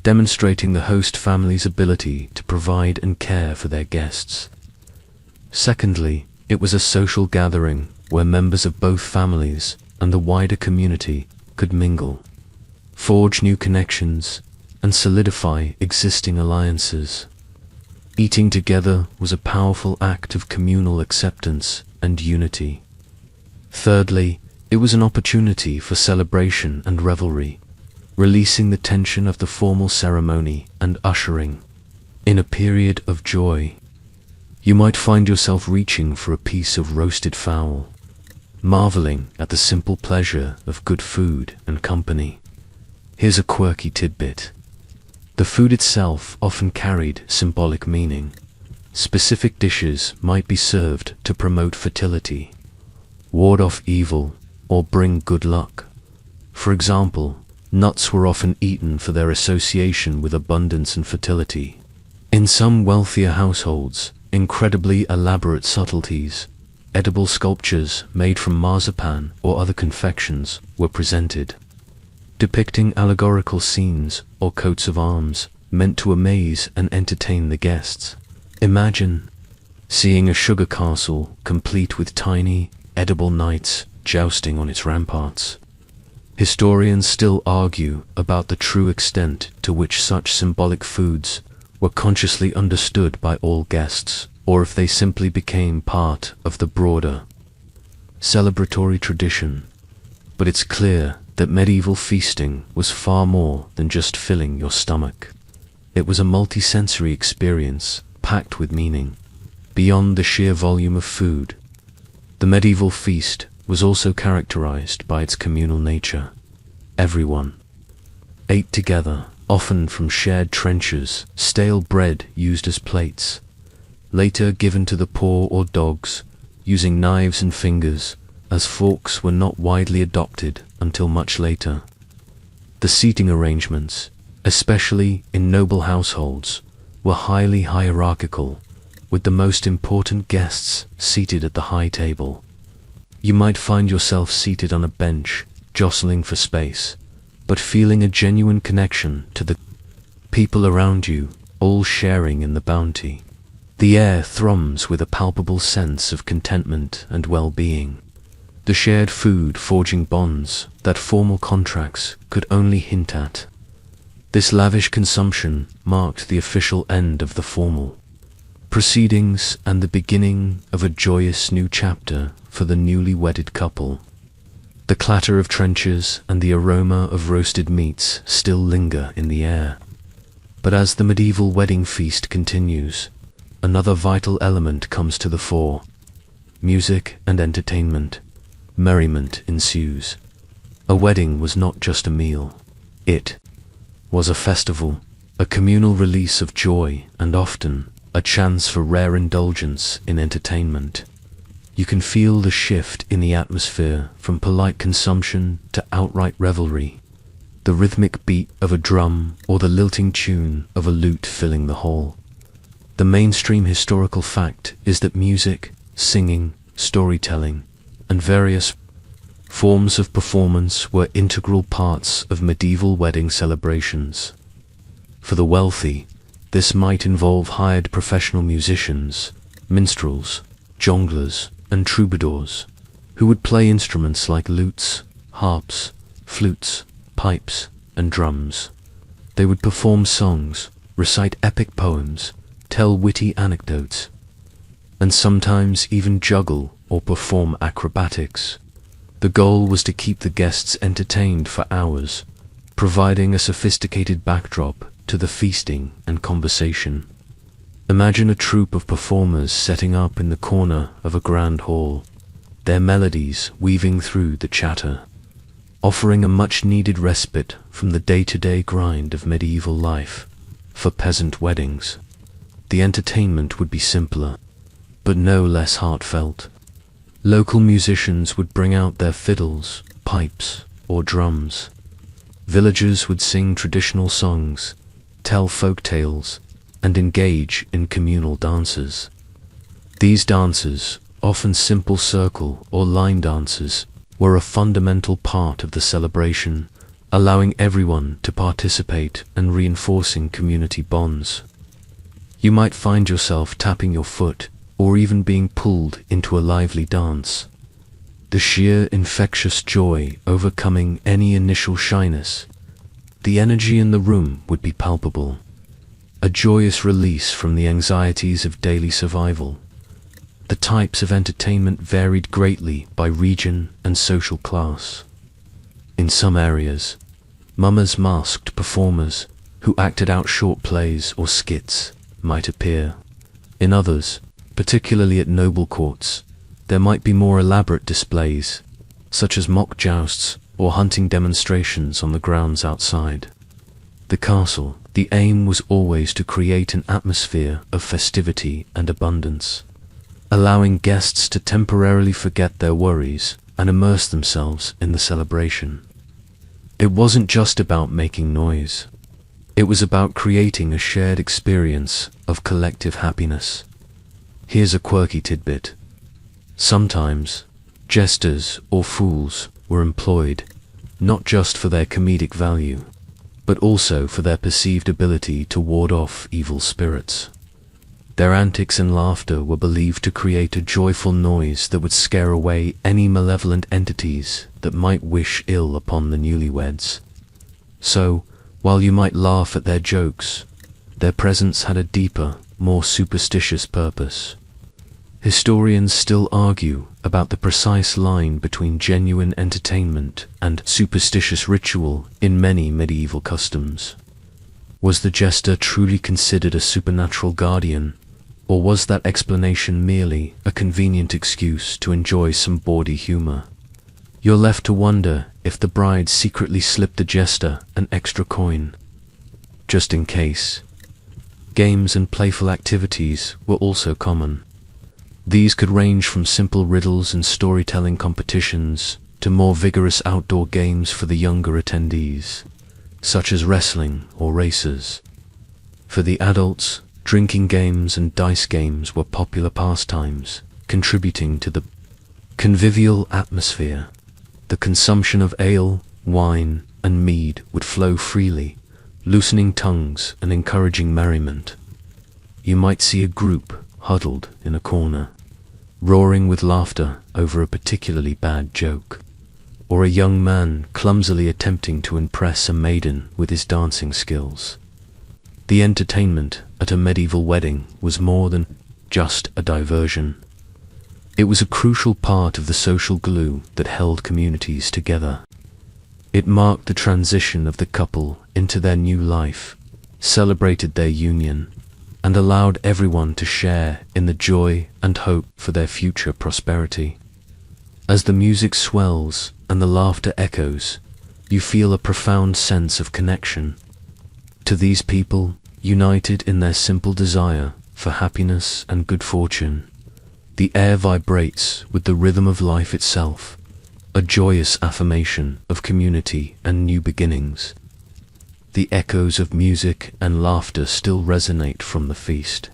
demonstrating the host family's ability to provide and care for their guests. Secondly, it was a social gathering where members of both families and the wider community could mingle, forge new connections, and solidify existing alliances. Eating together was a powerful act of communal acceptance and unity. Thirdly, it was an opportunity for celebration and revelry, releasing the tension of the formal ceremony and ushering in a period of joy. You might find yourself reaching for a piece of roasted fowl, marveling at the simple pleasure of good food and company. Here's a quirky tidbit. The food itself often carried symbolic meaning. Specific dishes might be served to promote fertility, ward off evil, or bring good luck. For example, nuts were often eaten for their association with abundance and fertility. In some wealthier households, incredibly elaborate subtleties, edible sculptures made from marzipan or other confections were presented, depicting allegorical scenes or coats of arms meant to amaze and entertain the guests. Imagine seeing a sugar castle complete with tiny, edible knights jousting on its ramparts. Historians still argue about the true extent to which such symbolic foods were consciously understood by all guests, or if they simply became part of the broader celebratory tradition. But it's clear that medieval feasting was far more than just filling your stomach. It was a multi-sensory experience packed with meaning. Beyond the sheer volume of food, the medieval feast was also characterized by its communal nature. Everyone ate together, often from shared trenchers, stale bread used as plates, later given to the poor or dogs, using knives and fingers, as forks were not widely adopted until much later. The seating arrangements, especially in noble households, were highly hierarchical, with the most important guests seated at the high table. You might find yourself seated on a bench, jostling for space, but feeling a genuine connection to the people around you, all sharing in the bounty. The air thrums with a palpable sense of contentment and well-being. The shared food forging bonds that formal contracts could only hint at. This lavish consumption marked the official end of the formal proceedings and the beginning of a joyous new chapter for the newly wedded couple. The clatter of trenchers and the aroma of roasted meats still linger in the air. But as the medieval wedding feast continues, another vital element comes to the fore. Music and entertainment. Merriment ensues. A wedding was not just a meal. It was a festival, a communal release of joy, and often a chance for rare indulgence in entertainment. You can feel the shift in the atmosphere from polite consumption to outright revelry, the rhythmic beat of a drum or the lilting tune of a lute filling the hall. The mainstream historical fact is that music, singing, storytelling, and various Forms of performance were integral parts of medieval wedding celebrations. For the wealthy, this might involve hired professional musicians, minstrels, jongleurs, and troubadours, who would play instruments like lutes, harps, flutes, pipes, and drums. They would perform songs, recite epic poems, tell witty anecdotes, and sometimes even juggle or perform acrobatics. The goal was to keep the guests entertained for hours, providing a sophisticated backdrop to the feasting and conversation. Imagine a troupe of performers setting up in the corner of a grand hall, their melodies weaving through the chatter, offering a much-needed respite from the day-to-day grind of medieval life. For peasant weddings, the entertainment would be simpler, but no less heartfelt. Local musicians would bring out their fiddles, pipes, or drums. Villagers would sing traditional songs, tell folk tales, and engage in communal dances. These dances, often simple circle or line dances, were a fundamental part of the celebration, allowing everyone to participate and reinforcing community bonds. You might find yourself tapping your foot or even being pulled into a lively dance. The sheer infectious joy overcoming any initial shyness. The energy in the room would be palpable, a joyous release from the anxieties of daily survival. The types of entertainment varied greatly by region and social class. In some areas, mummers masked performers who acted out short plays or skits might appear. In others, particularly at noble courts, there might be more elaborate displays, such as mock jousts or hunting demonstrations on the grounds outside. The castle, the aim was always to create an atmosphere of festivity and abundance, allowing guests to temporarily forget their worries and immerse themselves in the celebration. It wasn't just about making noise. It was about creating a shared experience of collective happiness. Here's a quirky tidbit. Sometimes, jesters or fools were employed, not just for their comedic value, but also for their perceived ability to ward off evil spirits. Their antics and laughter were believed to create a joyful noise that would scare away any malevolent entities that might wish ill upon the newlyweds. So, while you might laugh at their jokes, their presence had a deeper, more superstitious purpose. Historians still argue about the precise line between genuine entertainment and superstitious ritual in many medieval customs. Was the jester truly considered a supernatural guardian, or was that explanation merely a convenient excuse to enjoy some bawdy humor? You're left to wonder if the bride secretly slipped the jester an extra coin, just in case. Games and playful activities were also common. These could range from simple riddles and storytelling competitions to more vigorous outdoor games for the younger attendees, such as wrestling or races. For the adults, drinking games and dice games were popular pastimes, contributing to the convivial atmosphere. The consumption of ale, wine, and mead would flow freely, loosening tongues and encouraging merriment. You might see a group huddled in a corner, roaring with laughter over a particularly bad joke, or a young man clumsily attempting to impress a maiden with his dancing skills. The entertainment at a medieval wedding was more than just a diversion. It was a crucial part of the social glue that held communities together. It marked the transition of the couple into their new life, celebrated their union, and allowed everyone to share in the joy and hope for their future prosperity. As the music swells and the laughter echoes, you feel a profound sense of connection to these people, united in their simple desire for happiness and good fortune. The air vibrates with the rhythm of life itself, a joyous affirmation of community and new beginnings. The echoes of music and laughter still resonate from the feast.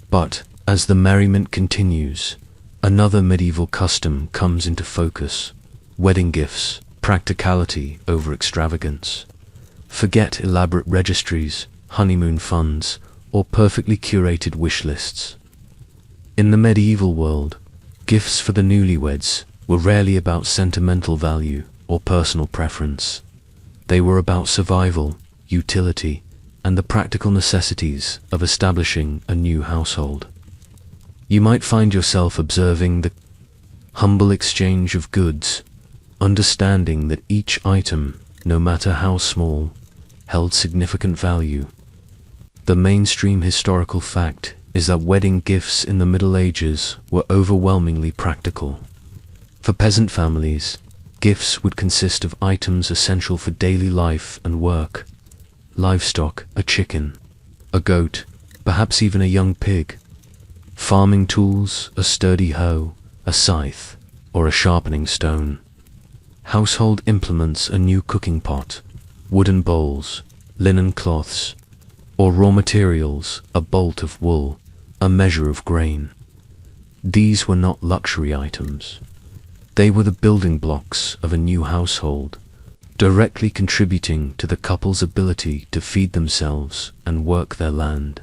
But, as the merriment continues, another medieval custom comes into focus: Wedding gifts, practicality over extravagance. Forget elaborate registries, honeymoon funds, or perfectly curated wish lists. In the medieval world, gifts for the newlyweds were rarely about sentimental value or personal preference. They were about survival, utility, and the practical necessities of establishing a new household. You might find yourself observing the humble exchange of goods, understanding that each item, no matter how small, held significant value. The mainstream historical fact is that wedding gifts in the Middle Ages were overwhelmingly practical. For peasant families, gifts would consist of items essential for daily life and work: livestock, a chicken, a goat, perhaps even a young pig; farming tools, a sturdy hoe, a scythe, or a sharpening stone; household implements, a new cooking pot, wooden bowls, linen cloths, or raw materials, a bolt of wool, a measure of grain. These were not luxury items. They were the building blocks of a new household, directly contributing to the couple's ability to feed themselves and work their land.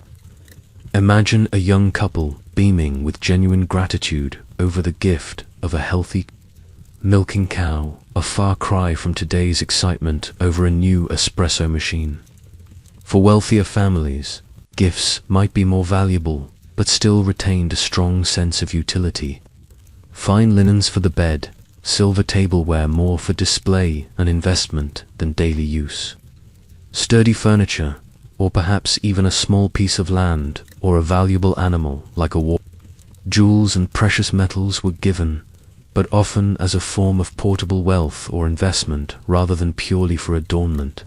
Imagine a young couple beaming with genuine gratitude over the gift of a healthy milking cow, a far cry from today's excitement over a new espresso machine. For wealthier families, gifts might be more valuable, but still retained a strong sense of utility. Fine linens for the bed, silver tableware more for display and investment than daily use. Sturdy furniture, or perhaps even a small piece of land or a valuable animal like a war. Jewels and precious metals were given, but often as a form of portable wealth or investment rather than purely for adornment.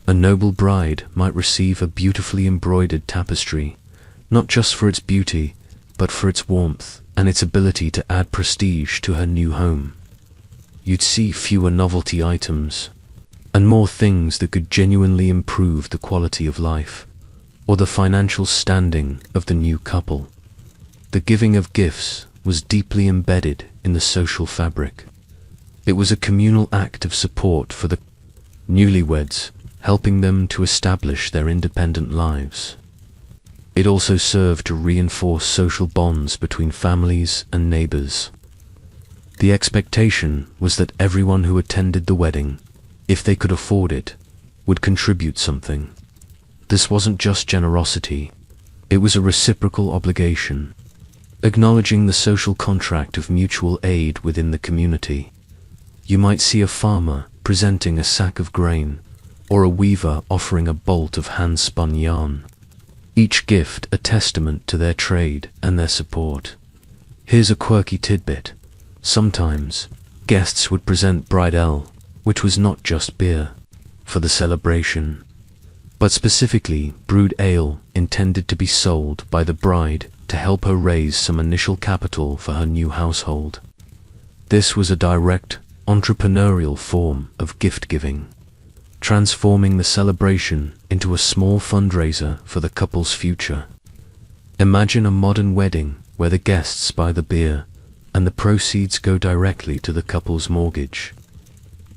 A noble bride might receive a beautifully embroidered tapestry, not just for its beauty, but for its warmth and its ability to add prestige to her new home. You'd see fewer novelty items, and more things that could genuinely improve the quality of life, or the financial standing of the new couple. The giving of gifts was deeply embedded in the social fabric. It was a communal act of support for the newlyweds, helping them to establish their independent lives. It also served to reinforce social bonds between families and neighbors. The expectation was that everyone who attended the wedding, if they could afford it, would contribute something. This wasn't just generosity, it was a reciprocal obligation, acknowledging the social contract of mutual aid within the community. You might see a farmer presenting a sack of grain, or a weaver offering a bolt of hand-spun yarn, each gift a testament to their trade and their support. Here's a quirky tidbit. Sometimes, guests would present bride ale, which was not just beer, for the celebration, but specifically brewed ale intended to be sold by the bride to help her raise some initial capital for her new household. This was a direct, entrepreneurial form of gift-giving, transforming the celebration into a small fundraiser for the couple's future. Imagine a modern wedding where the guests buy the beer and the proceeds go directly to the couple's mortgage.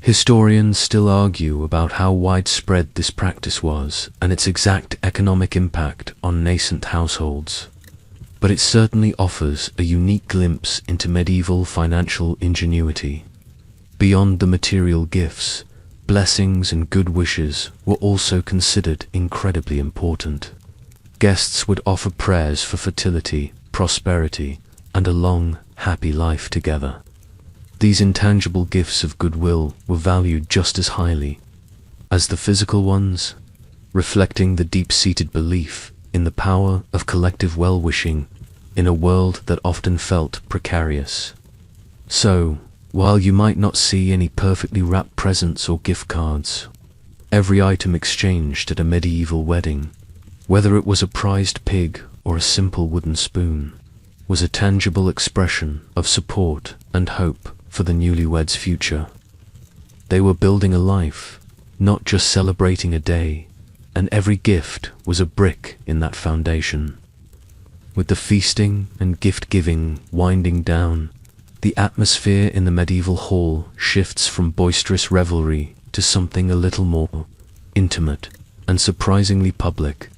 Historians still argue about how widespread this practice was and its exact economic impact on nascent households, but it certainly offers a unique glimpse into medieval financial ingenuity. Beyond the material gifts, blessings and good wishes were also considered incredibly important. Guests would offer prayers for fertility, prosperity, and a long, happy life together. These intangible gifts of goodwill were valued just as highly as the physical ones, reflecting the deep-seated belief in the power of collective well-wishing in a world that often felt precarious. So, while you might not see any perfectly wrapped presents or gift cards, every item exchanged at a medieval wedding, whether it was a prized pig or a simple wooden spoon, was a tangible expression of support and hope for the newlyweds' future. They were building a life, not just celebrating a day, and every gift was a brick in that foundation. With the feasting and gift-giving winding down, The atmosphere in the medieval hall shifts from boisterous revelry to something a little more intimate and surprisingly public.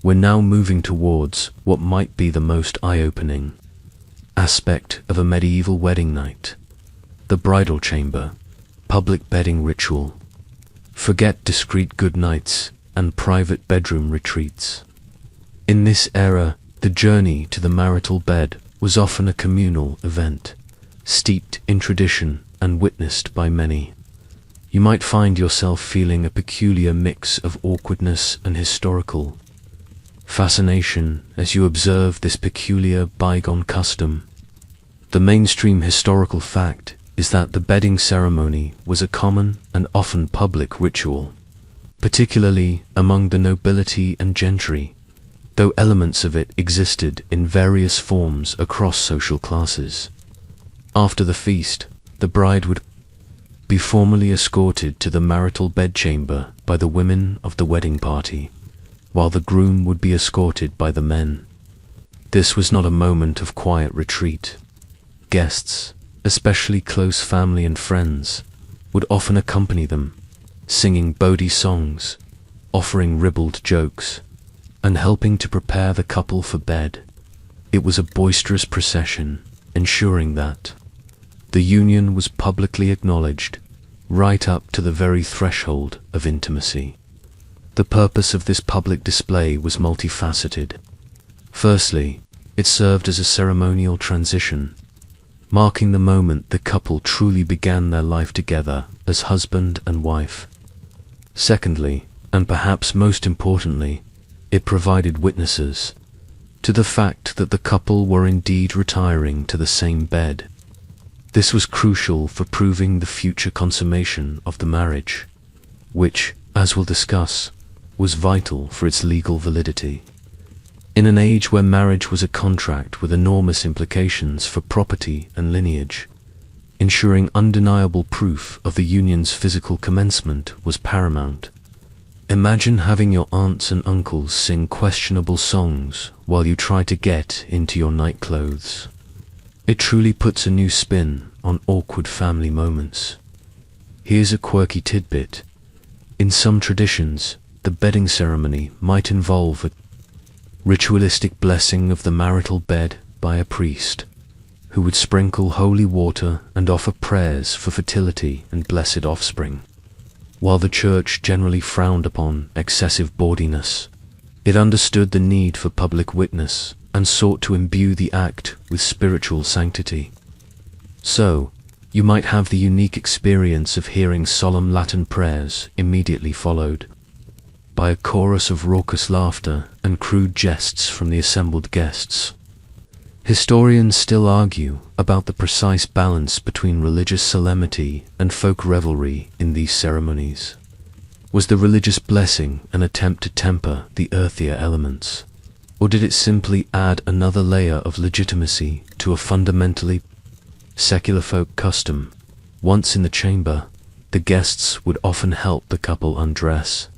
We're now moving towards what might be the most eye-opening aspect of a medieval wedding night: the bridal chamber, public bedding ritual. Forget discreet good nights and private bedroom retreats. In this era, the journey to the marital bed was often a communal event, steeped in tradition and witnessed by many. You might find yourself feeling a peculiar mix of awkwardness and historical fascination as you observe this peculiar bygone custom. The mainstream historical fact is that the bedding ceremony was a common and often public ritual, particularly among the nobility and gentry, though elements of it existed in various forms across social classes. After the feast, the bride would be formally escorted to the marital bedchamber by the women of the wedding party, while the groom would be escorted by the men. This was not a moment of quiet retreat. Guests, especially close family and friends, would often accompany them, singing Bodhi songs, offering ribald jokes, and helping to prepare the couple for bed. It was a boisterous procession, ensuring that the union was publicly acknowledged, right up to the very threshold of intimacy. The purpose of this public display was multifaceted. Firstly, it served as a ceremonial transition, marking the moment the couple truly began their life together as husband and wife. Secondly, and perhaps most importantly, it provided witnesses to the fact that the couple were indeed retiring to the same bed. This was crucial for proving the future consummation of the marriage, which, as we'll discuss, was vital for its legal validity. In an age where marriage was a contract with enormous implications for property and lineage, ensuring undeniable proof of the union's physical commencement was paramount. Imagine having your aunts and uncles sing questionable songs while you try to get into your night clothes. It truly puts a new spin on awkward family moments. Here's a quirky tidbit. In some traditions, the bedding ceremony might involve a ritualistic blessing of the marital bed by a priest, who would sprinkle holy water and offer prayers for fertility and blessed offspring. While the church generally frowned upon excessive bawdiness, it understood the need for public witness and sought to imbue the act with spiritual sanctity. So, you might have the unique experience of hearing solemn Latin prayers immediately followed by a chorus of raucous laughter and crude jests from the assembled guests. Historians still argue about the precise balance between religious solemnity and folk revelry in these ceremonies. Was the religious blessing an attempt to temper the earthier elements, or did it simply add another layer of legitimacy to a fundamentally secular folk custom? Once in the chamber, the guests would often help the couple undress,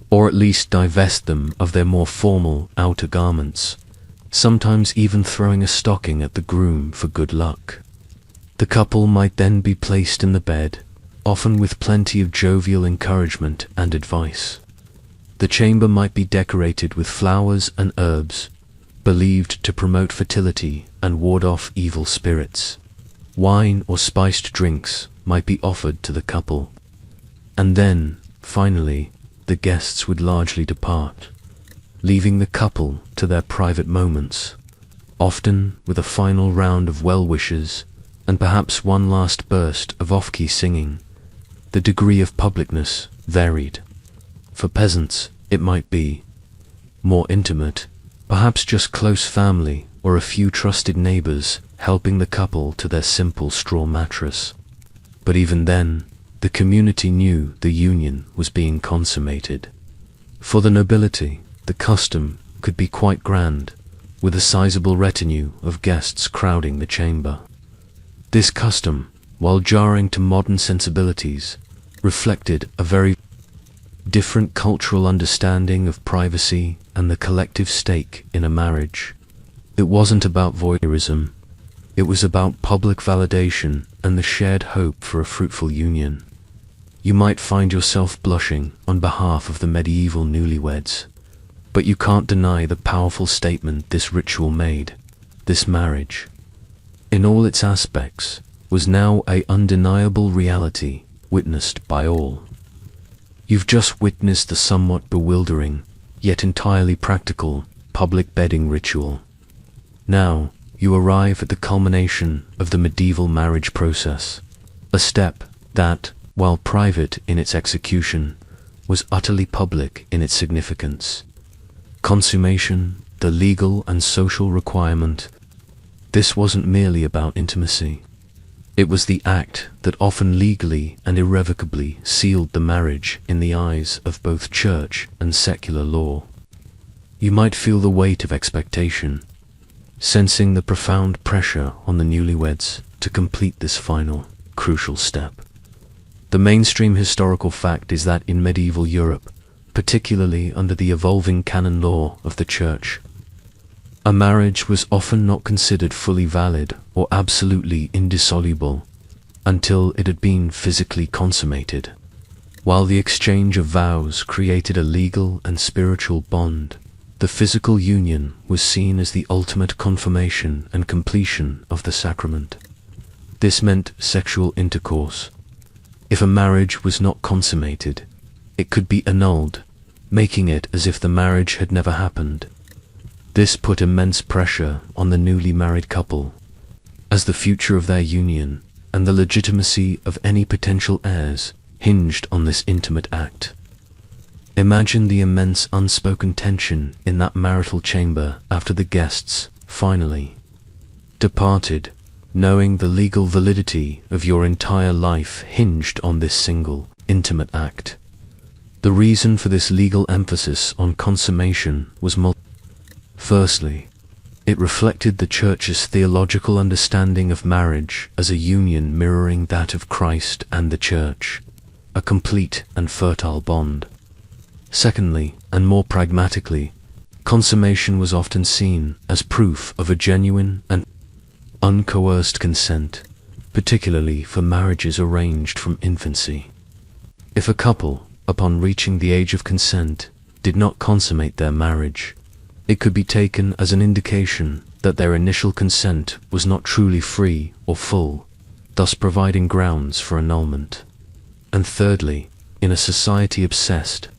or at least divest them of their more formal outer garments, sometimes even throwing a stocking at the groom for good luck. The couple might then be placed in the bed, often with plenty of jovial encouragement and advice. The chamber might be decorated with flowers and herbs, believed to promote fertility and ward off evil spirits. Wine or spiced drinks might be offered to the couple. And then, finally, the guests would largely depart, leaving the couple to their private moments, often with a final round of well wishes and perhaps one last burst of off-key singing. The degree of publicness varied. For peasants, it might be more intimate, perhaps just close family or a few trusted neighbors helping the couple to their simple straw mattress. But even then, the community knew the union was being consummated. For the nobility, the custom could be quite grand, with a sizable retinue of guests crowding the chamber. This custom, while jarring to modern sensibilities, reflected a very different cultural understanding of privacy and the collective stake in a marriage. It wasn't about voyeurism, It was about public validation and the shared hope for a fruitful union. You might find yourself blushing on behalf of the medieval newlyweds, but you can't deny the powerful statement this ritual made. This marriage, in all its aspects, was now an undeniable reality, witnessed by all. You've just witnessed the somewhat bewildering, yet entirely practical, public bedding ritual. Now, you arrive at the culmination of the medieval marriage process, a step that, while private in its execution, was utterly public in its significance. Consummation, the legal and social requirement. This wasn't merely about intimacy. It was the act that often legally and irrevocably sealed the marriage in the eyes of both church and secular law. You might feel the weight of expectation, sensing the profound pressure on the newlyweds to complete this final, crucial step. The mainstream historical fact is that in medieval Europe, particularly under the evolving canon law of the Church, a marriage was often not considered fully valid or absolutely indissoluble until it had been physically consummated. While the exchange of vows created a legal and spiritual bond, the physical union was seen as the ultimate confirmation and completion of the sacrament. This meant sexual intercourse. If a marriage was not consummated, it could be annulled, making it as if the marriage had never happened. This put immense pressure on the newly married couple, as the future of their union and the legitimacy of any potential heirs hinged on this intimate act. Imagine the immense unspoken tension in that marital chamber after the guests, finally, departed, knowing the legal validity of your entire life hinged on this single, intimate act. The reason for this legal emphasis on consummation was multiple. Firstly, it reflected the Church's theological understanding of marriage as a union mirroring that of Christ and the Church, a complete and fertile bond. Secondly, and more pragmatically, consummation was often seen as proof of a genuine and uncoerced consent, particularly for marriages arranged from infancy. If a couple, upon reaching the age of consent, did not consummate their marriage, it could be taken as an indication that their initial consent was not truly free or full, thus providing grounds for annulment. And thirdly, in a society obsessed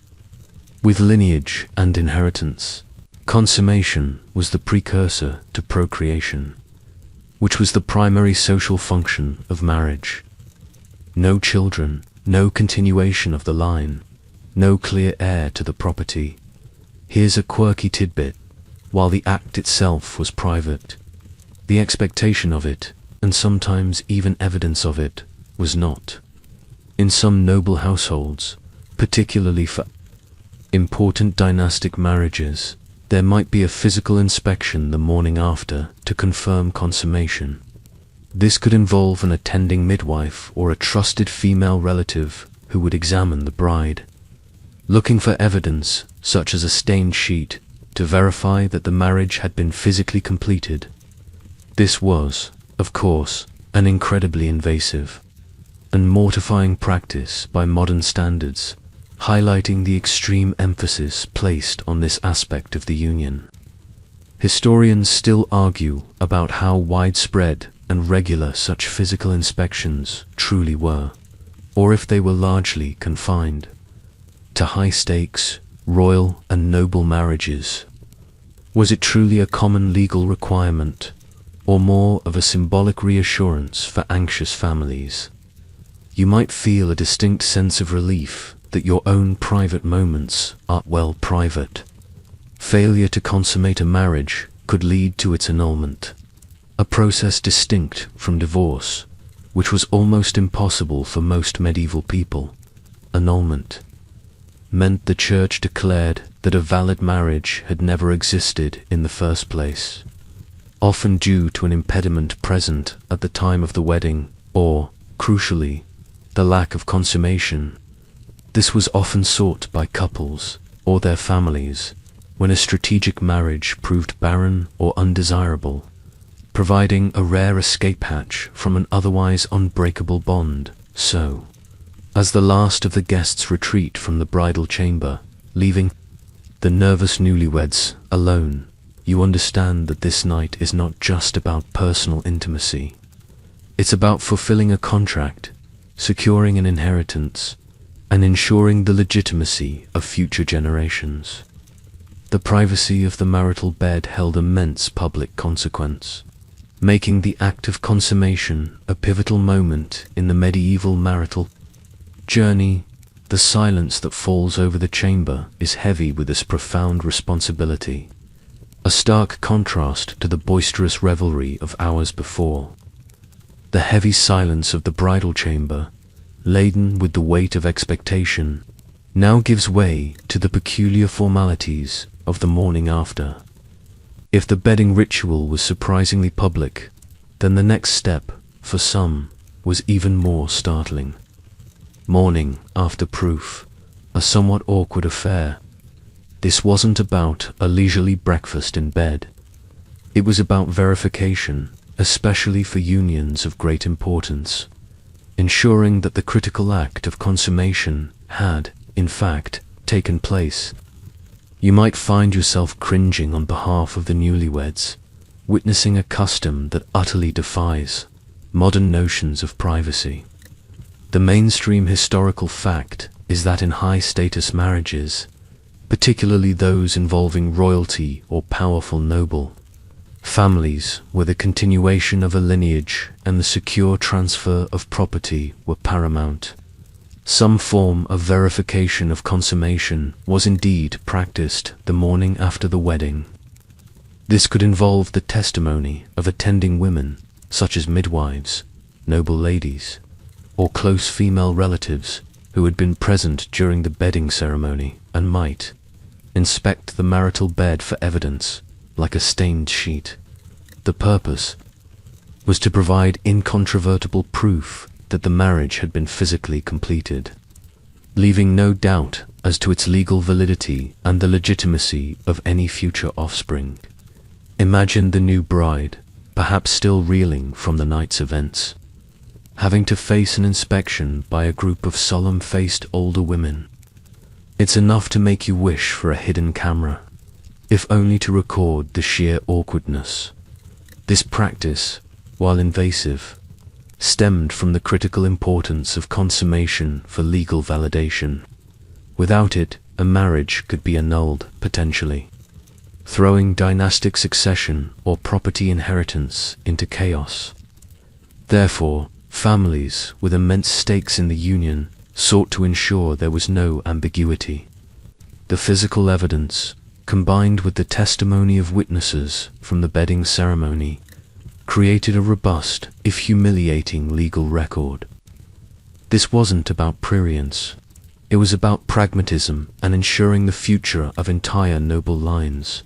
with lineage and inheritance, consummation was the precursor to procreation, which was the primary social function of marriage. No children, no continuation of the line, no clear heir to the property. Here's a quirky tidbit. While the act itself was private, the expectation of it, and sometimes even evidence of it, was not. In some noble households, particularly for important dynastic marriages, there might be a physical inspection the morning after to confirm consummation. This could involve an attending midwife or a trusted female relative who would examine the bride, looking for evidence, such as a stained sheet, to verify that the marriage had been physically completed. This was, of course, an incredibly invasive and mortifying practice by modern standards, highlighting the extreme emphasis placed on this aspect of the union. Historians still argue about how widespread and regular such physical inspections truly were, or if they were largely confined to high-stakes, royal and noble marriages. Was it truly a common legal requirement, or more of a symbolic reassurance for anxious families? You might feel a distinct sense of relief that your own private moments are, well, private. Failure to consummate a marriage could lead to its annulment, a process distinct from divorce, which was almost impossible for most medieval people. Annulment meant the Church declared that a valid marriage had never existed in the first place, often due to an impediment present at the time of the wedding, or, crucially, the lack of consummation. This was often sought by couples or their families when a strategic marriage proved barren or undesirable, providing a rare escape hatch from an otherwise unbreakable bond. So, as the last of the guests retreat from the bridal chamber, leaving the nervous newlyweds alone, you understand that this night is not just about personal intimacy. It's about fulfilling a contract, securing an inheritance, and ensuring the legitimacy of future generations. The privacy of the marital bed held immense public consequence, making the act of consummation a pivotal moment in the medieval marital journey. The silence that falls over the chamber is heavy with this profound responsibility, a stark contrast to the boisterous revelry of hours before. The heavy silence of the bridal chamber, laden with the weight of expectation, now gives way to the peculiar formalities of the morning after. If the bedding ritual was surprisingly public, then the next step, for some, was even more startling. Morning after proof, a somewhat awkward affair. This wasn't about a leisurely breakfast in bed. It was about verification, especially for unions of great importance, ensuring that the critical act of consummation had, in fact, taken place. You might find yourself cringing on behalf of the newlyweds, witnessing a custom that utterly defies modern notions of privacy. The mainstream historical fact is that in high-status marriages, particularly those involving royalty or powerful noble families, where the continuation of a lineage and the secure transfer of property were paramount, some form of verification of consummation was indeed practiced the morning after the wedding. This could involve the testimony of attending women, such as midwives, noble ladies, or close female relatives who had been present during the bedding ceremony and might inspect the marital bed for evidence, like a stained sheet. The purpose was to provide incontrovertible proof that the marriage had been physically completed, leaving no doubt as to its legal validity and the legitimacy of any future offspring. Imagine the new bride, perhaps still reeling from the night's events, having to face an inspection by a group of solemn-faced older women. It's enough to make you wish for a hidden camera, if only to record the sheer awkwardness. This practice, while invasive, stemmed from the critical importance of consummation for legal validation. Without it, a marriage could be annulled, potentially, throwing dynastic succession or property inheritance into chaos. Therefore, families with immense stakes in the union sought to ensure there was no ambiguity. The physical evidence, combined with the testimony of witnesses from the bedding ceremony, created a robust, if humiliating, legal record. This wasn't about prurience. It was about pragmatism and ensuring the future of entire noble lines.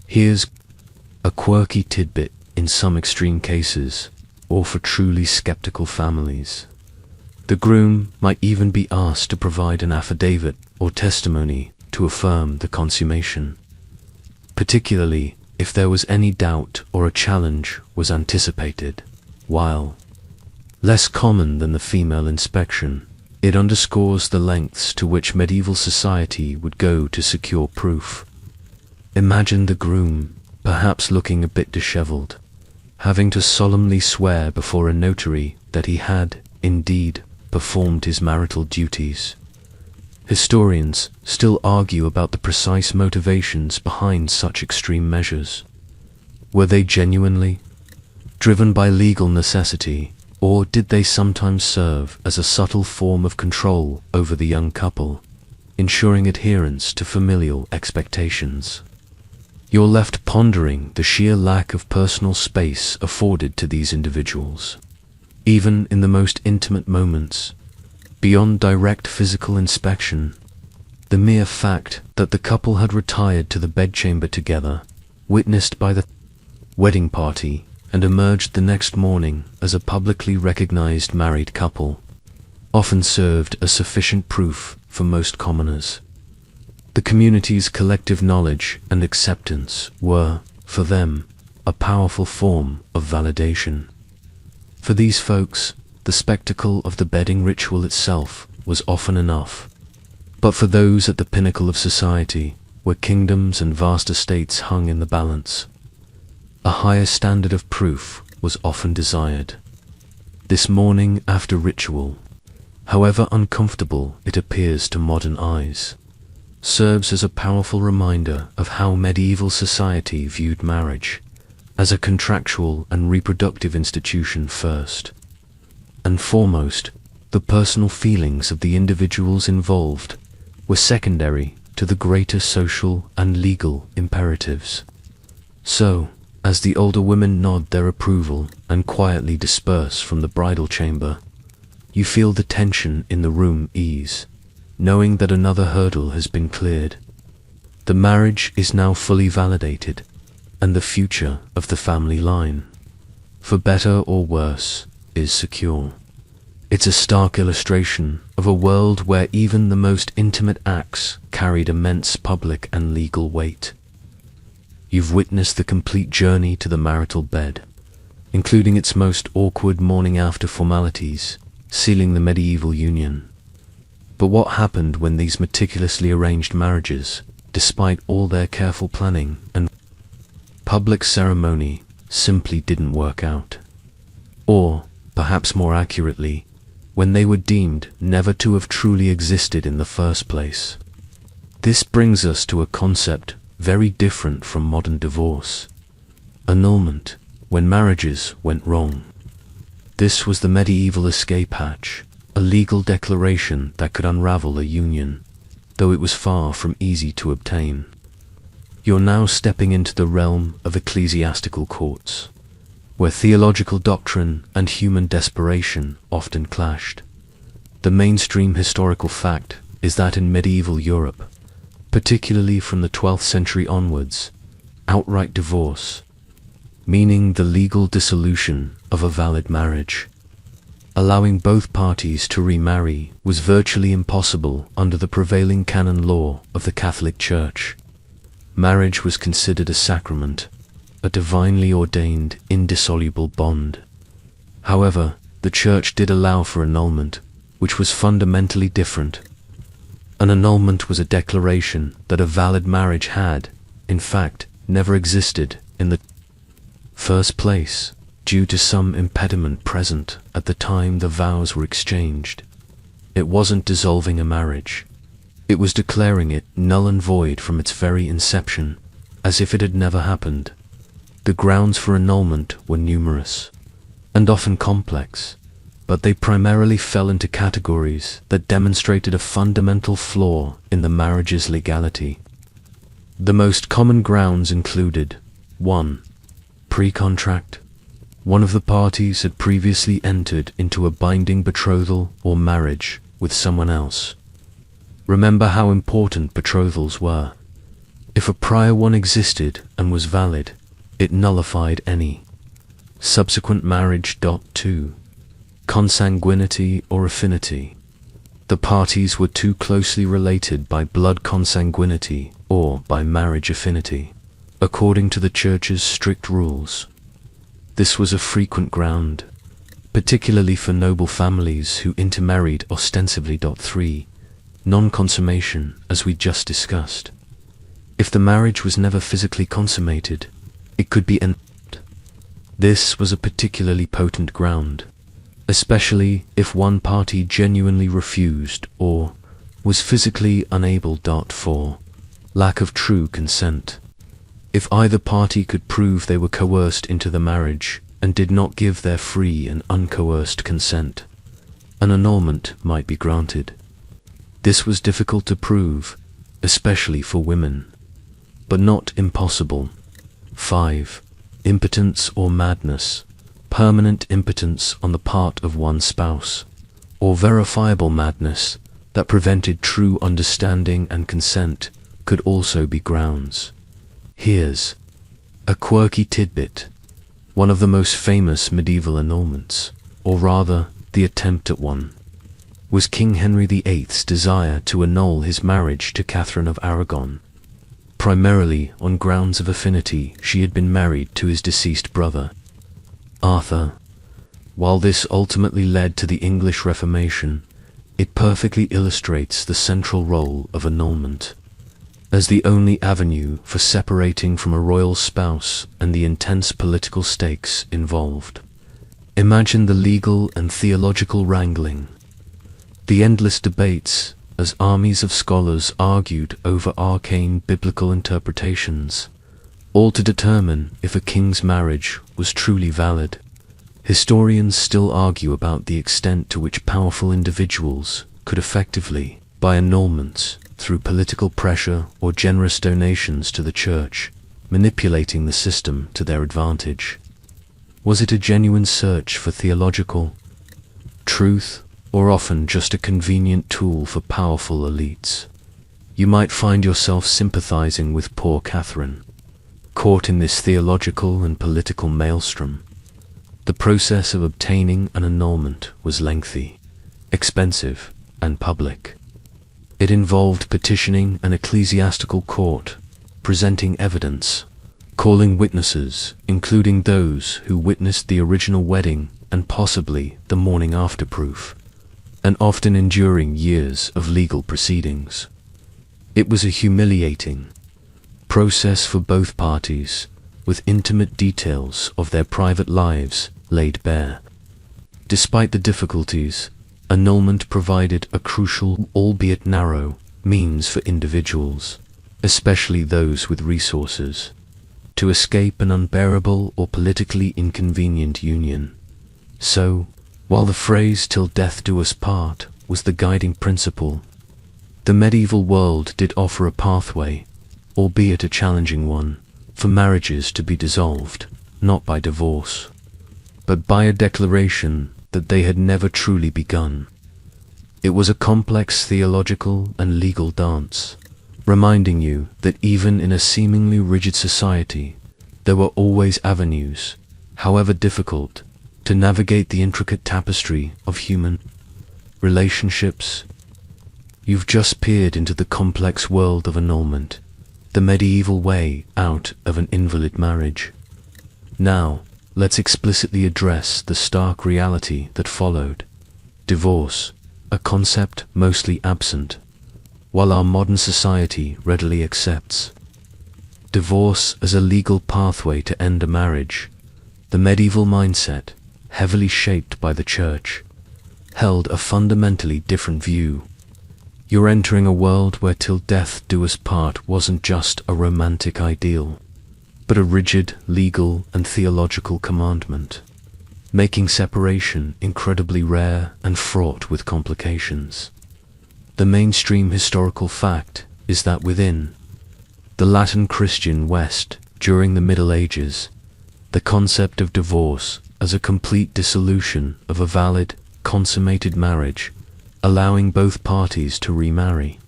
Here's a quirky tidbit in some extreme cases, or for truly skeptical families. The groom might even be asked to provide an affidavit or testimony to affirm the consummation, particularly if there was any doubt or a challenge was anticipated. While less common than the female inspection, it underscores the lengths to which medieval society would go to secure proof. Imagine the groom, perhaps looking a bit disheveled, having to solemnly swear before a notary that he had, indeed, performed his marital duties. Historians still argue about the precise motivations behind such extreme measures. Were they genuinely driven by legal necessity, or did they sometimes serve as a subtle form of control over the young couple, ensuring adherence to familial expectations? You're left pondering the sheer lack of personal space afforded to these individuals, even in the most intimate moments. Beyond direct physical inspection, the mere fact that the couple had retired to the bedchamber together, witnessed by the wedding party, and emerged the next morning as a publicly recognized married couple, often served as sufficient proof for most commoners. The community's collective knowledge and acceptance were, for them, a powerful form of validation. For these folks, the spectacle of the bedding ritual itself was often enough. But for those at the pinnacle of society, where kingdoms and vast estates hung in the balance, a higher standard of proof was often desired. This morning after ritual, however uncomfortable it appears to modern eyes, serves as a powerful reminder of how medieval society viewed marriage as a contractual and reproductive institution first and foremost. The personal feelings of the individuals involved were secondary to the greater social and legal imperatives. So, as the older women nod their approval and quietly disperse from the bridal chamber, you feel the tension in the room ease, knowing that another hurdle has been cleared. The marriage is now fully validated, and the future of the family line, for better or worse, is secure. It's a stark illustration of a world where even the most intimate acts carried immense public and legal weight. You've witnessed the complete journey to the marital bed, including its most awkward morning after formalities, sealing the medieval union. But what happened when these meticulously arranged marriages, despite all their careful planning and public ceremony, simply didn't work out? Or, perhaps more accurately, when they were deemed never to have truly existed in the first place? This brings us to a concept very different from modern divorce: annulment, when marriages went wrong. This was the medieval escape hatch, a legal declaration that could unravel a union, though it was far from easy to obtain. You're now stepping into the realm of ecclesiastical courts, where theological doctrine and human desperation often clashed. The mainstream historical fact is that in medieval Europe, particularly from the 12th century onwards, outright divorce, meaning the legal dissolution of a valid marriage, allowing both parties to remarry, was virtually impossible under the prevailing canon law of the Catholic Church. Marriage was considered a sacrament, a divinely ordained, indissoluble bond. However, the Church did allow for annulment, which was fundamentally different. An annulment was a declaration that a valid marriage had, in fact, never existed in the first place, due to some impediment present at the time the vows were exchanged. It wasn't dissolving a marriage. It was declaring it null and void from its very inception, as if it had never happened. The grounds for annulment were numerous, and often complex, but they primarily fell into categories that demonstrated a fundamental flaw in the marriage's legality. The most common grounds included: 1. Pre-contract. One of the parties had previously entered into a binding betrothal or marriage with someone else. Remember how important betrothals were. If a prior one existed and was valid, it nullified any subsequent marriage. 2. Consanguinity or affinity. The parties were too closely related by blood consanguinity or by marriage affinity, according to the Church's strict rules. This was a frequent ground, particularly for noble families who intermarried ostensibly. 3. Non-consummation, as we just discussed. If the marriage was never physically consummated, it could be annulled. This was a particularly potent ground, especially if one party genuinely refused or was physically unable. 4. Lack of true consent. If either party could prove they were coerced into the marriage and did not give their free and uncoerced consent, an annulment might be granted. This was difficult to prove, especially for women, but not impossible. 5. Impotence or madness. Permanent impotence on the part of one spouse, or verifiable madness that prevented true understanding and consent, could also be grounds. Here's a quirky tidbit. One of the most famous medieval annulments, or rather, the attempt at one, was King Henry VIII's desire to annul his marriage to Catherine of Aragon. primarily on grounds of affinity. She had been married to his deceased brother, Arthur. While this ultimately led to the English Reformation, it perfectly illustrates the central role of annulment as the only avenue for separating from a royal spouse and the intense political stakes involved. Imagine the legal and theological wrangling, the endless debates as armies of scholars argued over arcane biblical interpretations, all to determine if a king's marriage was truly valid. Historians still argue about the extent to which powerful individuals could effectively buy annulments through political pressure or generous donations to the church, manipulating the system to their advantage. Was it a genuine search for theological truth, or often just a convenient tool for powerful elites? You might find yourself sympathizing with poor Catherine, caught in this theological and political maelstrom. The process of obtaining an annulment was lengthy, expensive, and public. It involved petitioning an ecclesiastical court, presenting evidence, calling witnesses, including those who witnessed the original wedding and possibly the morning after proof, and often enduring years of legal proceedings. It was a humiliating process for both parties, with intimate details of their private lives laid bare. Despite the difficulties, annulment provided a crucial, albeit narrow, means for individuals, especially those with resources, to escape an unbearable or politically inconvenient union. So, while the phrase "till death do us part" was the guiding principle, the medieval world did offer a pathway, albeit a challenging one, for marriages to be dissolved, not by divorce, but by a declaration that they had never truly begun. It was a complex theological and legal dance, reminding you that even in a seemingly rigid society, there were always avenues, however difficult, to navigate the intricate tapestry of human relationships. You've just peered into the complex world of annulment, the medieval way out of an invalid marriage. Now, let's explicitly address the stark reality that followed. Divorce, a concept mostly absent, while our modern society readily accepts divorce as a legal pathway to end a marriage. The medieval mindset, heavily shaped by the church, held a fundamentally different view. You're entering a world where "till death do us part" wasn't just a romantic ideal, but a rigid legal and theological commandment, making separation incredibly rare and fraught with complications. The mainstream historical fact is that within the Latin Christian West during the Middle Ages, the concept of divorce as a complete dissolution of a valid, consummated marriage, allowing both parties to remarry,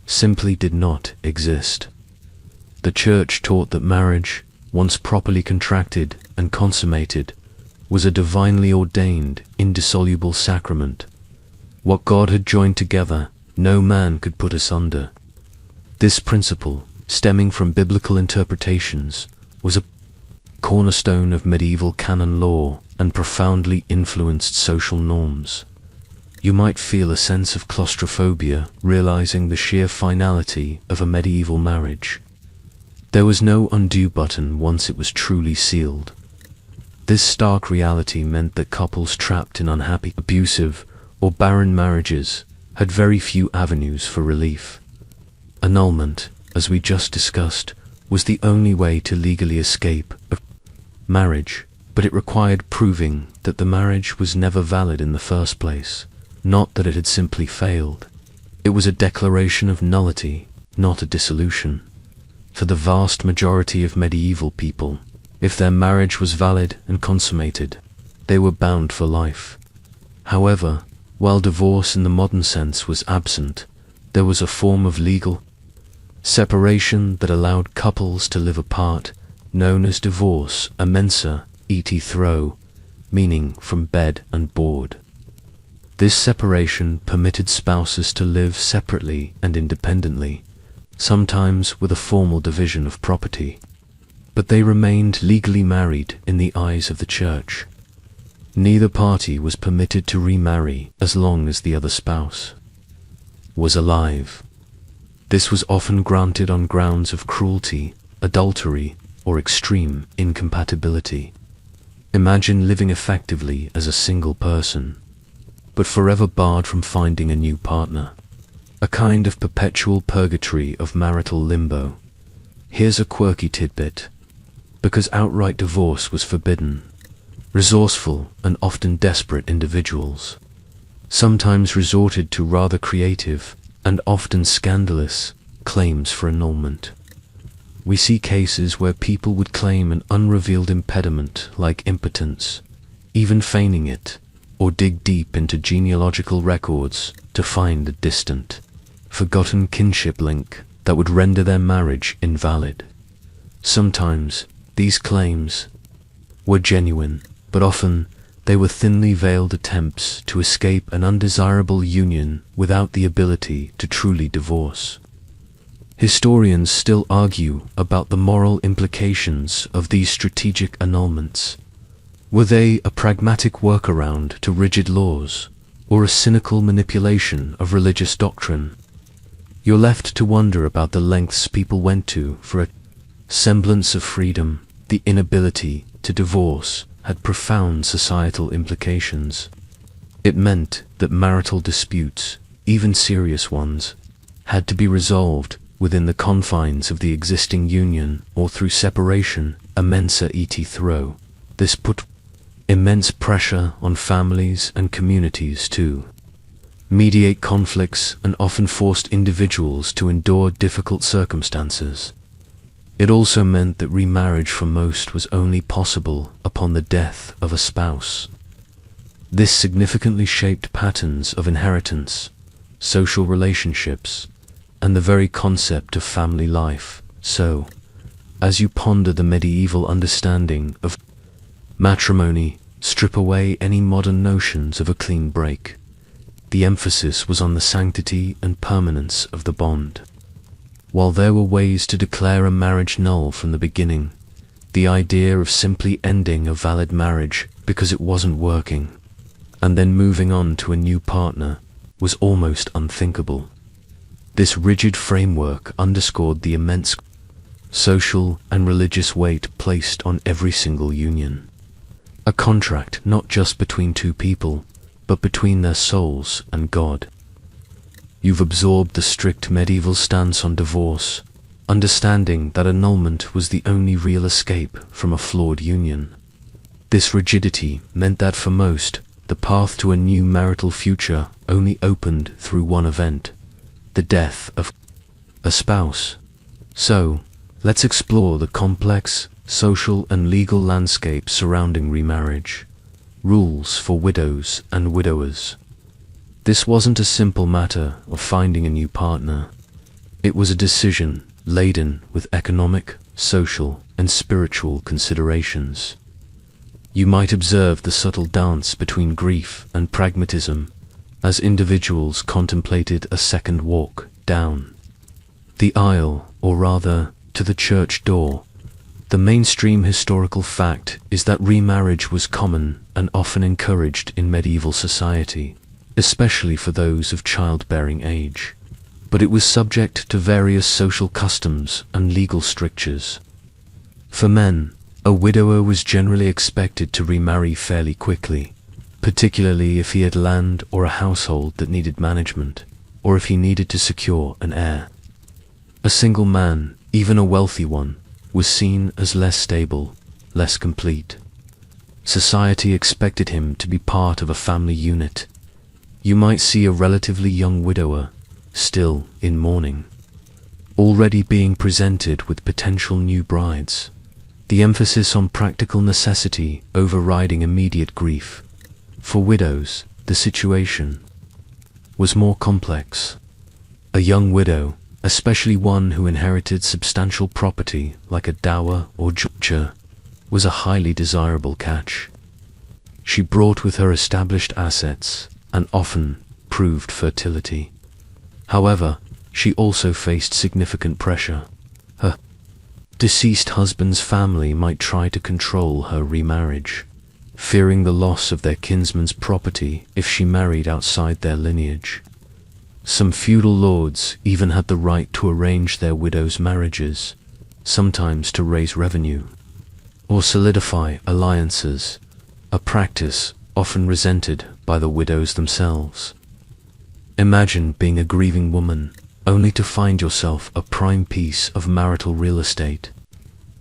simply did not exist. The Church taught that marriage, once properly contracted and consummated, was a divinely ordained, indissoluble sacrament. What God had joined together, no man could put asunder. This principle, stemming from biblical interpretations, was a cornerstone of medieval canon law and profoundly influenced social norms. You might feel a sense of claustrophobia realizing the sheer finality of a medieval marriage. There was no undo button once it was truly sealed. This stark reality meant that couples trapped in unhappy, abusive, or barren marriages had very few avenues for relief. Annulment, as we just discussed, was the only way to legally escape a marriage, but it required proving that the marriage was never valid in the first place, not that it had simply failed. It was a declaration of nullity, not a dissolution. For the vast majority of medieval people, if their marriage was valid and consummated, they were bound for life. However, while divorce in the modern sense was absent, there was a form of legal separation that allowed couples to live apart, known as divorce, a mensa et thro, meaning from bed and board. This separation permitted spouses to live separately and independently, sometimes with a formal division of property. But they remained legally married in the eyes of the church. Neither party was permitted to remarry as long as the other spouse was alive. This was often granted on grounds of cruelty, adultery, or extreme incompatibility. Imagine living effectively as a single person, but forever barred from finding a new partner. A kind of perpetual purgatory of marital limbo. Here's a quirky tidbit. Because outright divorce was forbidden, resourceful and often desperate individuals sometimes resorted to rather creative and often scandalous claims for annulment. We see cases where people would claim an unrevealed impediment like impotence, even feigning it, or dig deep into genealogical records to find a distant, forgotten kinship link that would render their marriage invalid. Sometimes these claims were genuine, but often they were thinly veiled attempts to escape an undesirable union without the ability to truly divorce. Historians still argue about the moral implications of these strategic annulments. Were they a pragmatic workaround to rigid laws, or a cynical manipulation of religious doctrine? You're left to wonder about the lengths people went to for a semblance of freedom. The inability to divorce had profound societal implications. It meant that marital disputes, even serious ones, had to be resolved within the confines of the existing union or through separation, a mensa et thro. This put immense pressure on families and communities to mediate conflicts and often forced individuals to endure difficult circumstances. It also meant that remarriage for most was only possible upon the death of a spouse. This significantly shaped patterns of inheritance, social relationships, and the very concept of family life. So, as you ponder the medieval understanding of matrimony, strip away any modern notions of a clean break. The emphasis was on the sanctity and permanence of the bond. While there were ways to declare a marriage null from the beginning, the idea of simply ending a valid marriage because it wasn't working, and then moving on to a new partner, was almost unthinkable. This rigid framework underscored the immense social and religious weight placed on every single union. A contract not just between two people, but between their souls and God. You've absorbed the strict medieval stance on divorce, understanding that annulment was the only real escape from a flawed union. This rigidity meant that for most, the path to a new marital future only opened through one event: the death of a spouse. So, let's explore the complex social and legal landscape surrounding remarriage. Rules for widows and widowers. This wasn't a simple matter of finding a new partner. It was a decision laden with economic, social, and spiritual considerations. You might observe the subtle dance between grief and pragmatism as individuals contemplated a second walk down the aisle, or rather, to the church door. The mainstream historical fact is that remarriage was common and often encouraged in medieval society, especially for those of childbearing age. But it was subject to various social customs and legal strictures. For men, a widower was generally expected to remarry fairly quickly, particularly if he had land or a household that needed management, or if he needed to secure an heir. A single man, even a wealthy one, was seen as less stable, less complete. Society expected him to be part of a family unit. You might see a relatively young widower, still in mourning, already being presented with potential new brides. The emphasis on practical necessity overriding immediate grief. For widows, the situation was more complex. A young widow, especially one who inherited substantial property like a dower or jointure, was a highly desirable catch. She brought with her established assets and often proved fertility. However, she also faced significant pressure. Her deceased husband's family might try to control her remarriage, fearing the loss of their kinsman's property if she married outside their lineage. Some feudal lords even had the right to arrange their widows' marriages, sometimes to raise revenue or solidify alliances, a practice often resented by the widows themselves. Imagine being a grieving woman, only to find yourself a prime piece of marital real estate,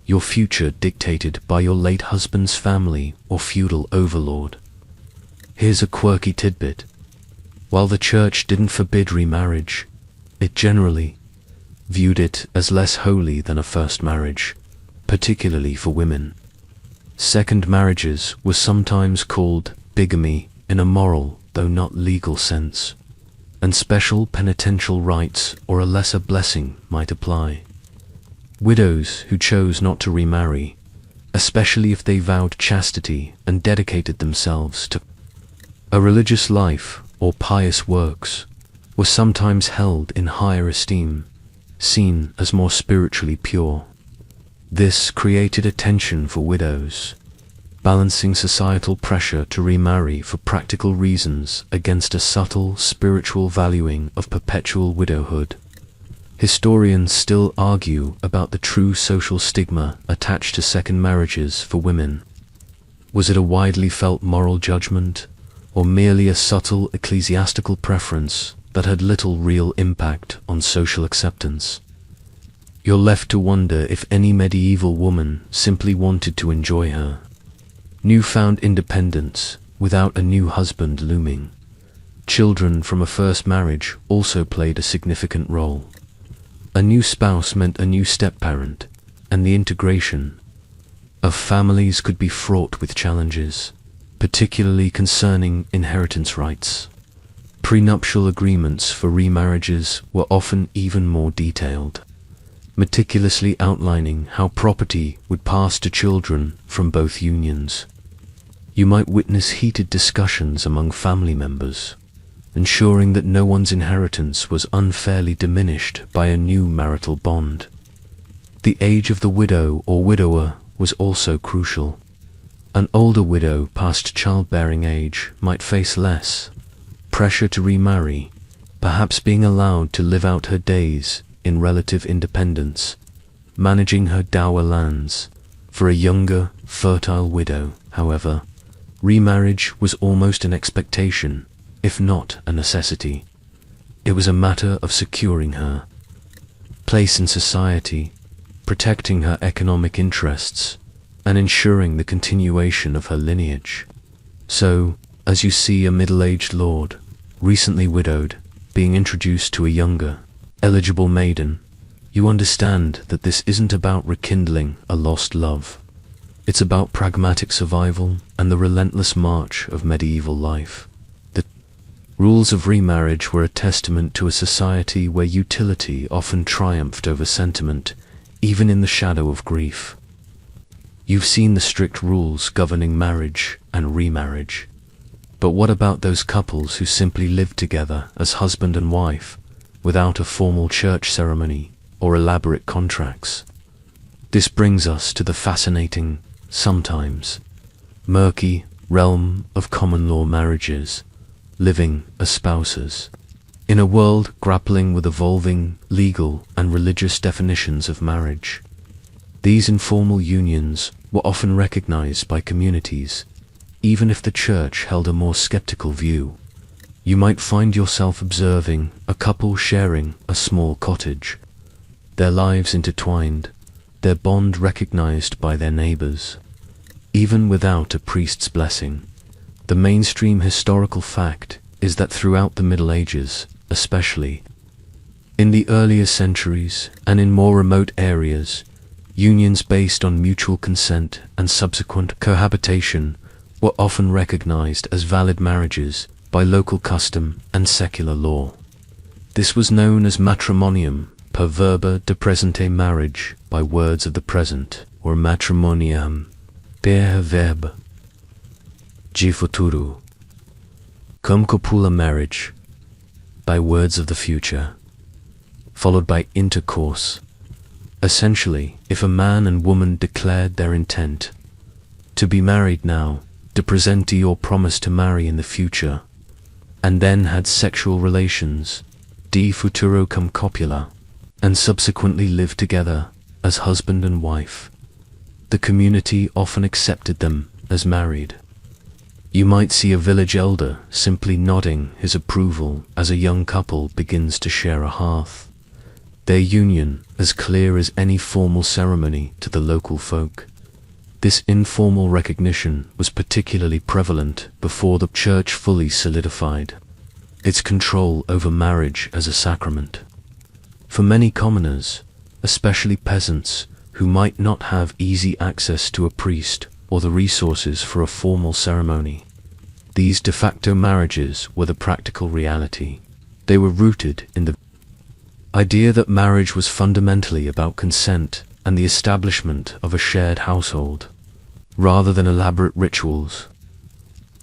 your future dictated by your late husband's family or feudal overlord. Here's a quirky tidbit. While the church didn't forbid remarriage, it generally viewed it as less holy than a first marriage, particularly for women. Second marriages were sometimes called bigamy in a moral, though not legal sense, and special penitential rites or a lesser blessing might apply. Widows who chose not to remarry, especially if they vowed chastity and dedicated themselves to a religious life or pious works, were sometimes held in higher esteem, seen as more spiritually pure. This created a tension for widows, balancing societal pressure to remarry for practical reasons against a subtle spiritual valuing of perpetual widowhood. Historians still argue about the true social stigma attached to second marriages for women. Was it a widely felt moral judgment, or merely a subtle ecclesiastical preference that had little real impact on social acceptance? You're left to wonder if any medieval woman simply wanted to enjoy her newfound independence without a new husband looming. Children from a first marriage also played a significant role. A new spouse meant a new step-parent, and the integration of families could be fraught with challenges, particularly concerning inheritance rights. Prenuptial agreements for remarriages were often even more detailed, meticulously outlining how property would pass to children from both unions. You might witness heated discussions among family members, ensuring that no one's inheritance was unfairly diminished by a new marital bond. The age of the widow or widower was also crucial. An older widow past childbearing age might face less pressure to remarry, perhaps being allowed to live out her days in relative independence, managing her dower lands. For a younger, fertile widow, however, remarriage was almost an expectation, if not a necessity. It was a matter of securing her place in society, protecting her economic interests, and ensuring the continuation of her lineage. So, as you see a middle-aged lord, recently widowed, being introduced to a younger, eligible maiden, you understand that this isn't about rekindling a lost love. It's about pragmatic survival and the relentless march of medieval life. The rules of remarriage were a testament to a society where utility often triumphed over sentiment, even in the shadow of grief. You've seen the strict rules governing marriage and remarriage. But what about those couples who simply lived together as husband and wife, without a formal church ceremony or elaborate contracts? This brings us to the fascinating, sometimes murky realm of common law marriages, living as spouses. In a world grappling with evolving legal and religious definitions of marriage, these informal unions were often recognized by communities, even if the church held a more skeptical view. You might find yourself observing a couple sharing a small cottage, their lives intertwined, their bond recognized by their neighbors, even without a priest's blessing. The mainstream historical fact is that throughout the Middle Ages, especially in the earlier centuries and in more remote areas, unions based on mutual consent and subsequent cohabitation were often recognized as valid marriages by local custom and secular law. This was known as matrimonium per verba de presente, marriage by words of the present, or matrimonium per verba de futuro, cum copula, marriage by words of the future. followed by intercourse. Essentially, if a man and woman declared their intent to be married now, to present or promise to marry in the future, and then had sexual relations, de futuro cum copula, and subsequently lived together as husband and wife, the community often accepted them as married. You might see a village elder simply nodding his approval as a young couple begins to share a hearth, their union as clear as any formal ceremony to the local folk. This informal recognition was particularly prevalent before the church fully solidified its control over marriage as a sacrament. For many commoners, especially peasants who might not have easy access to a priest or the resources for a formal ceremony, these de facto marriages were the practical reality. They were rooted in the idea that marriage was fundamentally about consent and the establishment of a shared household, rather than elaborate rituals.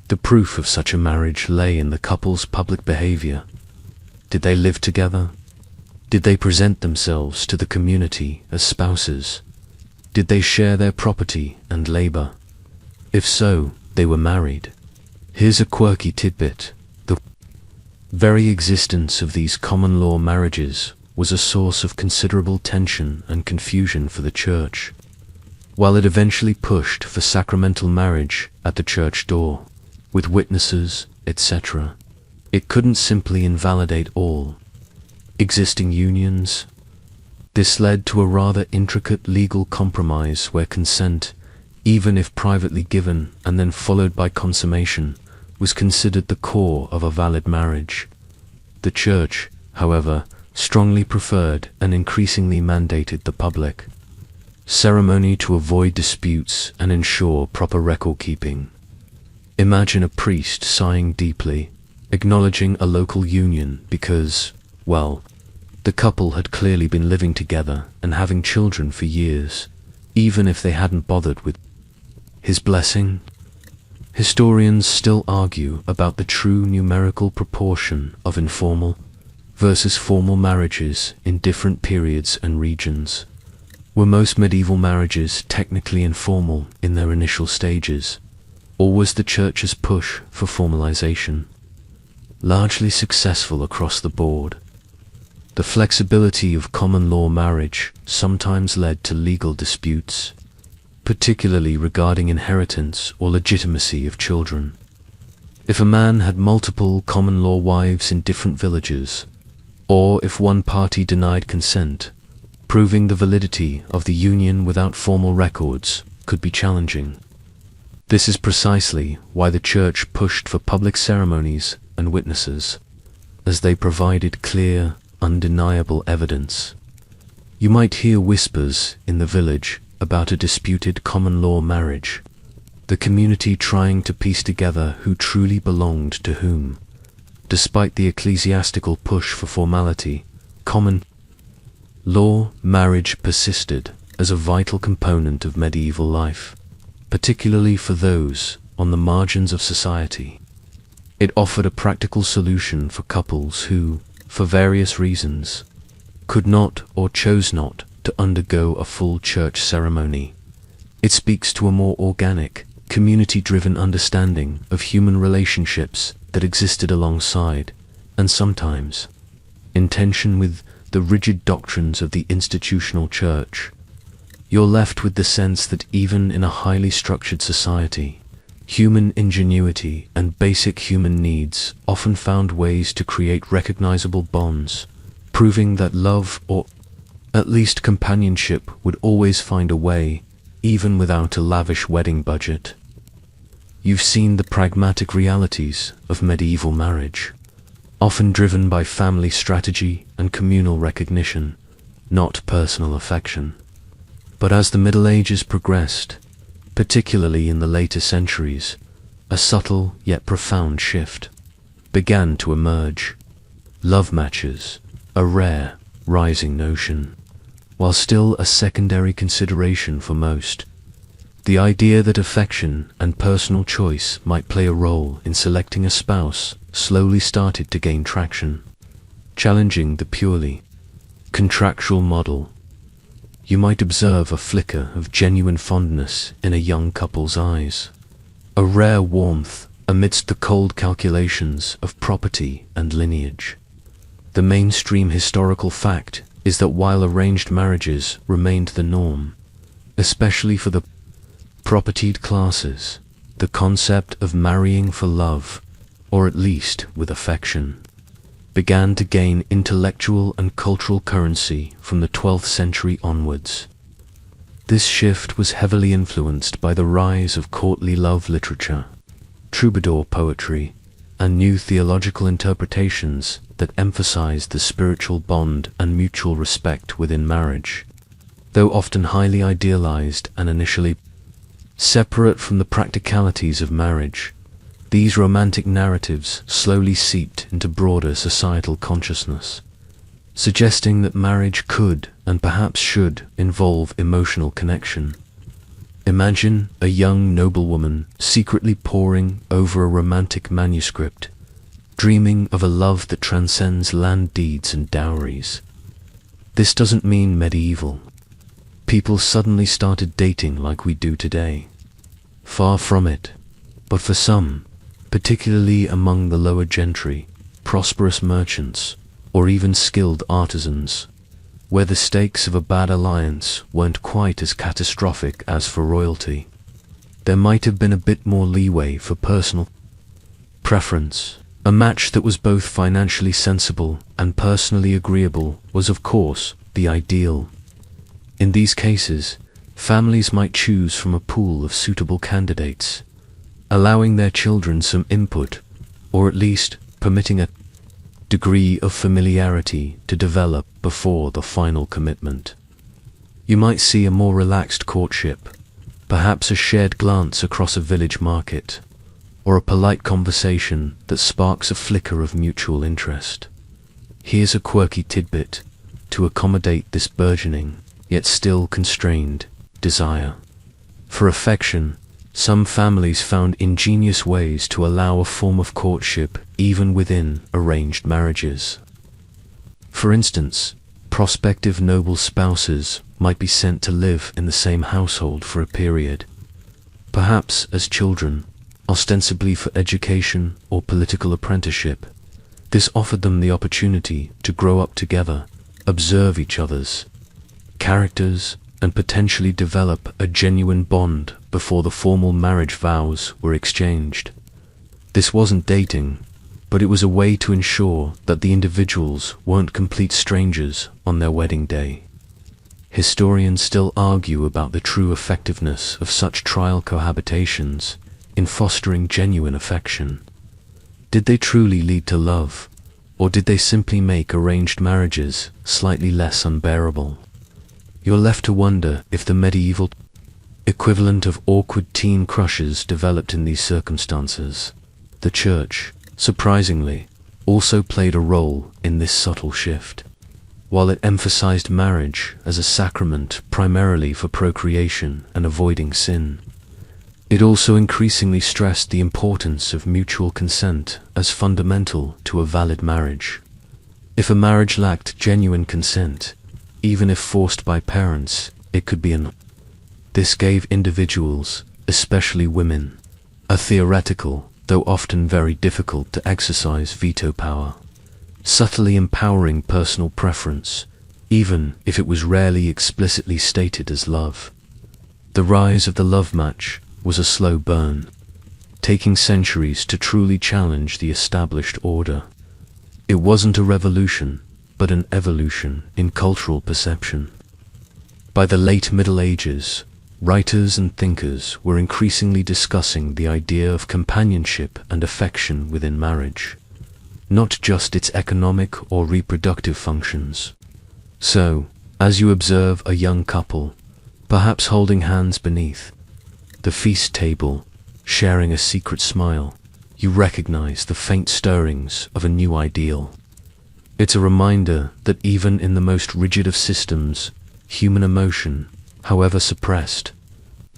The proof of such a marriage lay in the couple's public behavior. Did they live together? Did they present themselves to the community as spouses? Did they share their property and labor? If so, they were married. Here's a quirky tidbit. The very existence of these common law marriages was a source of considerable tension and confusion for the church. While it eventually pushed for sacramental marriage at the church door, with witnesses, etc., it couldn't simply invalidate all existing unions. This led to a rather intricate legal compromise where consent, even if privately given and then followed by consummation, was considered the core of a valid marriage. The church, however, strongly preferred and increasingly mandated the public ceremony to avoid disputes and ensure proper record keeping. Imagine a priest sighing deeply, acknowledging a local union because, well, the couple had clearly been living together and having children for years, even if they hadn't bothered with his blessing. Historians still argue about the true numerical proportion of informal versus formal marriages in different periods and regions. Were most medieval marriages technically informal in their initial stages, or was the church's push for formalization largely successful across the board? The flexibility of common law marriage sometimes led to legal disputes, particularly regarding inheritance or legitimacy of children. If a man had multiple common law wives in different villages, or if one party denied consent, proving the validity of the union without formal records could be challenging. This is precisely why the church pushed for public ceremonies and witnesses, as they provided clear, undeniable evidence. You might hear whispers in the village about a disputed common law marriage, the community trying to piece together who truly belonged to whom. Despite the ecclesiastical push for formality, common law marriage persisted as a vital component of medieval life, particularly for those on the margins of society. It offered a practical solution for couples who, for various reasons, could not or chose not to undergo a full church ceremony. It speaks to a more organic, community-driven understanding of human relationships that existed alongside, and sometimes, in tension with the rigid doctrines of the institutional church. You're left with the sense that even in a highly structured society, human ingenuity and basic human needs often found ways to create recognizable bonds, proving that love, or at least companionship, would always find a way, even without a lavish wedding budget. You've seen the pragmatic realities of medieval marriage, often driven by family strategy and communal recognition, not personal affection. But as the Middle Ages progressed, particularly in the later centuries, a subtle yet profound shift began to emerge. Love matches, a rare, rising notion, while still a secondary consideration for most. The idea that affection and personal choice might play a role in selecting a spouse slowly started to gain traction, challenging the purely Contractual model. You might observe a flicker of genuine fondness in a young couple's eyes, a rare warmth amidst the cold calculations of property and lineage. The mainstream historical fact is that while arranged marriages remained the norm, especially for the propertied classes, the concept of marrying for love, or at least with affection, began to gain intellectual and cultural currency from the 12th century onwards. This shift was heavily influenced by the rise of courtly love literature, troubadour poetry, and new theological interpretations that emphasized the spiritual bond and mutual respect within marriage. Though often highly idealized and initially separate from the practicalities of marriage, these romantic narratives slowly seeped into broader societal consciousness, suggesting that marriage could and perhaps should involve emotional connection. Imagine a young noblewoman secretly poring over a romantic manuscript, dreaming of a love that transcends land deeds and dowries. This doesn't mean medieval. People suddenly started dating like we do today. Far from it. But for some, particularly among the lower gentry, prosperous merchants, or even skilled artisans, where the stakes of a bad alliance weren't quite as catastrophic as for royalty, there might have been a bit more leeway for personal preference. A match that was both financially sensible and personally agreeable was, of course, the ideal. In these cases, families might choose from a pool of suitable candidates, allowing their children some input, or at least permitting a degree of familiarity to develop before the final commitment. You might see a more relaxed courtship, perhaps a shared glance across a village market, or a polite conversation that sparks a flicker of mutual interest. Here's a quirky tidbit to accommodate this burgeoning, yet still constrained, desire for affection. Some families found ingenious ways to allow a form of courtship even within arranged marriages. For instance, prospective noble spouses might be sent to live in the same household for a period, perhaps as children, ostensibly for education or political apprenticeship. This offered them the opportunity to grow up together, observe each other's characters, and potentially develop a genuine bond before the formal marriage vows were exchanged. This wasn't dating, but it was a way to ensure that the individuals weren't complete strangers on their wedding day. Historians still argue about the true effectiveness of such trial cohabitations in fostering genuine affection. Did they truly lead to love, or did they simply make arranged marriages slightly less unbearable? You're left to wonder if the medieval equivalent of awkward teen crushes developed in these circumstances. The Church, surprisingly, also played a role in this subtle shift. While it emphasized marriage as a sacrament primarily for procreation and avoiding sin, it also increasingly stressed the importance of mutual consent as fundamental to a valid marriage. If a marriage lacked genuine consent, even if forced by parents, it could be annulled. This gave individuals, especially women, a theoretical, though often very difficult to exercise veto power, subtly empowering personal preference, even if it was rarely explicitly stated as love. The rise of the love match was a slow burn, taking centuries to truly challenge the established order. It wasn't a revolution, but an evolution in cultural perception. By the late Middle Ages, writers and thinkers were increasingly discussing the idea of companionship and affection within marriage, not just its economic or reproductive functions. So, as you observe a young couple, perhaps holding hands beneath the feast table, sharing a secret smile, you recognize the faint stirrings of a new ideal. It's a reminder that even in the most rigid of systems, human emotion, however suppressed,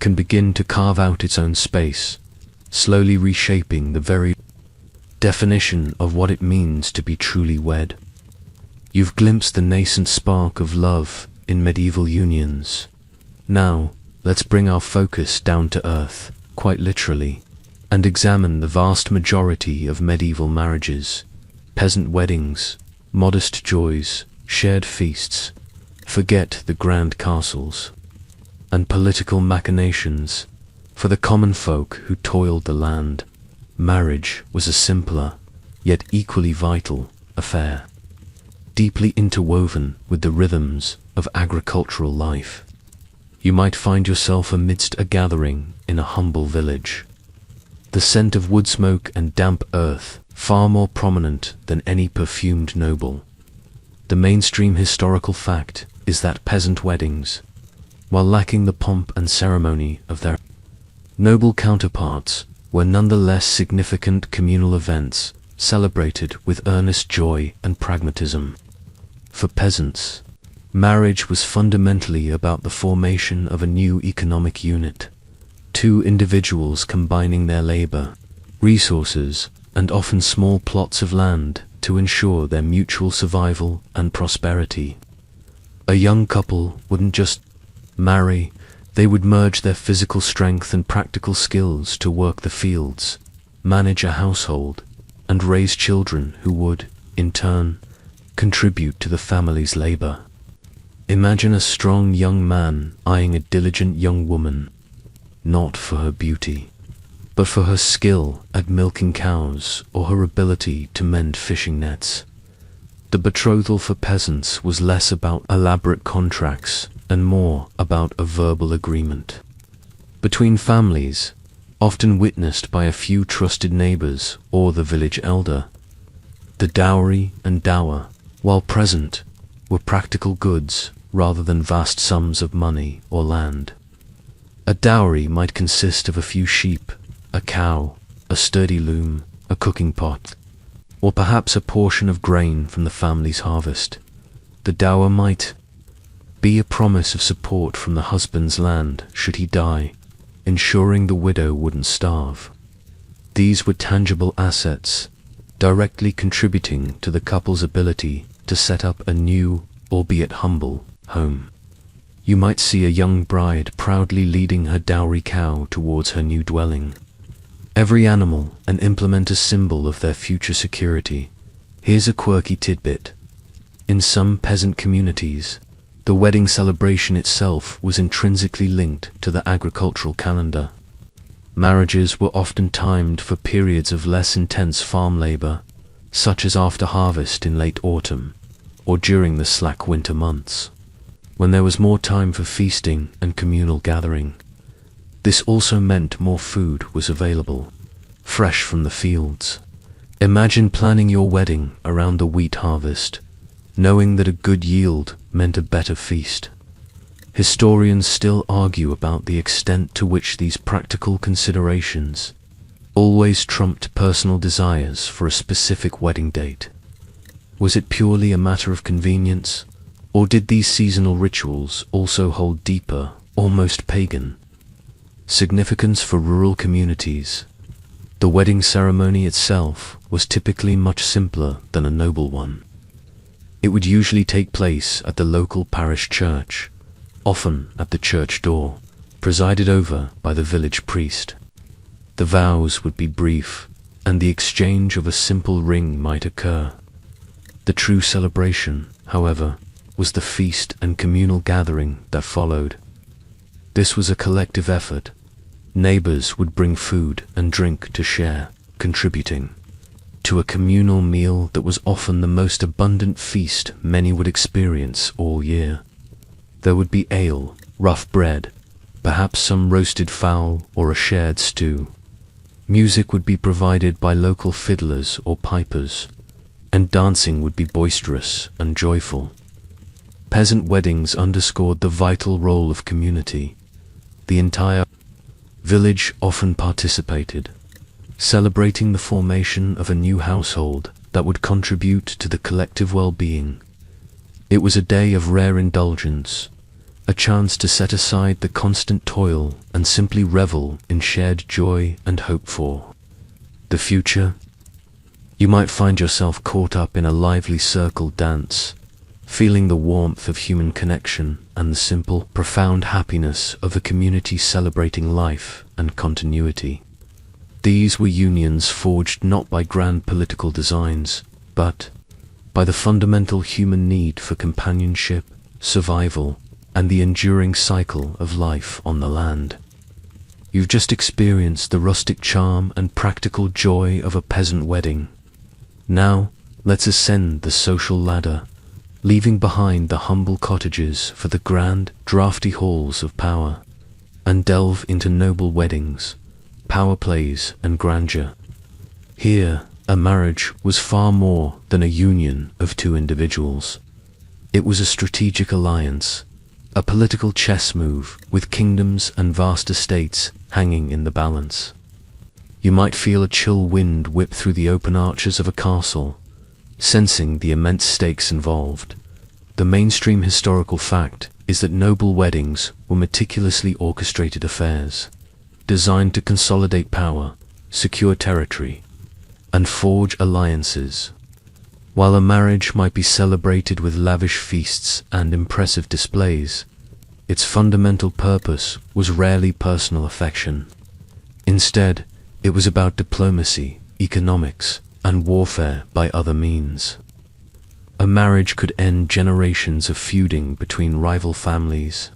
can begin to carve out its own space, slowly reshaping the very definition of what it means to be truly wed. You've glimpsed the nascent spark of love in medieval unions. Now, let's bring our focus down to earth, quite literally, and examine the vast majority of medieval marriages, peasant weddings, modest joys, shared feasts. Forget the grand castles and political machinations. For the common folk who toiled the land, marriage was a simpler, yet equally vital, affair, deeply interwoven with the rhythms of agricultural life. You might find yourself amidst a gathering in a humble village. The scent of wood smoke and damp earth far more prominent than any perfumed noble. The mainstream historical fact is that peasant weddings, while lacking the pomp and ceremony of their noble counterparts, were nonetheless significant communal events celebrated with earnest joy and pragmatism. For peasants, marriage was fundamentally about the formation of a new economic unit, two individuals combining their labor, resources, and often small plots of land to ensure their mutual survival and prosperity. A young couple wouldn't just marry, they would merge their physical strength and practical skills to work the fields, manage a household, and raise children who would, in turn, contribute to the family's labor. Imagine a strong young man eyeing a diligent young woman, not for her beauty, but for her skill at milking cows or her ability to mend fishing nets. The betrothal for peasants was less about elaborate contracts and more about a verbal agreement between families, often witnessed by a few trusted neighbors or the village elder. The dowry and dower, while present, were practical goods rather than vast sums of money or land. A dowry might consist of a few sheep, a cow, a sturdy loom, a cooking pot, or perhaps a portion of grain from the family's harvest. The dower might be a promise of support from the husband's land should he die, ensuring the widow wouldn't starve. These were tangible assets, directly contributing to the couple's ability to set up a new, albeit humble, home. You might see a young bride proudly leading her dowry cow towards her new dwelling, every animal an implement a symbol of their future security. Here's a quirky tidbit. In some peasant communities, the wedding celebration itself was intrinsically linked to the agricultural calendar. Marriages were often timed for periods of less intense farm labor, such as after harvest in late autumn, or during the slack winter months, when there was more time for feasting and communal gathering. This also meant more food was available, fresh from the fields. Imagine planning your wedding around the wheat harvest, knowing that a good yield meant a better feast. Historians still argue about the extent to which these practical considerations always trumped personal desires for a specific wedding date. Was it purely a matter of convenience, or did these seasonal rituals also hold deeper, almost pagan significance for rural communities? The wedding ceremony itself was typically much simpler than a noble one. It would usually take place at the local parish church, often at the church door, presided over by the village priest. The vows would be brief, and the exchange of a simple ring might occur. The true celebration, however, was the feast and communal gathering that followed. This was a collective effort. Neighbors would bring food and drink to share, contributing to a communal meal that was often the most abundant feast many would experience all year. There would be ale, rough bread, perhaps some roasted fowl or a shared stew. Music would be provided by local fiddlers or pipers, and dancing would be boisterous and joyful. Peasant weddings underscored the vital role of community. The entire village often participated, celebrating the formation of a new household that would contribute to the collective well-being. It was a day of rare indulgence, a chance to set aside the constant toil and simply revel in shared joy and hope for the future. You might find yourself caught up in a lively circle dance, feeling the warmth of human connection and the simple, profound happiness of a community celebrating life and continuity. These were unions forged not by grand political designs, but by the fundamental human need for companionship, survival, and the enduring cycle of life on the land. You've just experienced the rustic charm and practical joy of a peasant wedding. Now, let's ascend the social ladder, leaving behind the humble cottages for the grand, draughty halls of power, and delve into noble weddings, power plays, and grandeur. Here, a marriage was far more than a union of two individuals. It was a strategic alliance, a political chess move with kingdoms and vast estates hanging in the balance. You might feel a chill wind whip through the open arches of a castle, sensing the immense stakes involved. The mainstream historical fact is that noble weddings were meticulously orchestrated affairs, designed to consolidate power, secure territory, and forge alliances. While a marriage might be celebrated with lavish feasts and impressive displays, its fundamental purpose was rarely personal affection. Instead, it was about diplomacy, economics, and warfare by other means. A marriage could end generations of feuding between rival families,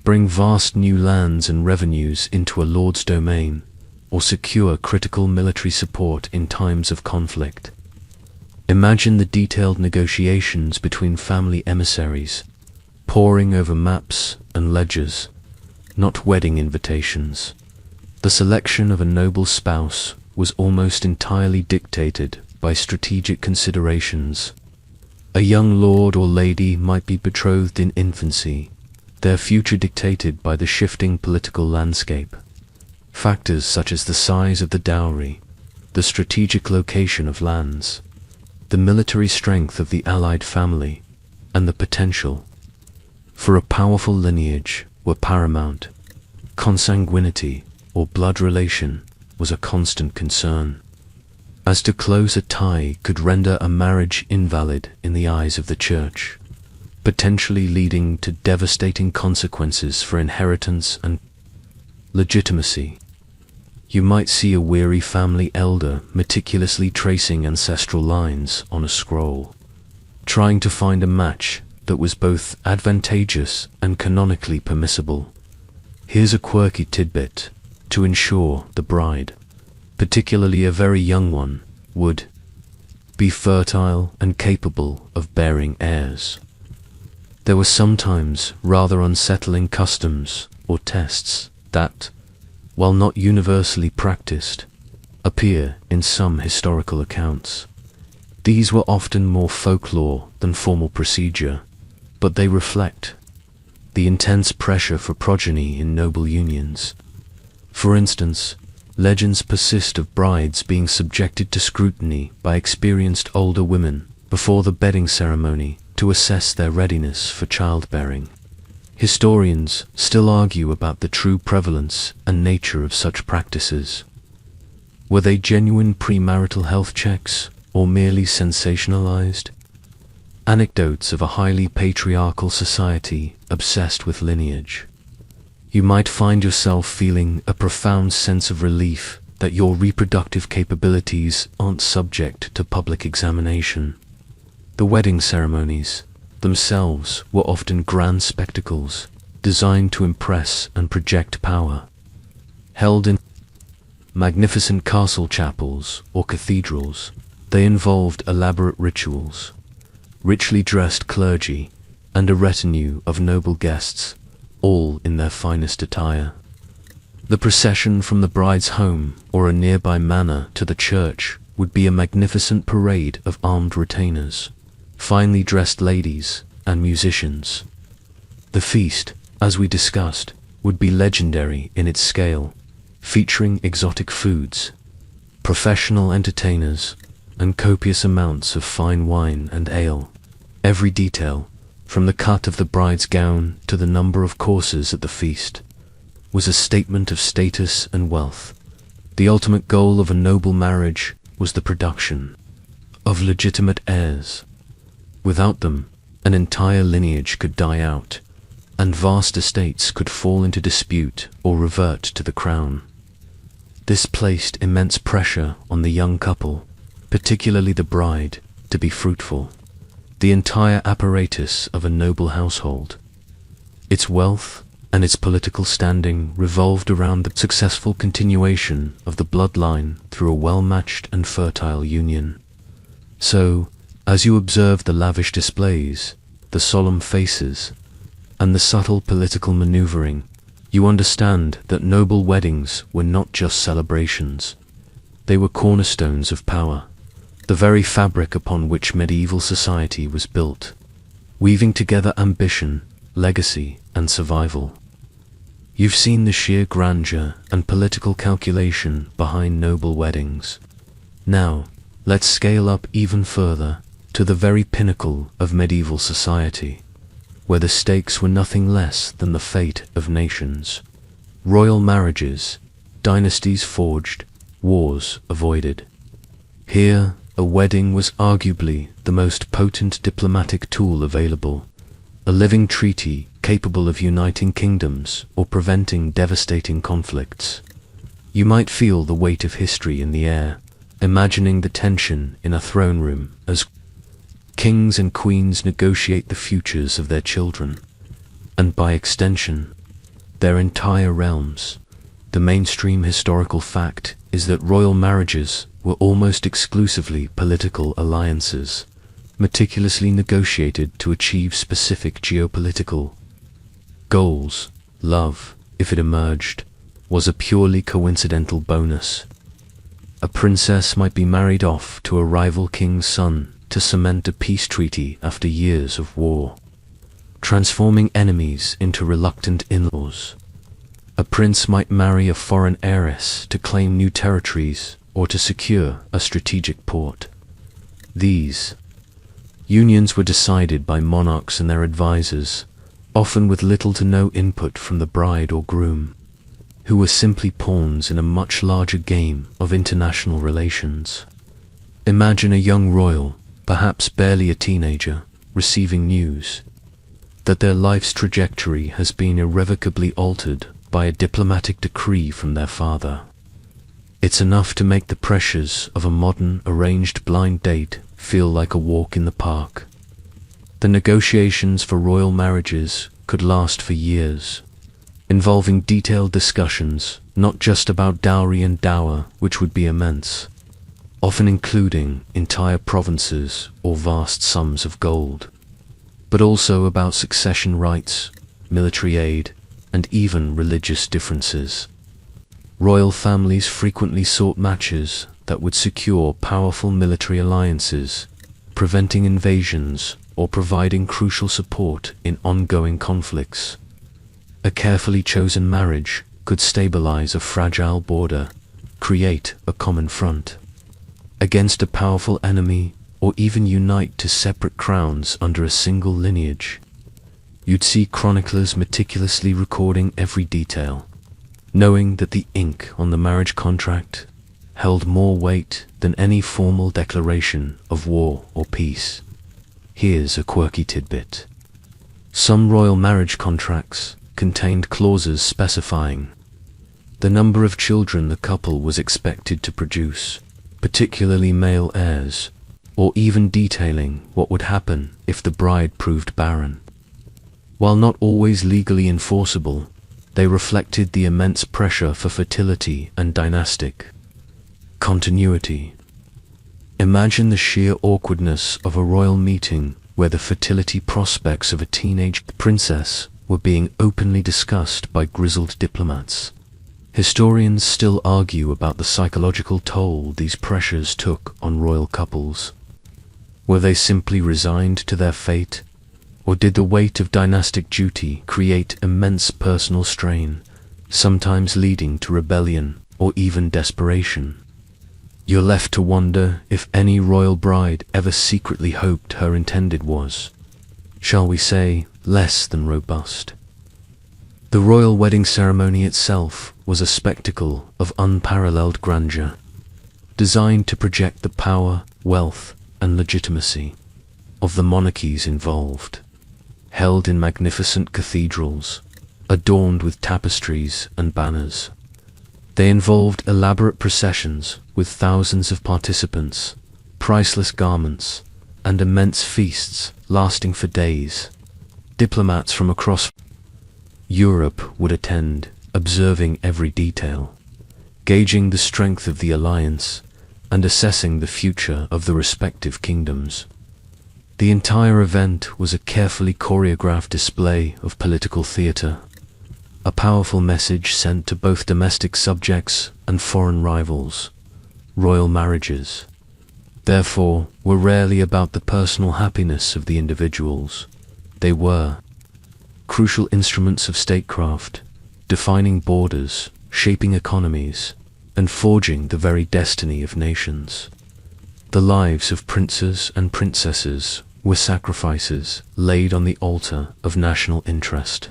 bring vast new lands and revenues into a lord's domain, or secure critical military support in times of conflict. Imagine the detailed negotiations between family emissaries, poring over maps and ledgers, not wedding invitations. The selection of a noble spouse was almost entirely dictated by strategic considerations. A young lord or lady might be betrothed in infancy, their future dictated by the shifting political landscape. Factors such as the size of the dowry, the strategic location of lands, the military strength of the allied family, and the potential for a powerful lineage were paramount. Consanguinity, or blood relation, was a constant concern, as to close a tie could render a marriage invalid in the eyes of the church, potentially leading to devastating consequences for inheritance and legitimacy. You might see a weary family elder meticulously tracing ancestral lines on a scroll, trying to find a match that was both advantageous and canonically permissible. Here's a quirky tidbit to ensure the bride, particularly a very young one, would be fertile and capable of bearing heirs. There were sometimes rather unsettling customs or tests that, while not universally practiced, appear in some historical accounts. These were often more folklore than formal procedure, but they reflect the intense pressure for progeny in noble unions. For instance, legends persist of brides being subjected to scrutiny by experienced older women before the bedding ceremony to assess their readiness for childbearing. Historians still argue about the true prevalence and nature of such practices. Were they genuine premarital health checks, or merely sensationalized? Anecdotes of a highly patriarchal society obsessed with lineage. You might find yourself feeling a profound sense of relief that your reproductive capabilities aren't subject to public examination. The wedding ceremonies themselves were often grand spectacles designed to impress and project power. Held in magnificent castle chapels or cathedrals, they involved elaborate rituals, richly dressed clergy, and a retinue of noble guests, all in their finest attire. The procession from the bride's home or a nearby manor to the church would be a magnificent parade of armed retainers, finely dressed ladies, and musicians. The feast, as we discussed, would be legendary in its scale, featuring exotic foods, professional entertainers, and copious amounts of fine wine and ale. Every detail, from the cut of the bride's gown to the number of courses at the feast, was a statement of status and wealth. The ultimate goal of a noble marriage was the production of legitimate heirs. Without them, an entire lineage could die out, and vast estates could fall into dispute or revert to the crown. This placed immense pressure on the young couple, particularly the bride, to be fruitful, the entire apparatus of a noble household. Its wealth and its political standing revolved around the successful continuation of the bloodline through a well-matched and fertile union. So, as you observe the lavish displays, the solemn faces, and the subtle political maneuvering, you understand that noble weddings were not just celebrations. They were cornerstones of power, the very fabric upon which medieval society was built, weaving together ambition, legacy, and survival. You've seen the sheer grandeur and political calculation behind noble weddings. Now, let's scale up even further to the very pinnacle of medieval society, where the stakes were nothing less than the fate of nations. Royal marriages, dynasties forged, wars avoided. Here, a wedding was arguably the most potent diplomatic tool available, a living treaty capable of uniting kingdoms or preventing devastating conflicts. You might feel the weight of history in the air, imagining the tension in a throne room as kings and queens negotiate the futures of their children, and by extension, their entire realms. The mainstream historical fact is that royal marriages were almost exclusively political alliances, meticulously negotiated to achieve specific geopolitical goals. Love, if it emerged, was a purely coincidental bonus. A princess might be married off to a rival king's son to cement a peace treaty after years of war, transforming enemies into reluctant in-laws. A prince might marry a foreign heiress to claim new territories or to secure a strategic port. These unions were decided by monarchs and their advisors, often with little to no input from the bride or groom, who were simply pawns in a much larger game of international relations. Imagine a young royal, perhaps barely a teenager, receiving news that their life's trajectory has been irrevocably altered by a diplomatic decree from their father. It's enough to make the pressures of a modern arranged blind date feel like a walk in the park. The negotiations for royal marriages could last for years, involving detailed discussions not just about dowry and dower, which would be immense, often including entire provinces or vast sums of gold, but also about succession rights, military aid, and even religious differences. Royal families frequently sought matches that would secure powerful military alliances, preventing invasions or providing crucial support in ongoing conflicts. A carefully chosen marriage could stabilize a fragile border, create a common front against a powerful enemy, or even unite two separate crowns under a single lineage. You'd see chroniclers meticulously recording every detail, knowing that the ink on the marriage contract held more weight than any formal declaration of war or peace. Here's a quirky tidbit. Some royal marriage contracts contained clauses specifying the number of children the couple was expected to produce, particularly male heirs, or even detailing what would happen if the bride proved barren. While not always legally enforceable, they reflected the immense pressure for fertility and dynastic continuity. Imagine the sheer awkwardness of a royal meeting where the fertility prospects of a teenage princess were being openly discussed by grizzled diplomats. Historians still argue about the psychological toll these pressures took on royal couples. Were they simply resigned to their fate, or did the weight of dynastic duty create immense personal strain, sometimes leading to rebellion or even desperation? You're left to wonder if any royal bride ever secretly hoped her intended was, shall we say, less than robust. The royal wedding ceremony itself was a spectacle of unparalleled grandeur, designed to project the power, wealth, and legitimacy of the monarchies involved, held in magnificent cathedrals, adorned with tapestries and banners. They involved elaborate processions with thousands of participants, priceless garments, and immense feasts lasting for days. Diplomats from across Europe would attend, observing every detail, gauging the strength of the alliance, and assessing the future of the respective kingdoms. The entire event was a carefully choreographed display of political theatre, a powerful message sent to both domestic subjects and foreign rivals. Royal marriages, therefore, were rarely about the personal happiness of the individuals. They were crucial instruments of statecraft, defining borders, shaping economies, and forging the very destiny of nations. The lives of princes and princesses were sacrifices laid on the altar of national interest,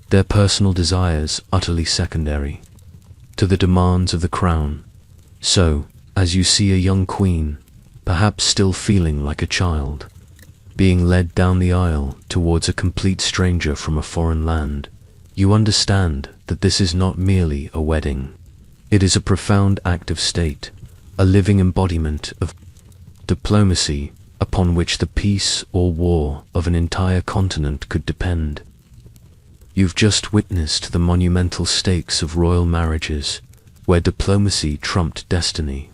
their personal desires utterly secondary to the demands of the crown. So, as you see a young queen, perhaps still feeling like a child, being led down the aisle towards a complete stranger from a foreign land, you understand that this is not merely a wedding. It is a profound act of state, a living embodiment of diplomacy upon which the peace or war of an entire continent could depend. You've just witnessed the monumental stakes of royal marriages, where diplomacy trumped destiny.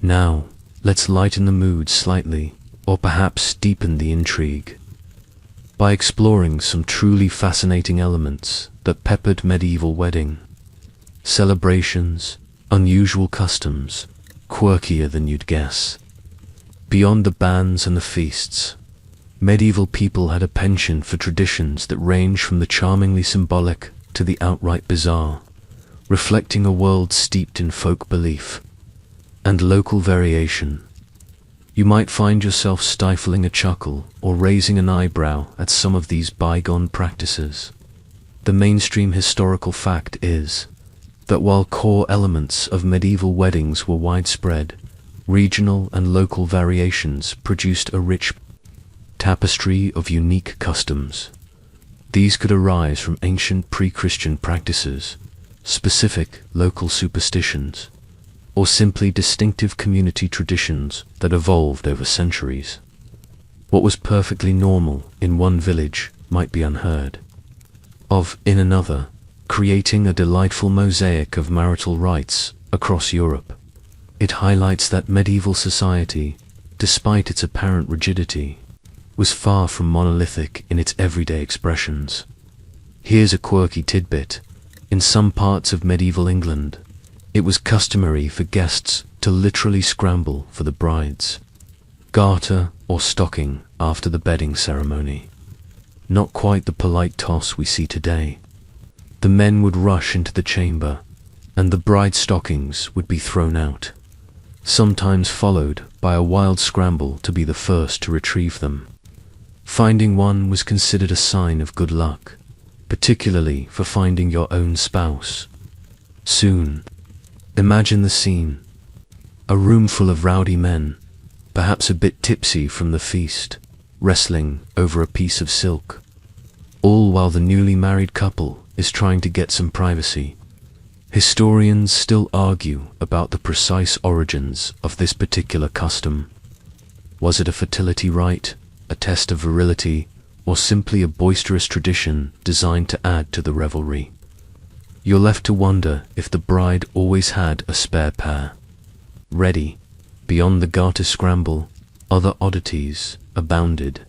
Now, let's lighten the mood slightly, or perhaps deepen the intrigue, by exploring some truly fascinating elements that peppered medieval wedding celebrations, unusual customs, quirkier than you'd guess. Beyond the banns and the feasts, medieval people had a penchant for traditions that range from the charmingly symbolic to the outright bizarre, reflecting a world steeped in folk belief and local variation. You might find yourself stifling a chuckle or raising an eyebrow at some of these bygone practices. The mainstream historical fact is that while core elements of medieval weddings were widespread, regional and local variations produced a rich tapestry of unique customs. These could arise from ancient pre-Christian practices, specific local superstitions, or simply distinctive community traditions that evolved over centuries. What was perfectly normal in one village might be unheard of in another, creating a delightful mosaic of marital rites across Europe. It highlights that medieval society, despite its apparent rigidity, was far from monolithic in its everyday expressions. Here's a quirky tidbit. In some parts of medieval England, it was customary for guests to literally scramble for the bride's garter or stocking after the bedding ceremony. Not quite the polite toss we see today. The men would rush into the chamber, and the bride's stockings would be thrown out, sometimes followed by a wild scramble to be the first to retrieve them. Finding one was considered a sign of good luck, particularly for finding your own spouse. Soon, imagine the scene. A room full of rowdy men, perhaps a bit tipsy from the feast, wrestling over a piece of silk, all while the newly married couple is trying to get some privacy. Historians still argue about the precise origins of this particular custom. Was it a fertility rite, a test of virility, or simply a boisterous tradition designed to add to the revelry? You're left to wonder if the bride always had a spare pair ready. Beyond the garter scramble, other oddities abounded.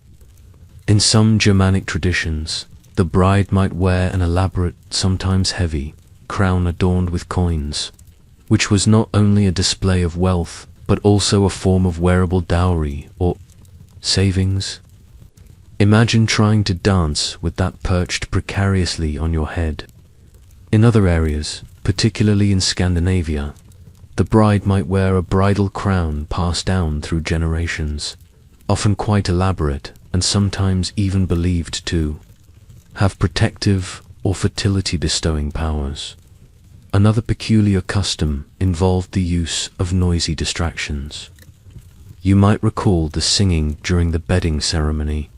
In some Germanic traditions, the bride might wear an elaborate, sometimes heavy, crown adorned with coins, which was not only a display of wealth, but also a form of wearable dowry or savings. Imagine trying to dance with that perched precariously on your head. In other areas, particularly in Scandinavia, the bride might wear a bridal crown passed down through generations, often quite elaborate and sometimes even believed to have protective or fertility-bestowing powers. Another peculiar custom involved the use of noisy distractions. You might recall the singing during the bedding ceremony,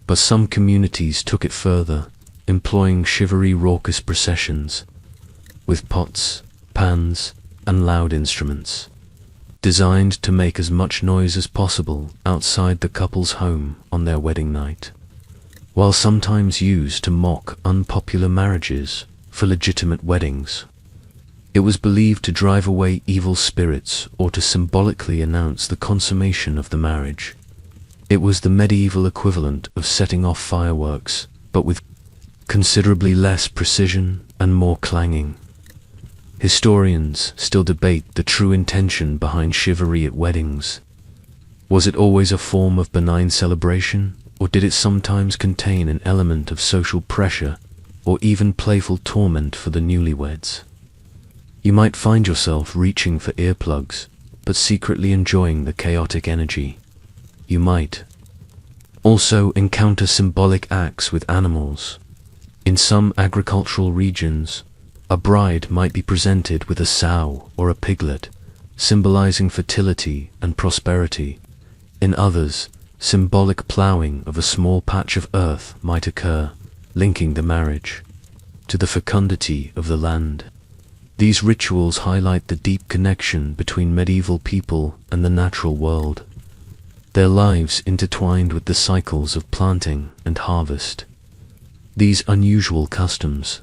but some communities took it further, employing shivery raucous processions, with pots, pans, and loud instruments, designed to make as much noise as possible outside the couple's home on their wedding night. While sometimes used to mock unpopular marriages for legitimate weddings, it was believed to drive away evil spirits or to symbolically announce the consummation of the marriage. It was the medieval equivalent of setting off fireworks, but with considerably less precision and more clanging. Historians still debate the true intention behind chivalry at weddings. Was it always a form of benign celebration, or did it sometimes contain an element of social pressure or even playful torment for the newlyweds? You might find yourself reaching for earplugs, but secretly enjoying the chaotic energy. You might also encounter symbolic acts with animals. In some agricultural regions, a bride might be presented with a sow or a piglet, symbolizing fertility and prosperity. In others, symbolic plowing of a small patch of earth might occur, linking the marriage to the fecundity of the land. These rituals highlight the deep connection between medieval people and the natural world, their lives intertwined with the cycles of planting and harvest. These unusual customs,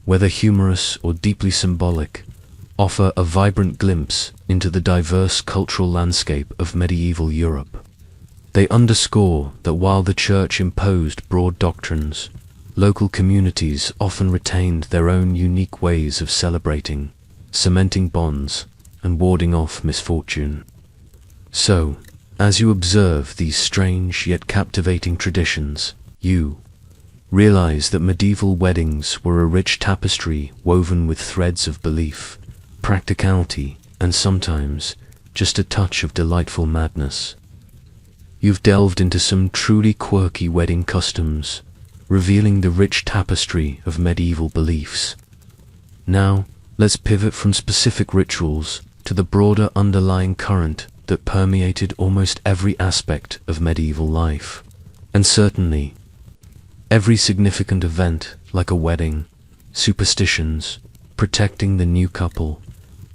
whether humorous or deeply symbolic, offer a vibrant glimpse into the diverse cultural landscape of medieval Europe. They underscore that while the Church imposed broad doctrines, local communities often retained their own unique ways of celebrating, cementing bonds, and warding off misfortune. So, as you observe these strange yet captivating traditions, you realize that medieval weddings were a rich tapestry woven with threads of belief, practicality, and sometimes just a touch of delightful madness. You've delved into some truly quirky wedding customs, revealing the rich tapestry of medieval beliefs. Now, let's pivot from specific rituals to the broader underlying current that permeated almost every aspect of medieval life. And certainly, every significant event, like a wedding, superstitions, protecting the new couple.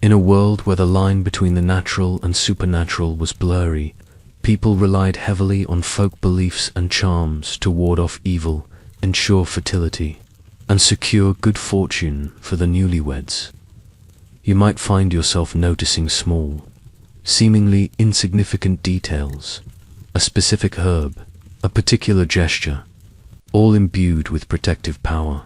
In a world where the line between the natural and supernatural was blurry, people relied heavily on folk beliefs and charms to ward off evil, ensure fertility, and secure good fortune for the newlyweds. You might find yourself noticing small, seemingly insignificant details, a specific herb, a particular gesture, all imbued with protective power.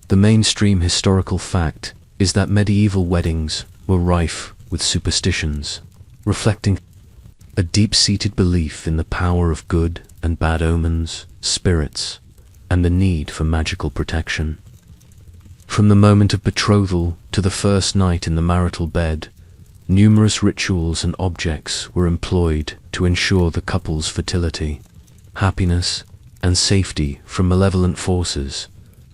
The mainstream historical fact is that medieval weddings were rife with superstitions, reflecting a deep-seated belief in the power of good and bad omens, spirits, and the need for magical protection. From the moment of betrothal to the first night in the marital bed, numerous rituals and objects were employed to ensure the couple's fertility, happiness, and safety from malevolent forces,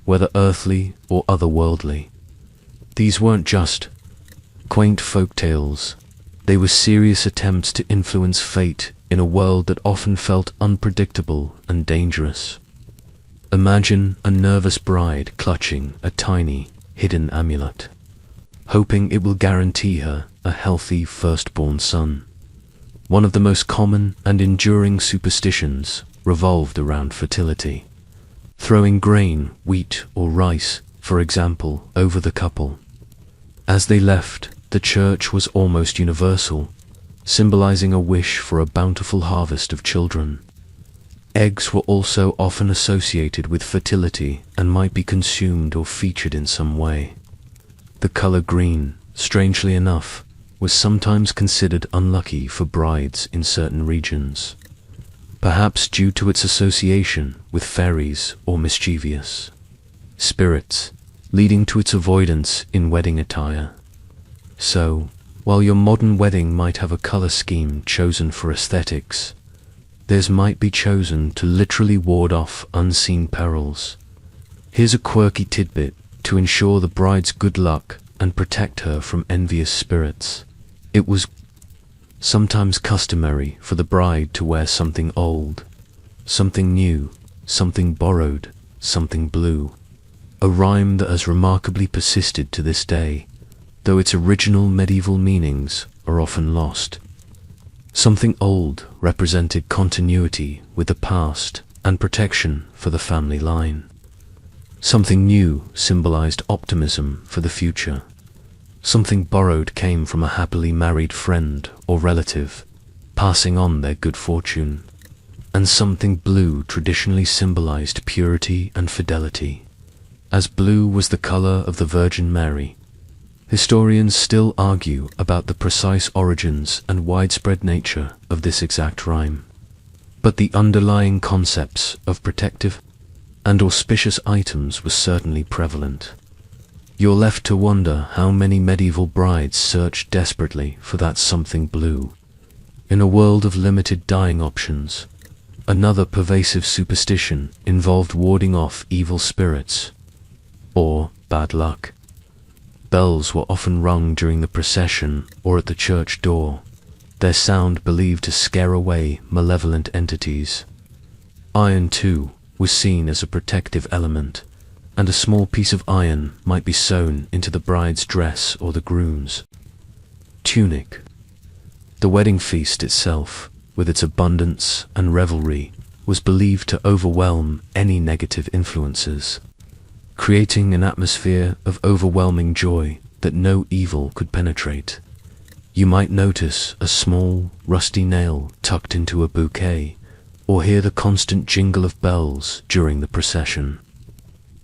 whether earthly or otherworldly. These weren't just quaint folk tales. They were serious attempts to influence fate in a world that often felt unpredictable and dangerous. Imagine a nervous bride clutching a tiny, hidden amulet, hoping it will guarantee her a healthy firstborn son. One of the most common and enduring superstitions revolved around fertility. Throwing grain, wheat, or rice, for example, over the couple. As they left, the church was almost universal, symbolizing a wish for a bountiful harvest of children. Eggs were also often associated with fertility and might be consumed or featured in some way. The color green, strangely enough, was sometimes considered unlucky for brides in certain regions, perhaps due to its association with fairies or mischievous spirits, leading to its avoidance in wedding attire. So, while your modern wedding might have a color scheme chosen for aesthetics, theirs might be chosen to literally ward off unseen perils. Here's a quirky tidbit to ensure the bride's good luck and protect her from envious spirits. It was sometimes customary for the bride to wear something old, something new, something borrowed, something blue. A rhyme that has remarkably persisted to this day, though its original medieval meanings are often lost. Something old represented continuity with the past and protection for the family line. Something new symbolized optimism for the future. Something borrowed came from a happily married friend or relative, passing on their good fortune. And something blue traditionally symbolized purity and fidelity. As blue was the color of the Virgin Mary, historians still argue about the precise origins and widespread nature of this exact rhyme. But the underlying concepts of protective and auspicious items were certainly prevalent. You're left to wonder how many medieval brides searched desperately for that something blue. In a world of limited dyeing options, another pervasive superstition involved warding off evil spirits or bad luck. Bells were often rung during the procession or at the church door, their sound believed to scare away malevolent entities. Iron, too, was seen as a protective element, and a small piece of iron might be sewn into the bride's dress or the groom's tunic. The wedding feast itself, with its abundance and revelry, was believed to overwhelm any negative influences, creating an atmosphere of overwhelming joy that no evil could penetrate. You might notice a small, rusty nail tucked into a bouquet, or hear the constant jingle of bells during the procession.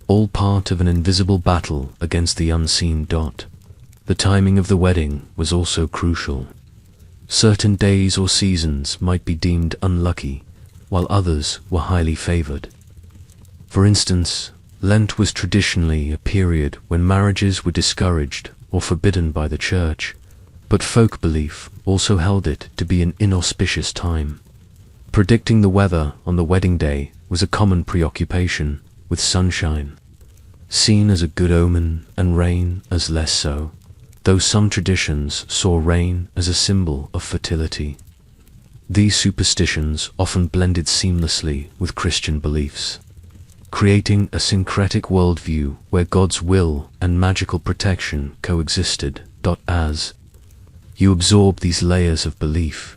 All part of an invisible battle against the unseen dot. The timing of the wedding was also crucial. Certain days or seasons might be deemed unlucky, while others were highly favored. For instance, Lent was traditionally a period when marriages were discouraged or forbidden by the church, but folk belief also held it to be an inauspicious time. Predicting the weather on the wedding day was a common preoccupation, with sunshine seen as a good omen and rain as less so, though some traditions saw rain as a symbol of fertility. These superstitions often blended seamlessly with Christian beliefs, creating a syncretic worldview where God's will and magical protection coexisted. As you absorb these layers of belief,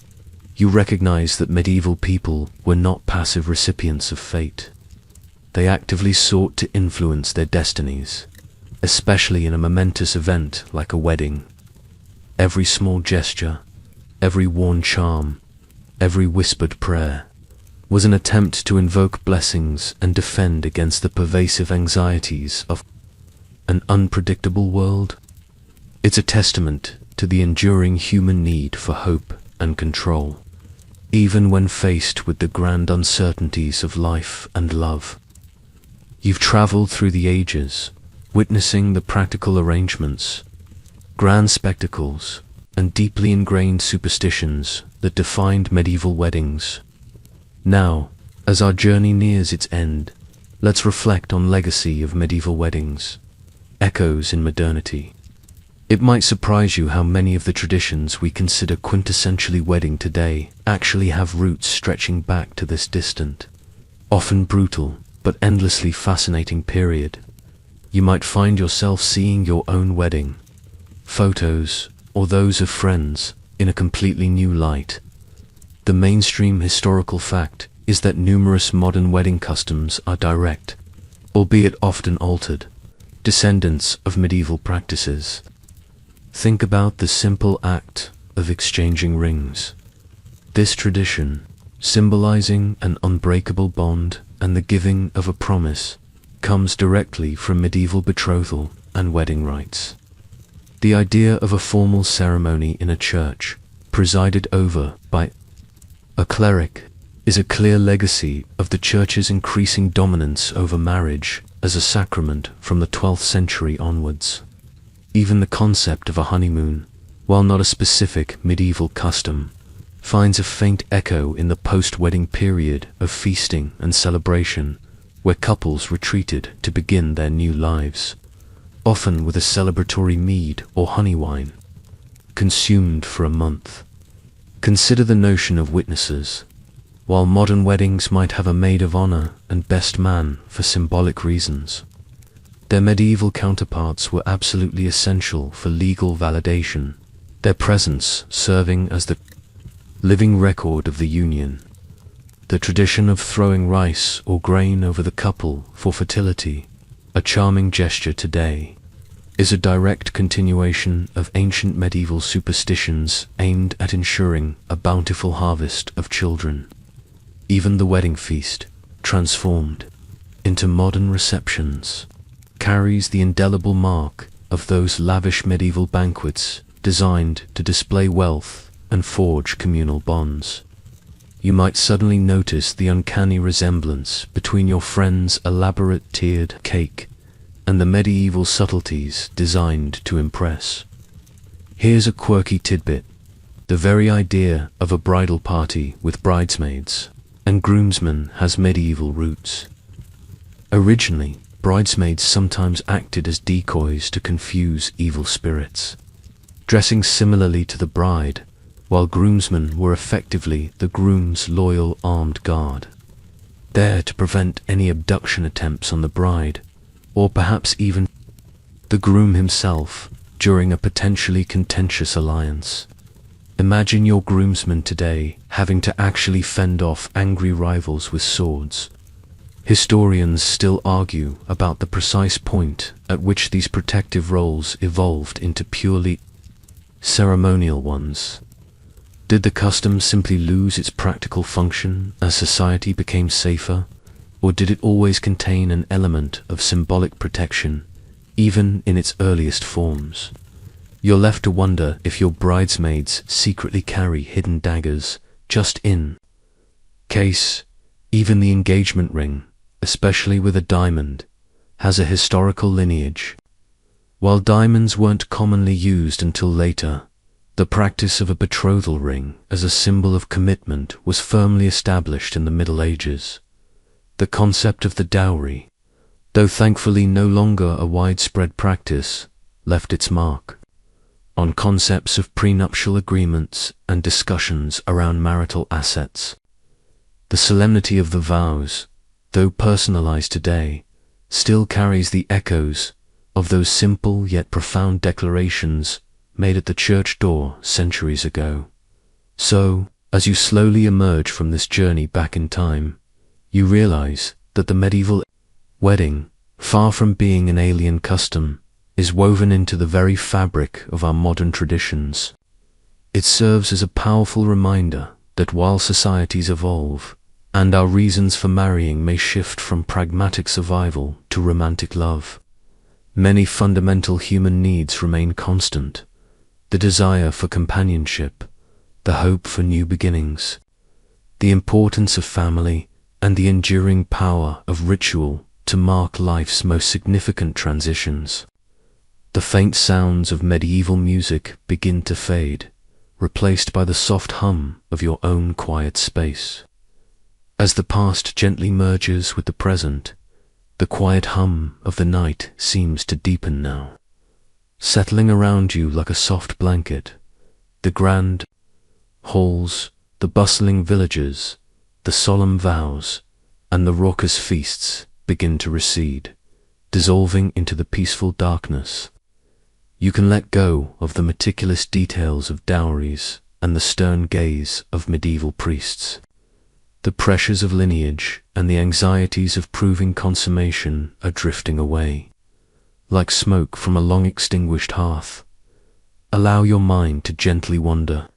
you recognize that medieval people were not passive recipients of fate. They actively sought to influence their destinies, especially in a momentous event like a wedding. Every small gesture, every worn charm, every whispered prayer was an attempt to invoke blessings and defend against the pervasive anxieties of an unpredictable world. It's a testament to the enduring human need for hope and control, even when faced with the grand uncertainties of life and love. You've traveled through the ages, witnessing the practical arrangements, grand spectacles, and deeply ingrained superstitions that defined medieval weddings. Now, as our journey nears its end, let's reflect on legacy of medieval weddings, echoes in modernity. It might surprise you how many of the traditions we consider quintessentially wedding today actually have roots stretching back to this distant, often brutal, but endlessly fascinating period. You might find yourself seeing your own wedding, photos, or those of friends, in a completely new light. The mainstream historical fact is that numerous modern wedding customs are direct, albeit often altered, descendants of medieval practices. Think about the simple act of exchanging rings. This tradition, symbolizing an unbreakable bond and the giving of a promise, comes directly from medieval betrothal and wedding rites. The idea of a formal ceremony in a church, presided over by a cleric, is a clear legacy of the church's increasing dominance over marriage as a sacrament from the 12th century onwards. Even the concept of a honeymoon, while not a specific medieval custom, finds a faint echo in the post-wedding period of feasting and celebration, where couples retreated to begin their new lives, often with a celebratory mead or honey wine, consumed for a month. Consider the notion of witnesses. While modern weddings might have a maid of honor and best man for symbolic reasons, their medieval counterparts were absolutely essential for legal validation, their presence serving as the living record of the union. The tradition of throwing rice or grain over the couple for fertility, a charming gesture today, is a direct continuation of ancient medieval superstitions aimed at ensuring a bountiful harvest of children. Even the wedding feast, transformed into modern receptions, carries the indelible mark of those lavish medieval banquets designed to display wealth and forge communal bonds. You might suddenly notice the uncanny resemblance between your friend's elaborate tiered cake and the medieval subtleties designed to impress. Here's a quirky tidbit. The very idea of a bridal party with bridesmaids and groomsmen has medieval roots. Originally, bridesmaids sometimes acted as decoys to confuse evil spirits, dressing similarly to the bride, while groomsmen were effectively the groom's loyal armed guard, there to prevent any abduction attempts on the bride, or perhaps even the groom himself, during a potentially contentious alliance. Imagine your groomsmen today having to actually fend off angry rivals with swords. Historians still argue about the precise point at which these protective roles evolved into purely ceremonial ones. Did the custom simply lose its practical function as society became safer, or did it always contain an element of symbolic protection, even in its earliest forms? You're left to wonder if your bridesmaids secretly carry hidden daggers, just in case. Even the engagement ring, especially with a diamond, has a historical lineage. While diamonds weren't commonly used until later, the practice of a betrothal ring as a symbol of commitment was firmly established in the Middle Ages. The concept of the dowry, though thankfully no longer a widespread practice, left its mark on concepts of prenuptial agreements and discussions around marital assets. The solemnity of the vows, though personalized today, still carries the echoes of those simple yet profound declarations made at the church door centuries ago. So, as you slowly emerge from this journey back in time, you realize that the medieval wedding, far from being an alien custom, is woven into the very fabric of our modern traditions. It serves as a powerful reminder that while societies evolve, and our reasons for marrying may shift from pragmatic survival to romantic love, many fundamental human needs remain constant. The desire for companionship, the hope for new beginnings, the importance of family, and the enduring power of ritual to mark life's most significant transitions. The faint sounds of medieval music begin to fade, replaced by the soft hum of your own quiet space. As the past gently merges with the present, the quiet hum of the night seems to deepen now, settling around you like a soft blanket. The grand halls, the bustling villages, the solemn vows, and the raucous feasts begin to recede, dissolving into the peaceful darkness. You can let go of the meticulous details of dowries and the stern gaze of medieval priests. The pressures of lineage and the anxieties of proving consummation are drifting away, like smoke from a long-extinguished hearth. Allow your mind to gently wander,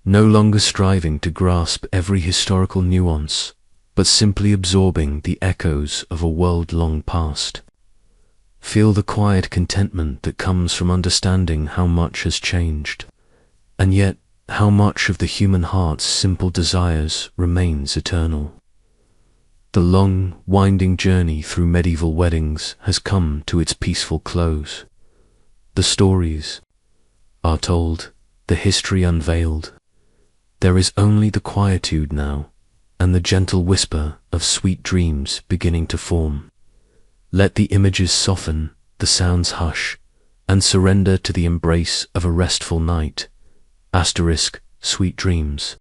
no longer striving to grasp every historical nuance, but simply absorbing the echoes of a world long past. Feel the quiet contentment that comes from understanding how much has changed, and yet how much of the human heart's simple desires remains eternal. The long, winding journey through medieval weddings has come to its peaceful close. The stories are told, the history unveiled. There is only the quietude now, and the gentle whisper of sweet dreams beginning to form. Let the images soften, the sounds hush, and surrender to the embrace of a restful night. sweet dreams.